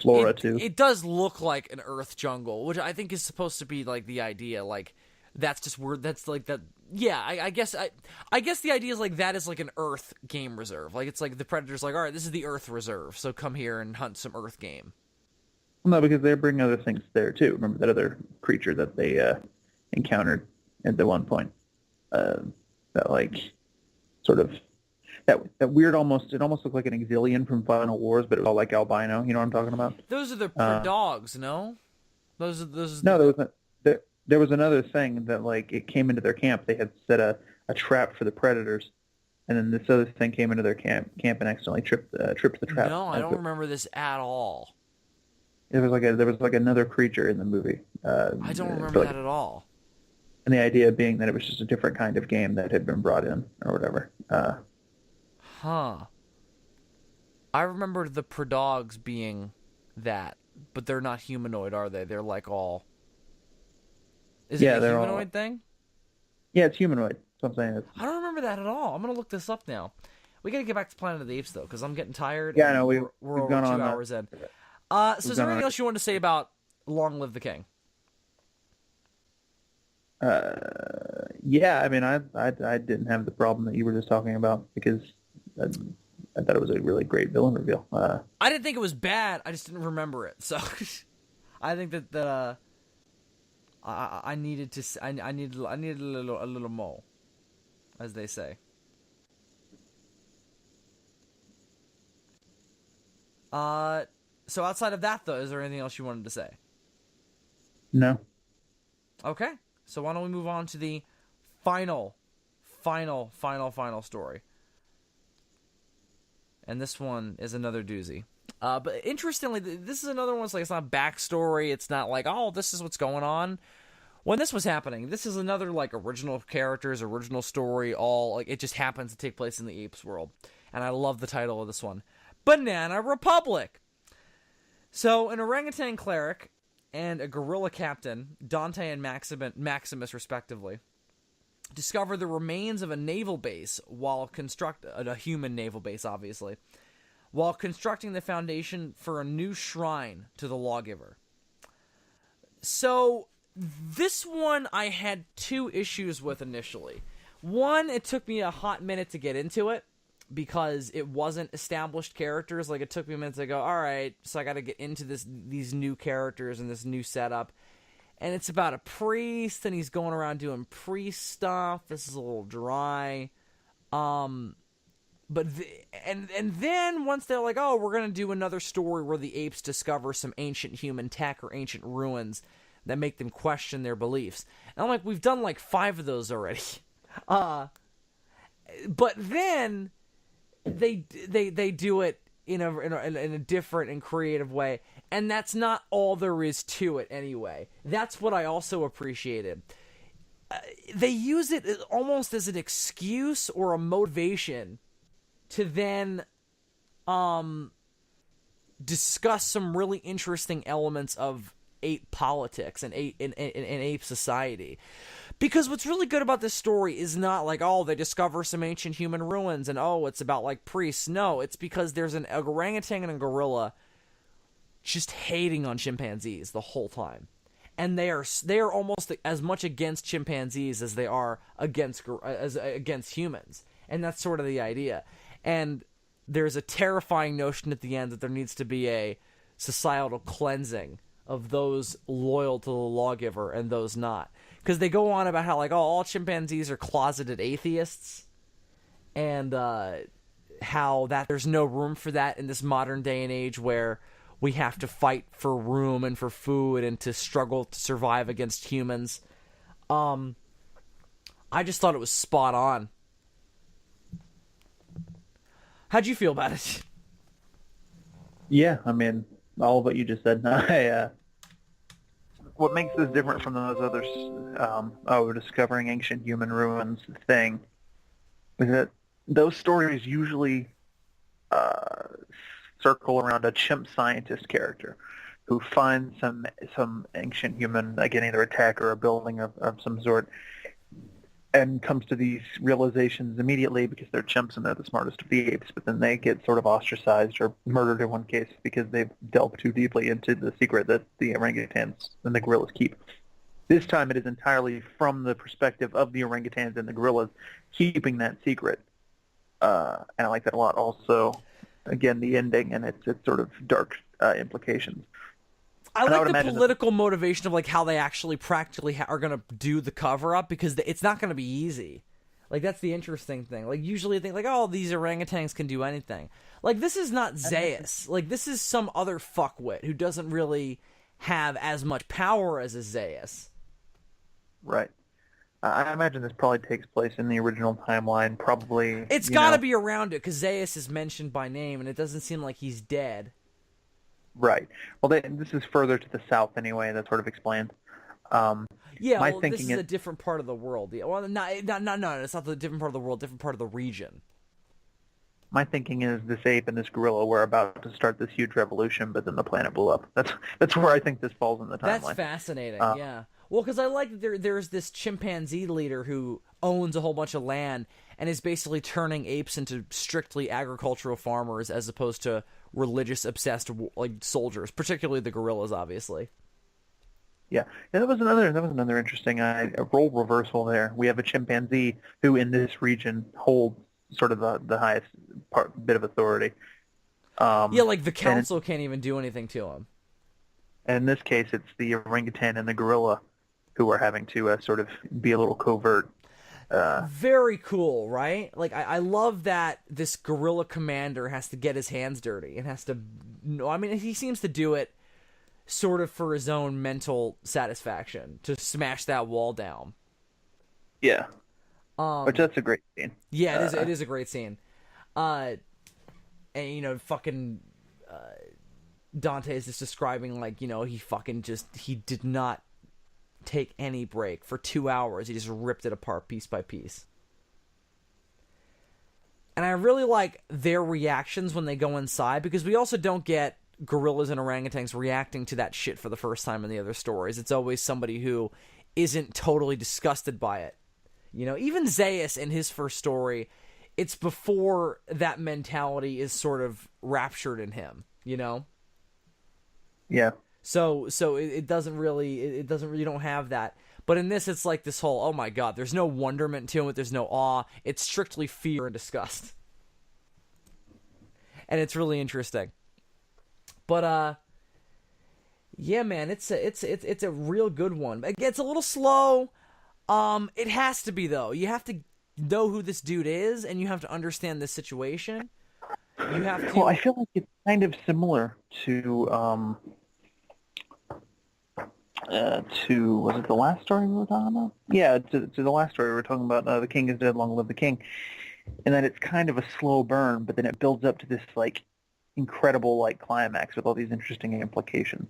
flora too. It does look like an Earth jungle, which I think is supposed to be like the idea. Like That's just weird. That's like that. Yeah, I guess the idea is like that is like an Earth game reserve. Like it's like the Predator's like, all right, this is the Earth reserve, so come here and hunt some Earth game. No, because they bring other things there too. Remember that other creature that they encountered at the one point? That like sort of that weird almost it almost looked like an Exilian from Final Wars, but it was all like albino. You know what I'm talking about? Those are the dogs, no? Those. No, there was another thing that like it came into their camp. They had set a trap for the predators, and then this other thing came into their camp and accidentally tripped the trap. No, I don't remember this at all. There was like another creature in the movie. I don't remember that at all. And the idea being that it was just a different kind of game that had been brought in or whatever. Huh. I remember the Predogs being that, but they're not humanoid, are they? They're like all. Is it a humanoid thing? Yeah, it's humanoid. That's what I'm saying. I don't remember that at all. I'm gonna look this up now. We gotta get back to Planet of the Apes though, because I'm getting tired. Yeah, I know. We're over 2 hours in. So is there anything else you want to say about Long Live the King? Yeah, I mean, I didn't have the problem that you were just talking about because I thought it was a really great villain reveal. I didn't think it was bad. I just didn't remember it. So I think that I needed to. I needed a little more, as they say. So outside of that, though, is there anything else you wanted to say? No. Okay. So why don't we move on to the final story? And this one is another doozy. But interestingly, this is another one. It's like it's not backstory. It's not like, oh, this is what's going on. When this was happening, this is another like original characters, original story. All like it just happens to take place in the apes world. And I love the title of this one, Banana Republic. So an orangutan cleric and a gorilla captain, Dante and Maximus respectively, discover the remains of a naval base while a human naval base, obviously, while constructing the foundation for a new shrine to the lawgiver. So this one I had 2 issues with initially. One, it took me a hot minute to get into it because it wasn't established characters. Like, it took me a minute to go, all right, so I got to get into these new characters and this new setup. And it's about a priest, and he's going around doing priest stuff. This is a little dry. And then once they're like, oh, we're going to do another story where the apes discover some ancient human tech or ancient ruins that make them question their beliefs. And I'm like, we've done like 5 of those already. But then they do it in a different and creative way, and that's not all there is to it anyway. That's what I also appreciated. They use it almost as an excuse or a motivation to then discuss some really interesting elements of ape politics and ape society. Because what's really good about this story is not like, oh, they discover some ancient human ruins and, oh, it's about, like, priests. No, it's because there's an orangutan and a gorilla just hating on chimpanzees the whole time. And they are almost as much against chimpanzees as they are against humans. And that's sort of the idea. And there's a terrifying notion at the end that there needs to be a societal cleansing of those loyal to the lawgiver and those not. Because they go on about how, like, oh, all chimpanzees are closeted atheists, and how that there's no room for that in this modern day and age where we have to fight for room and for food and to struggle to survive against humans. I just thought it was spot on. How'd you feel about it? Yeah, I mean, all of what you just said. What makes this different from those others, discovering ancient human ruins thing, is that those stories usually circle around a chimp scientist character who finds some ancient human, again, either a tech or a building of some sort, and comes to these realizations immediately because they're chimps and they're the smartest of the apes, but then they get sort of ostracized or murdered in one case because they've delved too deeply into the secret that the orangutans and the gorillas keep. This time it is entirely from the perspective of the orangutans and the gorillas, keeping that secret. And I like that a lot. Also, again, the ending and its sort of dark implications. I And I like would the imagine political motivation of like how they actually practically are going to do the cover up, because it's not going to be easy. Like, that's the interesting thing. Like, usually they think like, oh, these orangutans can do anything. Like, this is not Zaius. Like, this is some other fuckwit who doesn't really have as much power as a Zaius. right. I imagine this probably takes place in the original timeline. Probably, It's got to be around it, because Zaius is mentioned by name, and it doesn't seem like he's dead. Right. Well, this is further to the south anyway. That sort of explains. Yeah, My well, this thinking is a different part of the world. Yeah, well, no, it's not the different part of the world, different part of the region. My thinking is this ape and this gorilla were about to start this huge revolution, but then the planet blew up. That's where I think this falls in the timeline. That's fascinating, yeah. Well, because I like that there's this chimpanzee leader who owns a whole bunch of land and is basically turning apes into strictly agricultural farmers as opposed to religious obsessed like soldiers, particularly the gorillas, obviously. Yeah, that was another interesting role reversal there. We have a chimpanzee who, in this region, holds sort of the highest bit of authority. Yeah, like the council can't even do anything to him. And in this case, it's the orangutan and the gorilla who are having to sort of be a little covert. Very cool, right? Like, I love that this gorilla commander has to get his hands dirty and has to... I mean, he seems to do it sort of for his own mental satisfaction, to smash that wall down. Yeah. Which, that's a great scene. Yeah, it is a great scene. And, you know, fucking... Dante is just describing, like, you know, he did not take any break. For 2 hours, he just ripped it apart piece by piece. And I really like their reactions when they go inside, because we also don't get gorillas and orangutans reacting to that shit for the first time in the other stories. It's always somebody who isn't totally disgusted by it. You know, even Zaius in his first story, it's before that mentality is sort of raptured in him, you know? Yeah. So it doesn't really, you don't have that. But in this, it's like this whole, oh my god, there's no wonderment to it, there's no awe, it's strictly fear and disgust. And it's really interesting. But, yeah, man, it's a real good one. It gets a little slow. It has to be, though. You have to know who this dude is, and you have to understand this situation. You have to... Well, I feel like it's kind of similar to was it the last story we were talking about? Yeah, to the last story we were talking about, The King is Dead, Long Live the King. And then it's kind of a slow burn, but then it builds up to this, like, incredible, like, climax with all these interesting implications.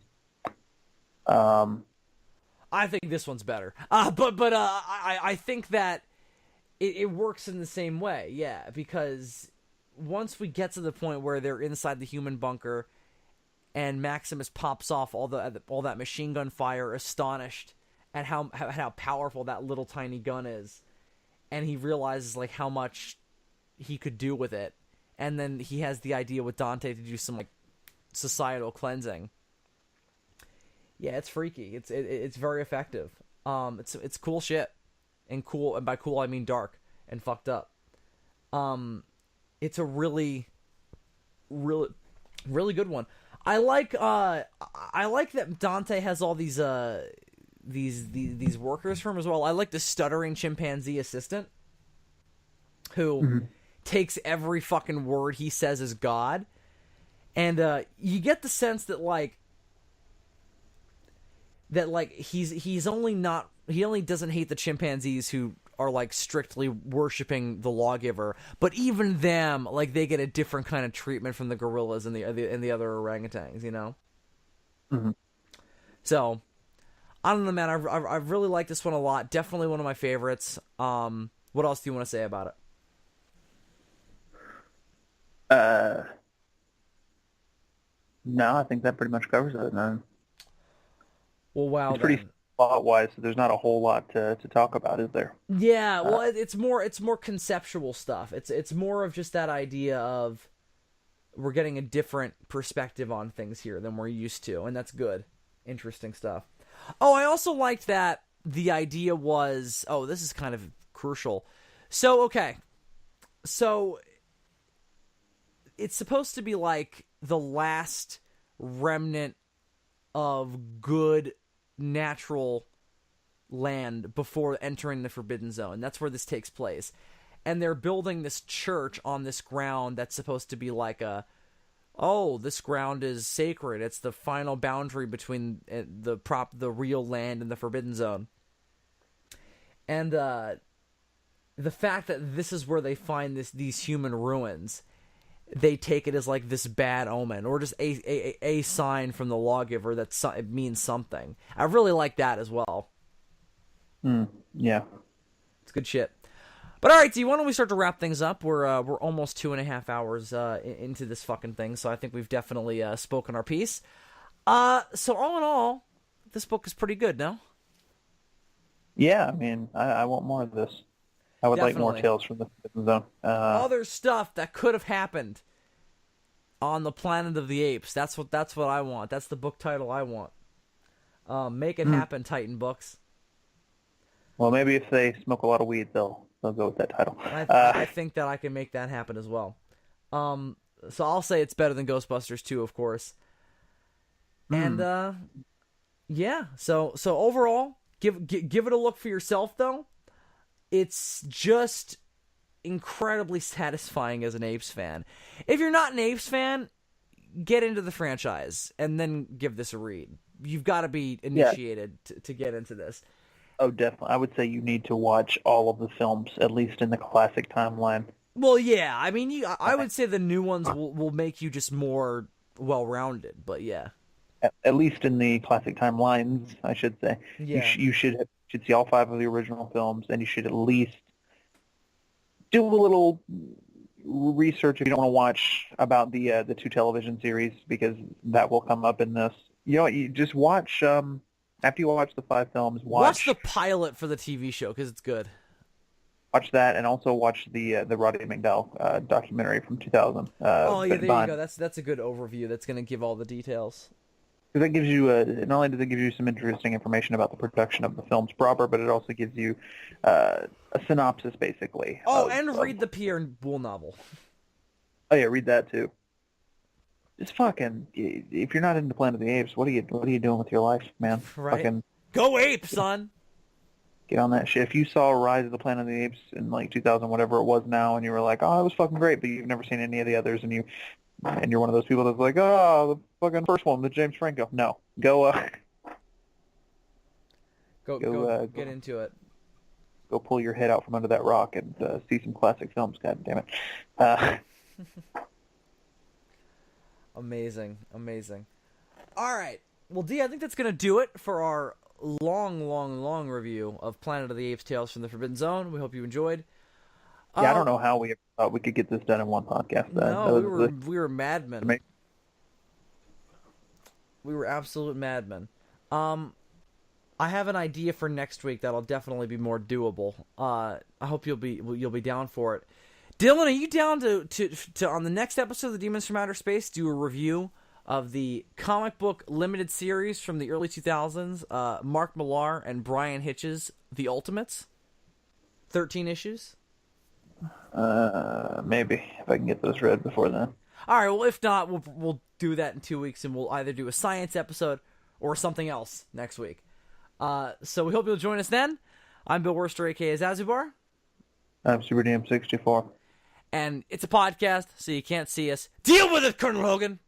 I think this one's better. I think that it works in the same way, yeah, because once we get to the point where they're inside the human bunker and Maximus pops off all that machine gun fire, astonished at how powerful that little tiny gun is, and he realizes like how much he could do with it, and then he has the idea with Dante to do some like societal cleansing. Yeah, it's freaky. It's very effective. It's cool shit, and by cool I mean dark and fucked up. It's a really good one. I like that Dante has all these workers for him as well. I like the stuttering chimpanzee assistant who takes every fucking word he says as God, and you get the sense that he only doesn't hate the chimpanzees who are like strictly worshiping the lawgiver, but even them, like, they get a different kind of treatment from the gorillas and the other orangutans, you know. Mm-hmm. So I don't know, man. I really like this one a lot. Definitely one of my favorites. What else do you want to say about it? No, I think that pretty much covers it. No. Well, wow. It's pretty plot-wise, so there's not a whole lot to talk about, is there? Yeah, well, it's more conceptual stuff. It's more of just that idea of we're getting a different perspective on things here than we're used to, and that's good. Interesting stuff. Oh, I also liked that the idea was, this is kind of crucial. So, okay. So, it's supposed to be like the last remnant of good natural land before entering the Forbidden Zone. That's where this takes place. And they're building this church on this ground that's supposed to be like this ground is sacred. It's the final boundary between the real land and the Forbidden Zone. And the fact that this is where they find these human ruins, they take it as like this bad omen, or just a sign from the lawgiver that it means something. I really like that as well. Yeah, it's good shit. But all right, D, why don't we start to wrap things up? We're almost 2.5 hours into this fucking thing, so I think we've definitely spoken our piece. So all in all, this book is pretty good, no? Yeah, I mean, I want more of this. I would like more Tales from the Forbidden Zone. Other stuff that could have happened on the Planet of the Apes. That's what I want. That's the book title I want. Make it happen, Titan Books. Well, maybe if they smoke a lot of weed, they'll go with that title. I think that I can make that happen as well. So I'll say it's better than Ghostbusters 2, of course. And yeah. So overall, give it a look for yourself, though. It's just incredibly satisfying as an Apes fan. If you're not an Apes fan, get into the franchise and then give this a read. You've got to be initiated to get into this. Oh, definitely. I would say you need to watch all of the films, at least in the classic timeline. Well, yeah. I mean, I would say the new ones will make you just more well-rounded, but yeah. At least in the classic timelines, I should say. Yeah. You should see all 5 of the original films, and you should at least do a little research if you don't want to watch about the 2 television series, because that will come up in this. You know what? You just watch after you watch the 5 films. Watch the pilot for the TV show because it's good. Watch that, and also watch the Roddy McDowell documentary from 2000. There you go. That's a good overview. That's going to give all the details. Because that gives you not only does it give you some interesting information about the production of the films proper, but it also gives you a synopsis, basically. Read the Pierre Boulle novel. Oh yeah, read that too. Just fucking, if you're not into Planet of the Apes, what are you doing with your life, man? Right. Fucking go ape, son. Get on that shit. If you saw Rise of the Planet of the Apes in like 2000, whatever it was now, and you were like, oh, it was fucking great, but you've never seen any of the others, and you're one of those people that's like, oh, the fucking first one, the James Franco. No, go get into it. Go pull your head out from under that rock and see some classic films. God damn it. Amazing. All right. Well, D, I think that's going to do it for our long review of Planet of the Apes: Tales from the Forbidden Zone. We hope you enjoyed. Yeah, I don't know how we thought we could get this done in one podcast. No, we were madmen. We were absolute madmen. I have an idea for next week that'll definitely be more doable. I hope you'll be down for it. Dylan, are you down to on the next episode of the Demons from Outer Space do a review of the comic book limited series from the early 2000s, Mark Millar and Brian Hitch's The Ultimates? 13 issues? Maybe, if I can get those read before then. All right, well, if not, we'll do that in 2 weeks, and we'll either do a science episode or something else next week. So we hope you'll join us then. I'm Bill Worster, a.k.a. Zazubaar. I'm Super DM64. And it's a podcast, so you can't see us. Deal with it, Colonel Hogan!